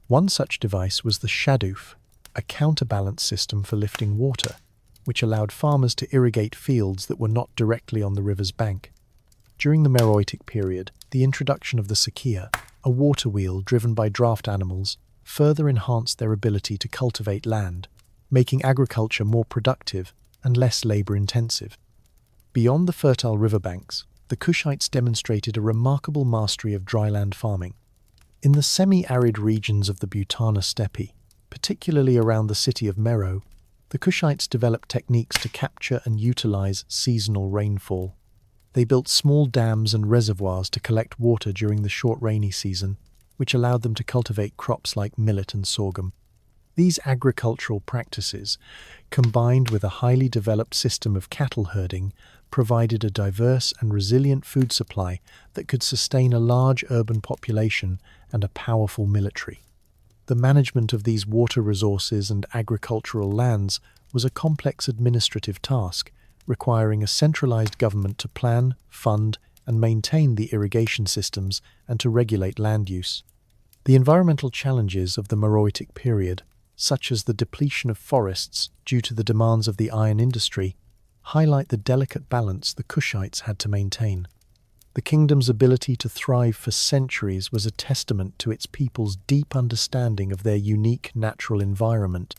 One such device was the shadoof, a counterbalance system for lifting water, which allowed farmers to irrigate fields that were not directly on the river's bank. During the Meroitic period, the introduction of the sakia, a water wheel driven by draft animals, further enhanced their ability to cultivate land, making agriculture more productive and less labor-intensive. Beyond the fertile riverbanks, the Kushites demonstrated a remarkable mastery of dryland farming. In the semi-arid regions of the Butana steppe, particularly around the city of Meroe, the Kushites developed techniques to capture and utilize seasonal rainfall. They built small dams and reservoirs to collect water during the short rainy season, which allowed them to cultivate crops like millet and sorghum. These agricultural practices, combined with a highly developed system of cattle herding, provided a diverse and resilient food supply that could sustain a large urban population and a powerful military. The management of these water resources and agricultural lands was a complex administrative task, requiring a centralized government to plan, fund, and maintain the irrigation systems and to regulate land use. The environmental challenges of the Meroitic period, such as the depletion of forests due to the demands of the iron industry, highlight the delicate balance the Kushites had to maintain. The kingdom's ability to thrive for centuries was a testament to its people's deep understanding of their unique natural environment.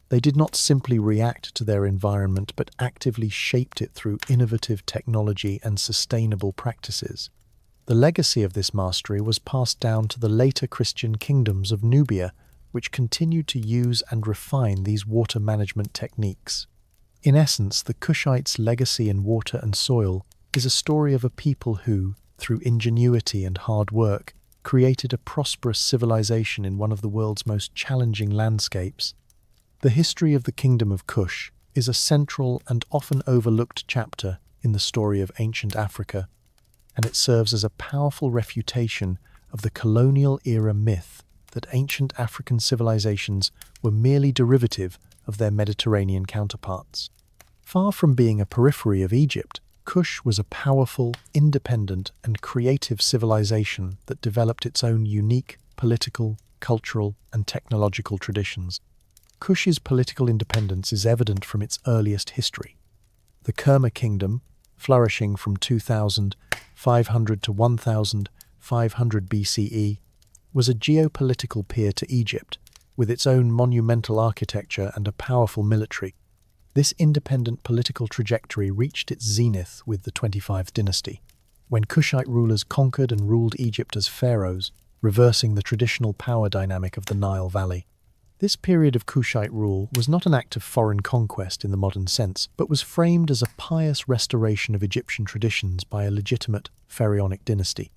They did not simply react to their environment, but actively shaped it through innovative technology and sustainable practices. The legacy of this mastery was passed down to the later Christian kingdoms of Nubia, which continued to use and refine these water management techniques. In essence, the Kushites' legacy in water and soil is a story of a people who, through ingenuity and hard work, created a prosperous civilization in one of the world's most challenging landscapes. The history of the Kingdom of Kush is a central and often overlooked chapter in the story of ancient Africa, and it serves as a powerful refutation of the colonial-era myth that ancient African civilizations were merely derivative of their Mediterranean counterparts. Far from being a periphery of Egypt, Kush was a powerful, independent, and creative civilization that developed its own unique political, cultural, and technological traditions. Kush's political independence is evident from its earliest history. The Kerma kingdom, flourishing from 2500 to 1500 BCE, was a geopolitical peer to Egypt, with its own monumental architecture and a powerful military. This independent political trajectory reached its zenith with the 25th dynasty, when Kushite rulers conquered and ruled Egypt as pharaohs, reversing the traditional power dynamic of the Nile Valley. This period of Kushite rule was not an act of foreign conquest in the modern sense, but was framed as a pious restoration of Egyptian traditions by a legitimate pharaonic dynasty.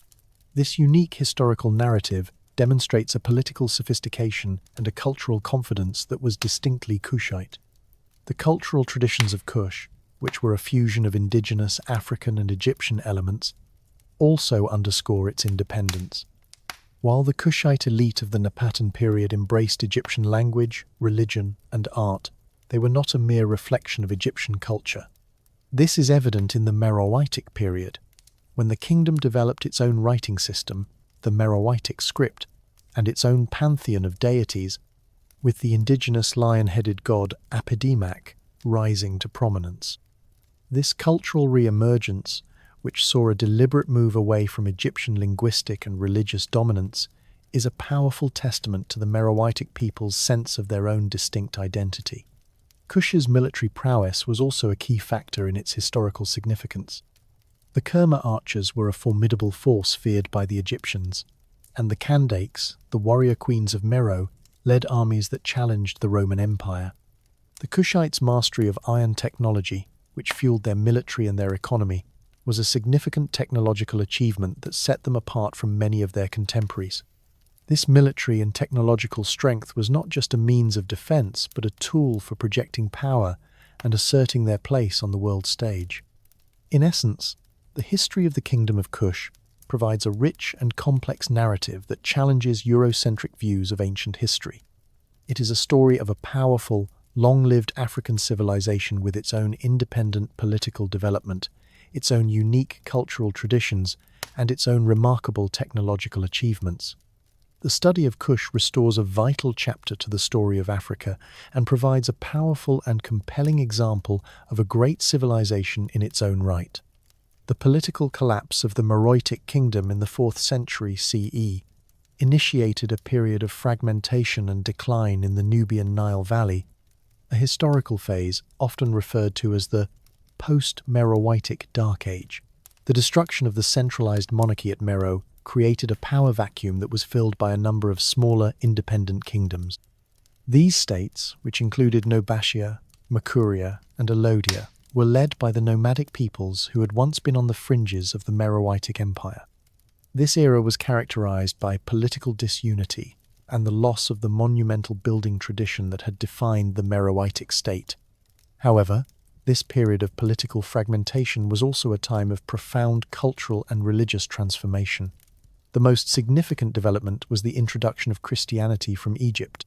This unique historical narrative demonstrates a political sophistication and a cultural confidence that was distinctly Kushite. The cultural traditions of Kush, which were a fusion of indigenous African and Egyptian elements, also underscore its independence. While the Kushite elite of the Napatan period embraced Egyptian language, religion, and art, they were not a mere reflection of Egyptian culture. This is evident in the Meroitic period, when the kingdom developed its own writing system, the Meroitic script, and its own pantheon of deities, with the indigenous lion-headed god Apidimak rising to prominence. This cultural re-emergence, which saw a deliberate move away from Egyptian linguistic and religious dominance, is a powerful testament to the Meroitic people's sense of their own distinct identity. Kush's military prowess was also a key factor in its historical significance. The Kerma archers were a formidable force feared by the Egyptians, and the Kandakes, the warrior queens of Meroe, led armies that challenged the Roman Empire. The Kushites' mastery of iron technology, which fueled their military and their economy, was a significant technological achievement that set them apart from many of their contemporaries. This military and technological strength was not just a means of defense, but a tool for projecting power and asserting their place on the world stage. In essence, the history of the Kingdom of Kush provides a rich and complex narrative that challenges Eurocentric views of ancient history. It is a story of a powerful, long-lived African civilization with its own independent political development, its own unique cultural traditions, and its own remarkable technological achievements. The study of Kush restores a vital chapter to the story of Africa and provides a powerful and compelling example of a great civilization in its own right. The political collapse of the Meroitic kingdom in the 4th century CE initiated a period of fragmentation and decline in the Nubian Nile Valley, a historical phase often referred to as the post-Meroitic Dark Age. The destruction of the centralized monarchy at Meroe created a power vacuum that was filled by a number of smaller, independent kingdoms. These states, which included Nobatia, Makuria, and Alodia, were led by the nomadic peoples who had once been on the fringes of the Meroitic Empire. This era was characterized by political disunity and the loss of the monumental building tradition that had defined the Meroitic state. However, this period of political fragmentation was also a time of profound cultural and religious transformation. The most significant development was the introduction of Christianity from Egypt.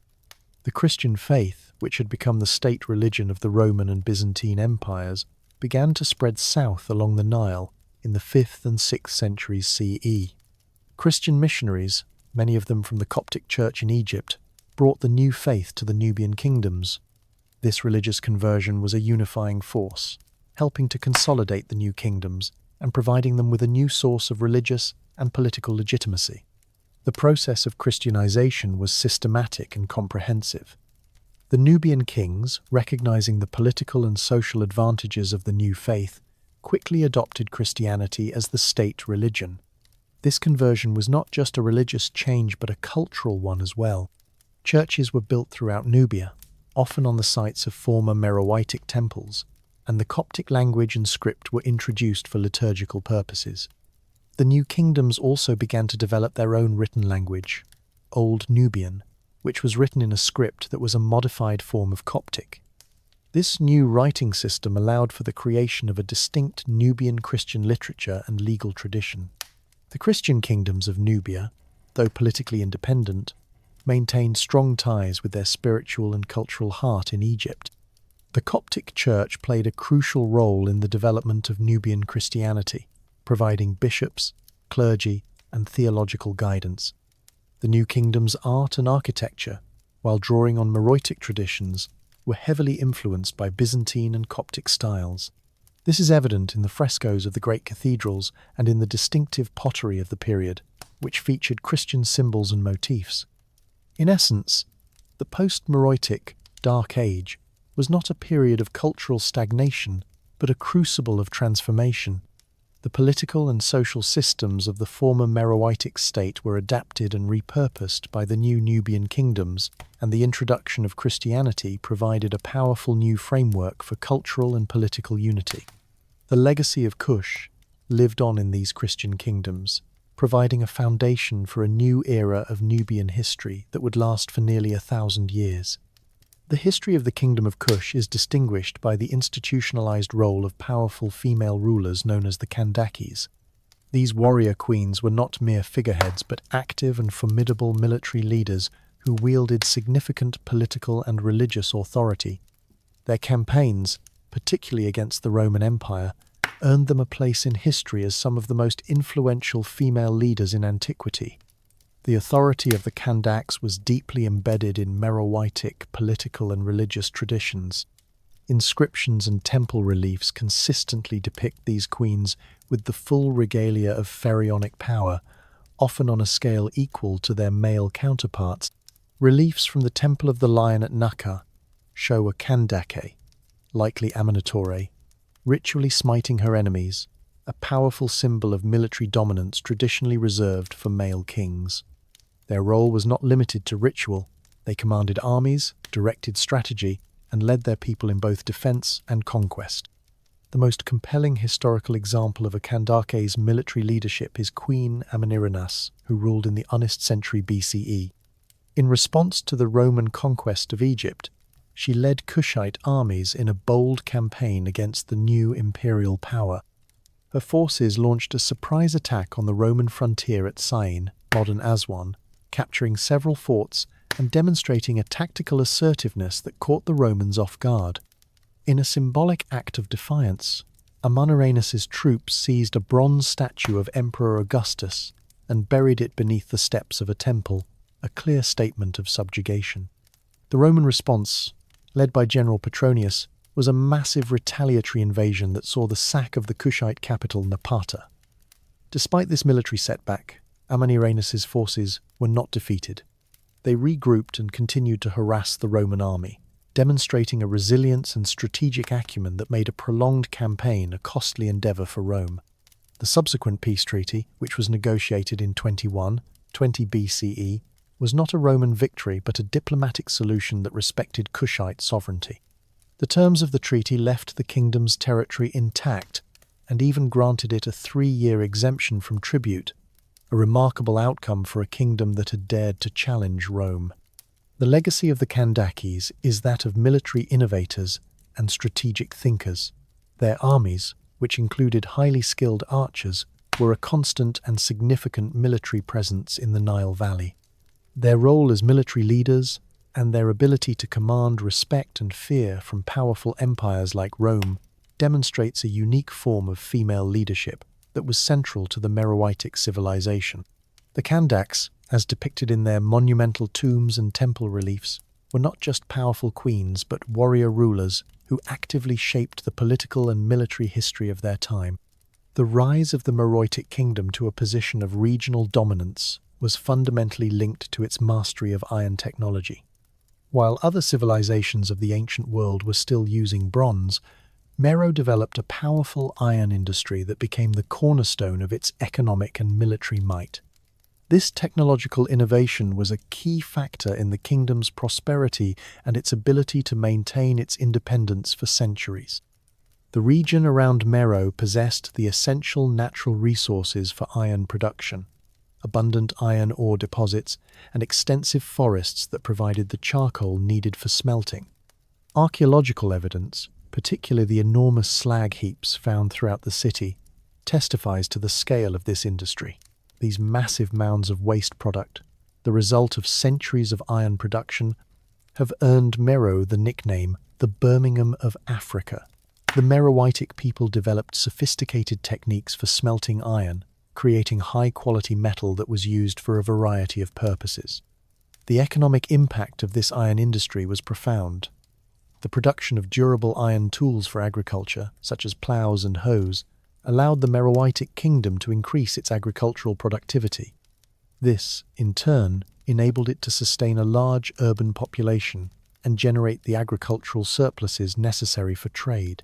The Christian faith, which had become the state religion of the Roman and Byzantine empires, began to spread south along the Nile in the 5th and 6th centuries CE. Christian missionaries, many of them from the Coptic Church in Egypt, brought the new faith to the Nubian kingdoms. This religious conversion was a unifying force, helping to consolidate the new kingdoms and providing them with a new source of religious and political legitimacy. The process of Christianization was systematic and comprehensive. The Nubian kings, recognizing the political and social advantages of the new faith, quickly adopted Christianity as the state religion. This conversion was not just a religious change but a cultural one as well. Churches were built throughout Nubia, often on the sites of former Meroitic temples, and the Coptic language and script were introduced for liturgical purposes. The new kingdoms also began to develop their own written language, Old Nubian, which was written in a script that was a modified form of Coptic. This new writing system allowed for the creation of a distinct Nubian Christian literature and legal tradition. The Christian kingdoms of Nubia, though politically independent, maintained strong ties with their spiritual and cultural heart in Egypt. The Coptic Church played a crucial role in the development of Nubian Christianity, providing bishops, clergy, and theological guidance. The new kingdom's art and architecture, while drawing on Meroitic traditions, were heavily influenced by Byzantine and Coptic styles. This is evident in the frescoes of the great cathedrals and in the distinctive pottery of the period, which featured Christian symbols and motifs. In essence, the post-Meroitic Dark Age was not a period of cultural stagnation, but a crucible of transformation. The political and social systems of the former Meroitic state were adapted and repurposed by the new Nubian kingdoms, and the introduction of Christianity provided a powerful new framework for cultural and political unity. The legacy of Kush lived on in these Christian kingdoms, providing a foundation for a new era of Nubian history that would last for nearly 1,000 years. The history of the Kingdom of Kush is distinguished by the institutionalized role of powerful female rulers known as the Kandakis. These warrior queens were not mere figureheads but active and formidable military leaders who wielded significant political and religious authority. Their campaigns, particularly against the Roman Empire, earned them a place in history as some of the most influential female leaders in antiquity. The authority of the Kandaks was deeply embedded in Meroitic political and religious traditions. Inscriptions and temple reliefs consistently depict these queens with the full regalia of pharaonic power, often on a scale equal to their male counterparts. Reliefs from the Temple of the Lion at Naka show a Kandake, likely Amanitore, ritually smiting her enemies, a powerful symbol of military dominance traditionally reserved for male kings. Their role was not limited to ritual. They commanded armies, directed strategy, and led their people in both defense and conquest. The most compelling historical example of a Kandake's military leadership is Queen Amanirenas, who ruled in the Unist century BCE. In response to the Roman conquest of Egypt, she led Kushite armies in a bold campaign against the new imperial power. Her forces launched a surprise attack on the Roman frontier at Syene, modern Aswan, capturing several forts and demonstrating a tactical assertiveness that caught the Romans off guard. In a symbolic act of defiance, Amanirenas' troops seized a bronze statue of Emperor Augustus and buried it beneath the steps of a temple, a clear statement of subjugation. The Roman response, led by General Petronius, was a massive retaliatory invasion that saw the sack of the Kushite capital Napata. Despite this military setback, Amanirenas' forces were not defeated. They regrouped and continued to harass the Roman army, demonstrating a resilience and strategic acumen that made a prolonged campaign a costly endeavour for Rome. The subsequent peace treaty, which was negotiated in 20 BCE, was not a Roman victory but a diplomatic solution that respected Kushite sovereignty. The terms of the treaty left the kingdom's territory intact and even granted it a 3-year exemption from tribute, a remarkable outcome for a kingdom that had dared to challenge Rome. The legacy of the Kandakis is that of military innovators and strategic thinkers. Their armies, which included highly skilled archers, were a constant and significant military presence in the Nile Valley. Their role as military leaders and their ability to command respect and fear from powerful empires like Rome demonstrates a unique form of female leadership that was central to the Meroitic civilization. The Kandaks, as depicted in their monumental tombs and temple reliefs, were not just powerful queens but warrior rulers who actively shaped the political and military history of their time. The rise of the Meroitic kingdom to a position of regional dominance was fundamentally linked to its mastery of iron technology. While other civilizations of the ancient world were still using bronze, Meroe developed a powerful iron industry that became the cornerstone of its economic and military might. This technological innovation was a key factor in the kingdom's prosperity and its ability to maintain its independence for centuries. The region around Meroe possessed the essential natural resources for iron production, abundant iron ore deposits, and extensive forests that provided the charcoal needed for smelting. Archaeological evidence, particularly the enormous slag heaps found throughout the city, testifies to the scale of this industry. These massive mounds of waste product, the result of centuries of iron production, have earned Meroe the nickname the Birmingham of Africa. The Meroitic people developed sophisticated techniques for smelting iron, creating high-quality metal that was used for a variety of purposes. The economic impact of this iron industry was profound. The production of durable iron tools for agriculture, such as plows and hoes, allowed the Meroitic kingdom to increase its agricultural productivity. This, in turn, enabled it to sustain a large urban population and generate the agricultural surpluses necessary for trade.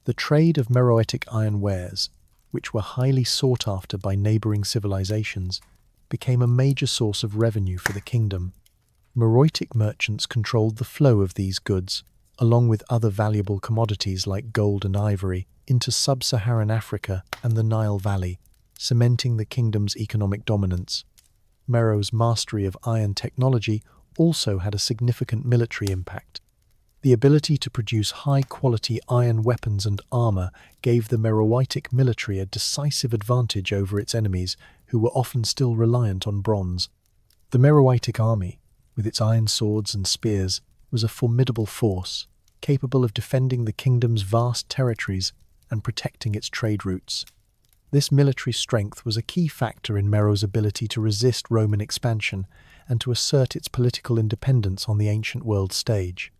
The trade of Meroitic iron wares, which were highly sought after by neighboring civilizations, became a major source of revenue for the kingdom. Meroitic merchants controlled the flow of these goods, along with other valuable commodities like gold and ivory, into sub-Saharan Africa and the Nile Valley, cementing the kingdom's economic dominance. Meroe's mastery of iron technology also had a significant military impact. The ability to produce high-quality iron weapons and armor gave the Meroitic military a decisive advantage over its enemies, who were often still reliant on bronze. The Meroitic army, with its iron swords and spears, was a formidable force, capable of defending the kingdom's vast territories and protecting its trade routes. This military strength was a key factor in Meroe's ability to resist Roman expansion and to assert its political independence on the ancient world stage.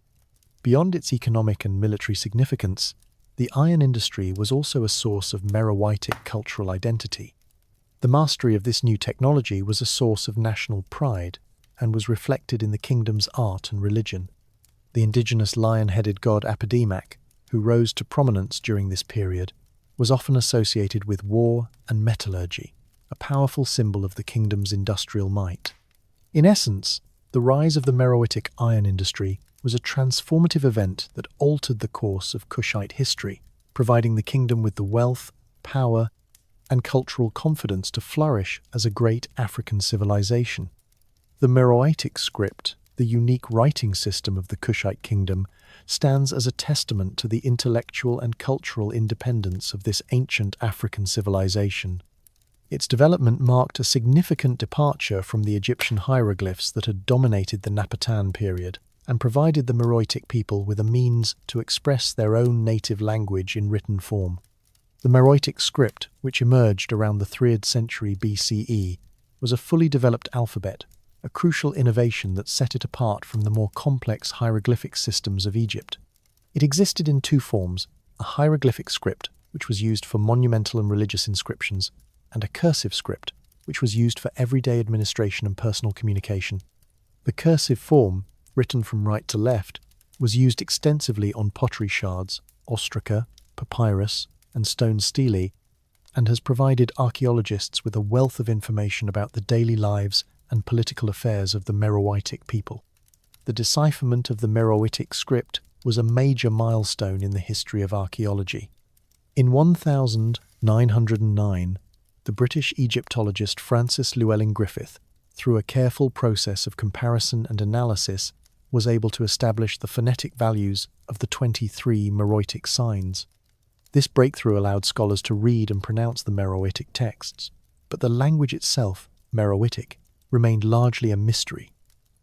Beyond its economic and military significance, the iron industry was also a source of Meroitic cultural identity. The mastery of this new technology was a source of national pride and was reflected in the kingdom's art and religion. The indigenous lion-headed god Aphrodite, who rose to prominence during this period, was often associated with war and metallurgy, a powerful symbol of the kingdom's industrial might. In essence, the rise of the Meroitic iron industry was a transformative event that altered the course of Kushite history, providing the kingdom with the wealth, power, and cultural confidence to flourish as a great African civilization. The Meroitic script, the unique writing system of the Kushite kingdom, stands as a testament to the intellectual and cultural independence of this ancient African civilization. Its development marked a significant departure from the Egyptian hieroglyphs that had dominated the Napatan period, and provided the Meroitic people with a means to express their own native language in written form. The Meroitic script, which emerged around the 3rd century BCE, was a fully developed alphabet, a crucial innovation that set it apart from the more complex hieroglyphic systems of Egypt. It existed in two forms: a hieroglyphic script, which was used for monumental and religious inscriptions, and a cursive script, which was used for everyday administration and personal communication. The cursive form, written from right to left, was used extensively on pottery shards, ostraca, papyrus, and stone stelae, and has provided archaeologists with a wealth of information about the daily lives and political affairs of the Meroitic people. The decipherment of the Meroitic script was a major milestone in the history of archaeology. In 1909, the British Egyptologist Francis Llewellyn Griffith, through a careful process of comparison and analysis, was able to establish the phonetic values of the 23 Meroitic signs. This breakthrough allowed scholars to read and pronounce the Meroitic texts, but the language itself, Meroitic, remained largely a mystery.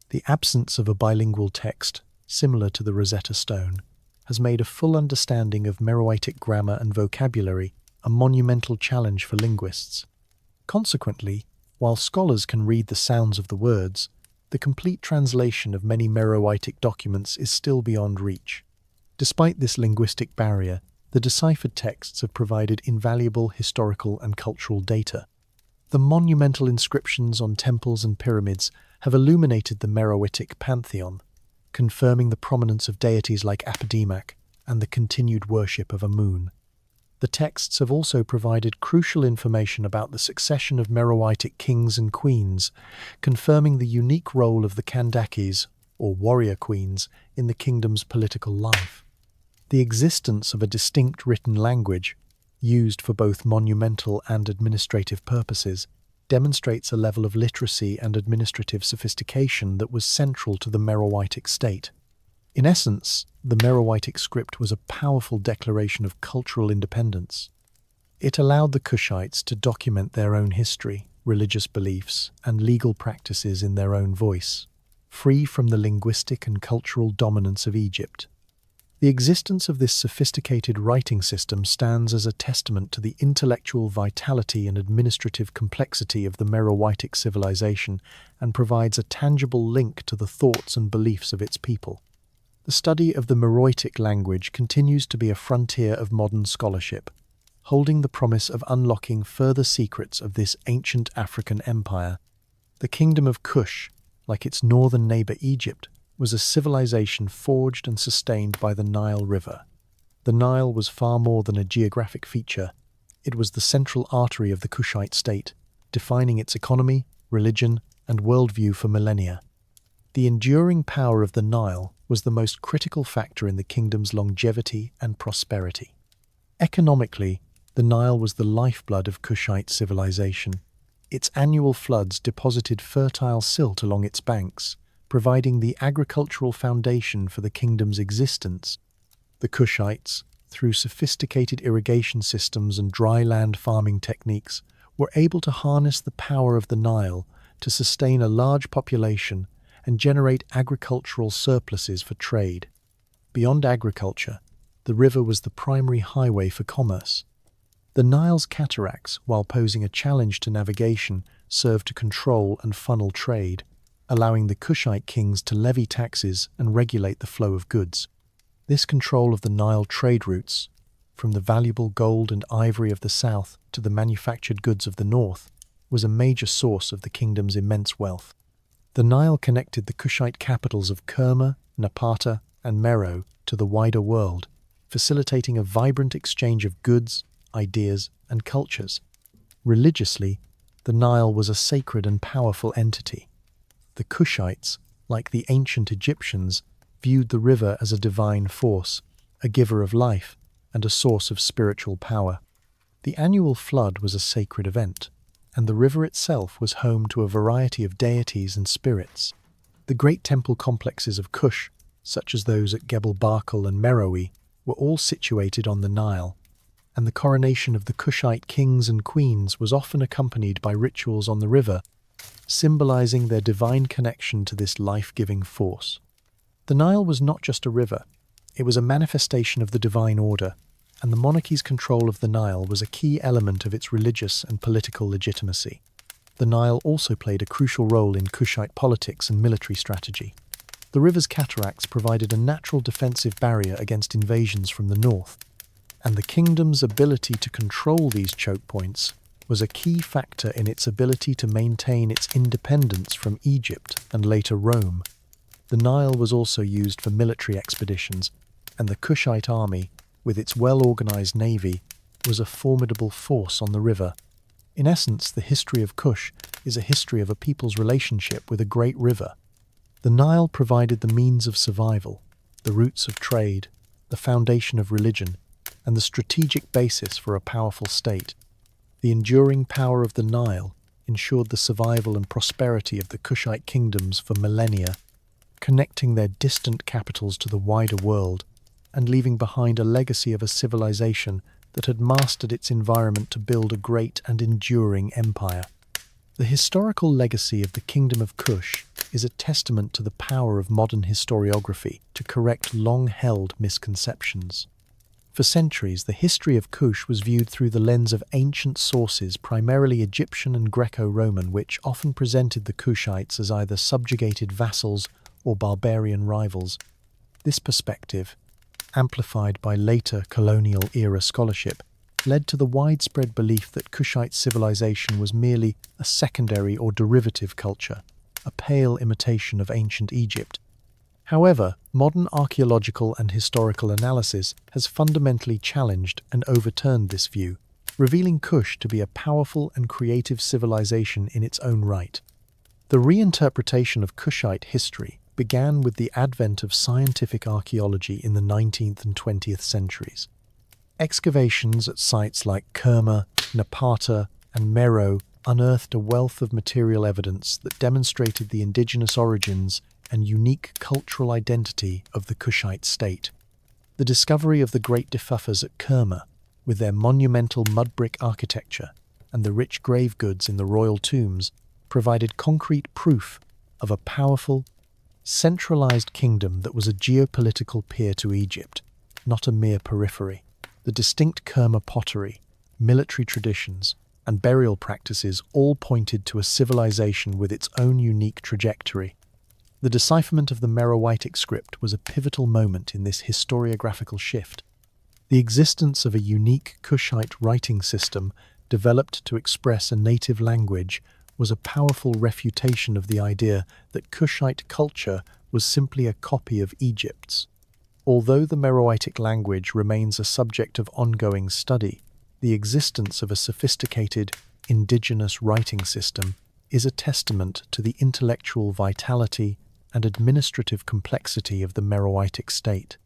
The absence of a bilingual text, similar to the Rosetta Stone, has made a full understanding of Meroitic grammar and vocabulary a monumental challenge for linguists. Consequently, while scholars can read the sounds of the words, the complete translation of many Meroitic documents is still beyond reach. Despite this linguistic barrier, the deciphered texts have provided invaluable historical and cultural data. The monumental inscriptions on temples and pyramids have illuminated the Meroitic pantheon, confirming the prominence of deities like Aphrodite and the continued worship of Amun. The texts have also provided crucial information about the succession of Meroitic kings and queens, confirming the unique role of the Kandakes, or warrior queens, in the kingdom's political life. The existence of a distinct written language, used for both monumental and administrative purposes, demonstrates a level of literacy and administrative sophistication that was central to the Meroitic state. In essence, the Meroitic script was a powerful declaration of cultural independence. It allowed the Kushites to document their own history, religious beliefs, and legal practices in their own voice, free from the linguistic and cultural dominance of Egypt. The existence of this sophisticated writing system stands as a testament to the intellectual vitality and administrative complexity of the Meroitic civilization and provides a tangible link to the thoughts and beliefs of its people. The study of the Meroitic language continues to be a frontier of modern scholarship, holding the promise of unlocking further secrets of this ancient African empire. The Kingdom of Kush, like its northern neighbor Egypt, was a civilization forged and sustained by the Nile River. The Nile was far more than a geographic feature. It was the central artery of the Kushite state, defining its economy, religion, and worldview for millennia. The enduring power of the Nile was the most critical factor in the kingdom's longevity and prosperity. Economically, the Nile was the lifeblood of Kushite civilization. Its annual floods deposited fertile silt along its banks, providing the agricultural foundation for the kingdom's existence. The Kushites, through sophisticated irrigation systems and dry land farming techniques, were able to harness the power of the Nile to sustain a large population and generate agricultural surpluses for trade. Beyond agriculture, the river was the primary highway for commerce. The Nile's cataracts, while posing a challenge to navigation, served to control and funnel trade, allowing the Kushite kings to levy taxes and regulate the flow of goods. This control of the Nile trade routes, from the valuable gold and ivory of the south to the manufactured goods of the north, was a major source of the kingdom's immense wealth. The Nile connected the Kushite capitals of Kerma, Napata, and Meroe to the wider world, facilitating a vibrant exchange of goods, ideas, and cultures. Religiously, the Nile was a sacred and powerful entity. The Kushites, like the ancient Egyptians, viewed the river as a divine force, a giver of life, and a source of spiritual power. The annual flood was a sacred event, and the river itself was home to a variety of deities and spirits. The great temple complexes of Kush, such as those at Gebel Barkal and Meroe, were all situated on the Nile, and the coronation of the Kushite kings and queens was often accompanied by rituals on the river, symbolizing their divine connection to this life-giving force. The Nile was not just a river, it was a manifestation of the divine order, and the monarchy's control of the Nile was a key element of its religious and political legitimacy. The Nile also played a crucial role in Kushite politics and military strategy. The river's cataracts provided a natural defensive barrier against invasions from the north, and the kingdom's ability to control these choke points was a key factor in its ability to maintain its independence from Egypt and later Rome. The Nile was also used for military expeditions, and the Kushite army, with its well-organized navy, was a formidable force on the river. In essence, the history of Kush is a history of a people's relationship with a great river. The Nile provided the means of survival, the roots of trade, the foundation of religion, and the strategic basis for a powerful state. The enduring power of the Nile ensured the survival and prosperity of the Kushite kingdoms for millennia, connecting their distant capitals to the wider world and leaving behind a legacy of a civilization that had mastered its environment to build a great and enduring empire. The historical legacy of the Kingdom of Kush is a testament to the power of modern historiography to correct long-held misconceptions. For centuries, the history of Kush was viewed through the lens of ancient sources, primarily Egyptian and Greco-Roman, which often presented the Kushites as either subjugated vassals or barbarian rivals. This perspective, amplified by later colonial-era scholarship, led to the widespread belief that Kushite civilization was merely a secondary or derivative culture, a pale imitation of ancient Egypt. However, modern archaeological and historical analysis has fundamentally challenged and overturned this view, revealing Kush to be a powerful and creative civilization in its own right. The reinterpretation of Kushite history began with the advent of scientific archaeology in the 19th and 20th centuries. Excavations at sites like Kerma, Napata, and Meroe unearthed a wealth of material evidence that demonstrated the indigenous origins and unique cultural identity of the Kushite state. The discovery of the great defufas at Kerma, with their monumental mud brick architecture and the rich grave goods in the royal tombs, provided concrete proof of a powerful, centralized kingdom that was a geopolitical peer to Egypt, not a mere periphery. The distinct Kerma pottery, military traditions, and burial practices all pointed to a civilization with its own unique trajectory. The decipherment of the Meroitic script was a pivotal moment in this historiographical shift. The existence of a unique Kushite writing system developed to express a native language was a powerful refutation of the idea that Kushite culture was simply a copy of Egypt's. Although the Meroitic language remains a subject of ongoing study, the existence of a sophisticated, indigenous writing system is a testament to the intellectual vitality and administrative complexity of the Meroitic state.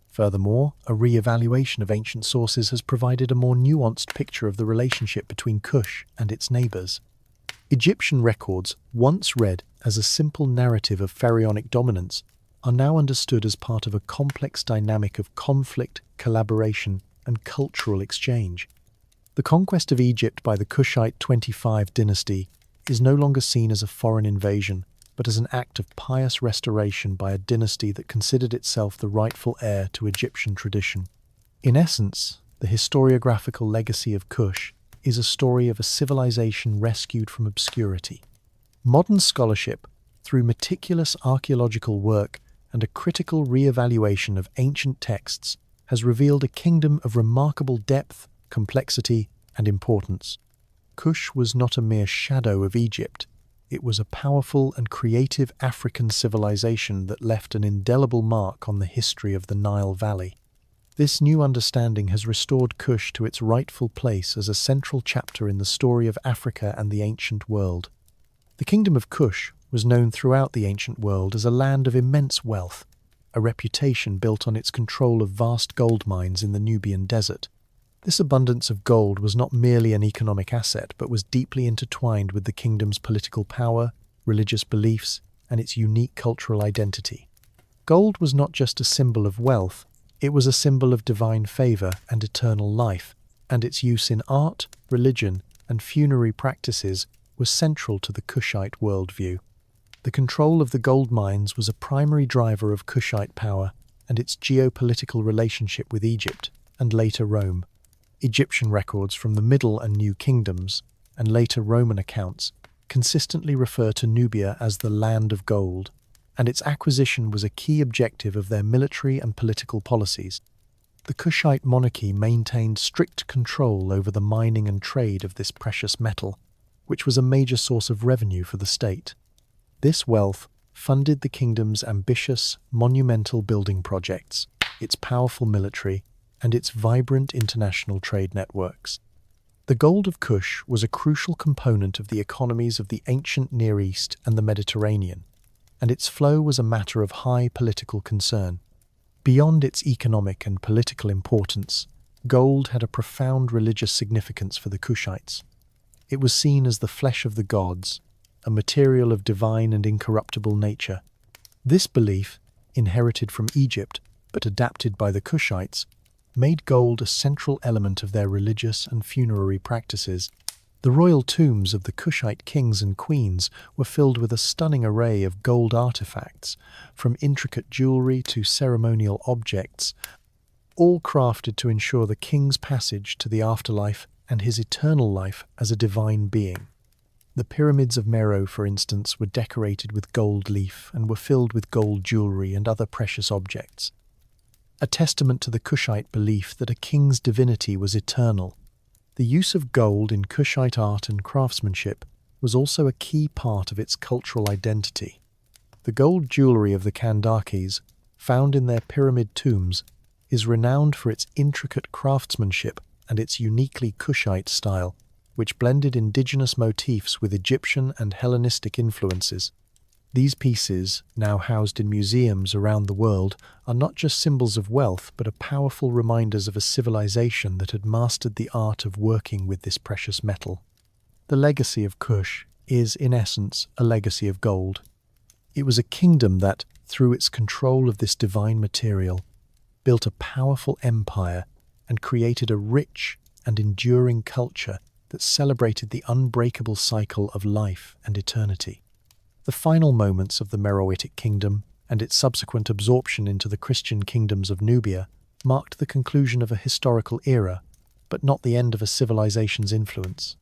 Furthermore, a re-evaluation of ancient sources has provided a more nuanced picture of the relationship between Kush and its neighbors. Egyptian records, once read as a simple narrative of pharaonic dominance, are now understood as part of a complex dynamic of conflict, collaboration, and cultural exchange. The conquest of Egypt by the Kushite 25 dynasty is no longer seen as a foreign invasion, but as an act of pious restoration by a dynasty that considered itself the rightful heir to Egyptian tradition. In essence, the historiographical legacy of Kush is a story of a civilization rescued from obscurity. Modern scholarship, through meticulous archaeological work and a critical re-evaluation of ancient texts, has revealed a kingdom of remarkable depth, complexity, and importance. Kush was not a mere shadow of Egypt. It was a powerful and creative African civilization that left an indelible mark on the history of the Nile Valley. This new understanding has restored Kush to its rightful place as a central chapter in the story of Africa and the ancient world. The Kingdom of Kush was known throughout the ancient world as a land of immense wealth, a reputation built on its control of vast gold mines in the Nubian desert. This abundance of gold was not merely an economic asset, but was deeply intertwined with the kingdom's political power, religious beliefs, and its unique cultural identity. Gold was not just a symbol of wealth, it was a symbol of divine favor and eternal life, and its use in art, religion, and funerary practices was central to the Kushite worldview. The control of the gold mines was a primary driver of Kushite power and its geopolitical relationship with Egypt, and later Rome. Egyptian records from the Middle and New Kingdoms, and later Roman accounts, consistently refer to Nubia as the land of gold, and its acquisition was a key objective of their military and political policies. The Kushite monarchy maintained strict control over the mining and trade of this precious metal, which was a major source of revenue for the state. This wealth funded the kingdom's ambitious, monumental building projects, its powerful military, and its vibrant international trade networks. The gold of Kush was a crucial component of the economies of the ancient Near East and the Mediterranean, and its flow was a matter of high political concern. Beyond its economic and political importance, gold had a profound religious significance for the Kushites. It was seen as the flesh of the gods, a material of divine and incorruptible nature. This belief, inherited from Egypt but adapted by the Kushites, made gold a central element of their religious and funerary practices. The royal tombs of the Kushite kings and queens were filled with a stunning array of gold artifacts, from intricate jewelry to ceremonial objects, all crafted to ensure the king's passage to the afterlife and his eternal life as a divine being. The pyramids of Meroe, for instance, were decorated with gold leaf and were filled with gold jewelry and other precious objects, a testament to the Kushite belief that a king's divinity was eternal. The use of gold in Kushite art and craftsmanship was also a key part of its cultural identity. The gold jewelry of the Kandakis, found in their pyramid tombs, is renowned for its intricate craftsmanship and its uniquely Kushite style, which blended indigenous motifs with Egyptian and Hellenistic influences. These pieces, now housed in museums around the world, are not just symbols of wealth, but are powerful reminders of a civilization that had mastered the art of working with this precious metal. The legacy of Kush is, in essence, a legacy of gold. It was a kingdom that, through its control of this divine material, built a powerful empire and created a rich and enduring culture that celebrated the unbreakable cycle of life and eternity. The final moments of the Meroitic kingdom and its subsequent absorption into the Christian kingdoms of Nubia marked the conclusion of a historical era, but not the end of a civilization's influence.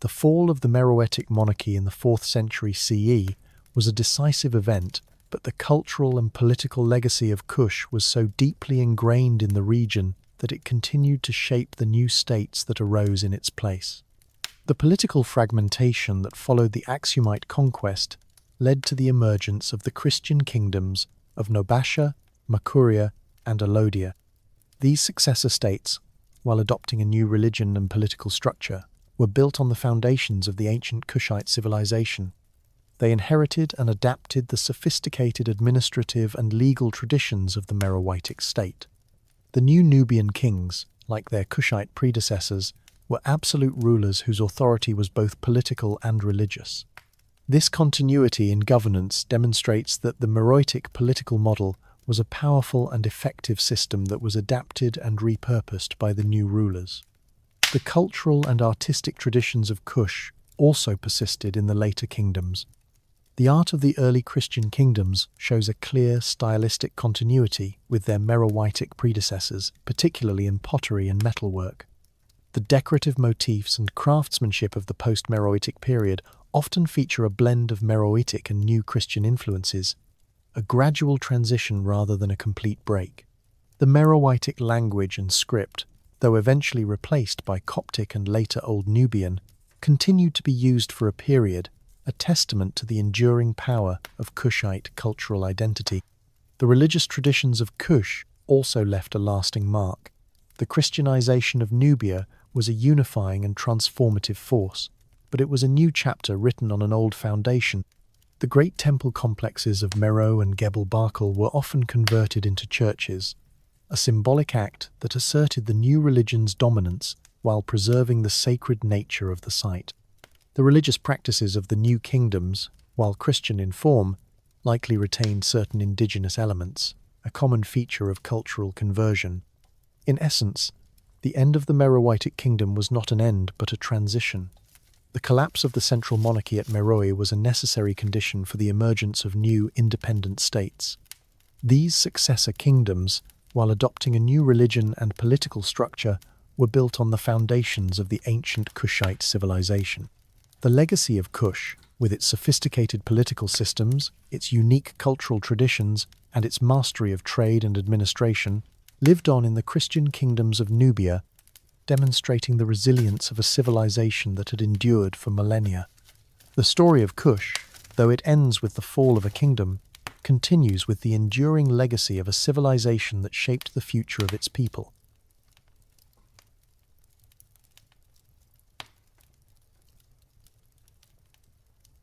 The fall of the Meroitic monarchy in the 4th century CE was a decisive event, but the cultural and political legacy of Kush was so deeply ingrained in the region that it continued to shape the new states that arose in its place. The political fragmentation that followed the Aksumite conquest led to the emergence of the Christian kingdoms of Nubasha, Makuria, and Alodia. These successor states, while adopting a new religion and political structure, were built on the foundations of the ancient Kushite civilization. They inherited and adapted the sophisticated administrative and legal traditions of the Meroitic state. The new Nubian kings, like their Kushite predecessors, were absolute rulers whose authority was both political and religious. This continuity in governance demonstrates that the Meroitic political model was a powerful and effective system that was adapted and repurposed by the new rulers. The cultural and artistic traditions of Kush also persisted in the later kingdoms. The art of the early Christian kingdoms shows a clear stylistic continuity with their Meroitic predecessors, particularly in pottery and metalwork. The decorative motifs and craftsmanship of the post-Meroitic period often feature a blend of Meroitic and new Christian influences, a gradual transition rather than a complete break. The Meroitic language and script, though eventually replaced by Coptic and later Old Nubian, continued to be used for a period, a testament to the enduring power of Kushite cultural identity. The religious traditions of Kush also left a lasting mark. The Christianization of Nubia was a unifying and transformative force, but it was a new chapter written on an old foundation. The great temple complexes of Meroe and Gebel Barkal were often converted into churches, a symbolic act that asserted the new religion's dominance while preserving the sacred nature of the site. The religious practices of the new kingdoms, while Christian in form, likely retained certain indigenous elements, a common feature of cultural conversion. In essence, the end of the Meroitic kingdom was not an end but a transition. The collapse of the central monarchy at Meroe was a necessary condition for the emergence of new independent states. These successor kingdoms, while adopting a new religion and political structure, were built on the foundations of the ancient Kushite civilization. The legacy of Kush, with its sophisticated political systems, its unique cultural traditions, and its mastery of trade and administration, lived on in the Christian kingdoms of Nubia, demonstrating the resilience of a civilization that had endured for millennia. The story of Kush, though it ends with the fall of a kingdom, continues with the enduring legacy of a civilization that shaped the future of its people.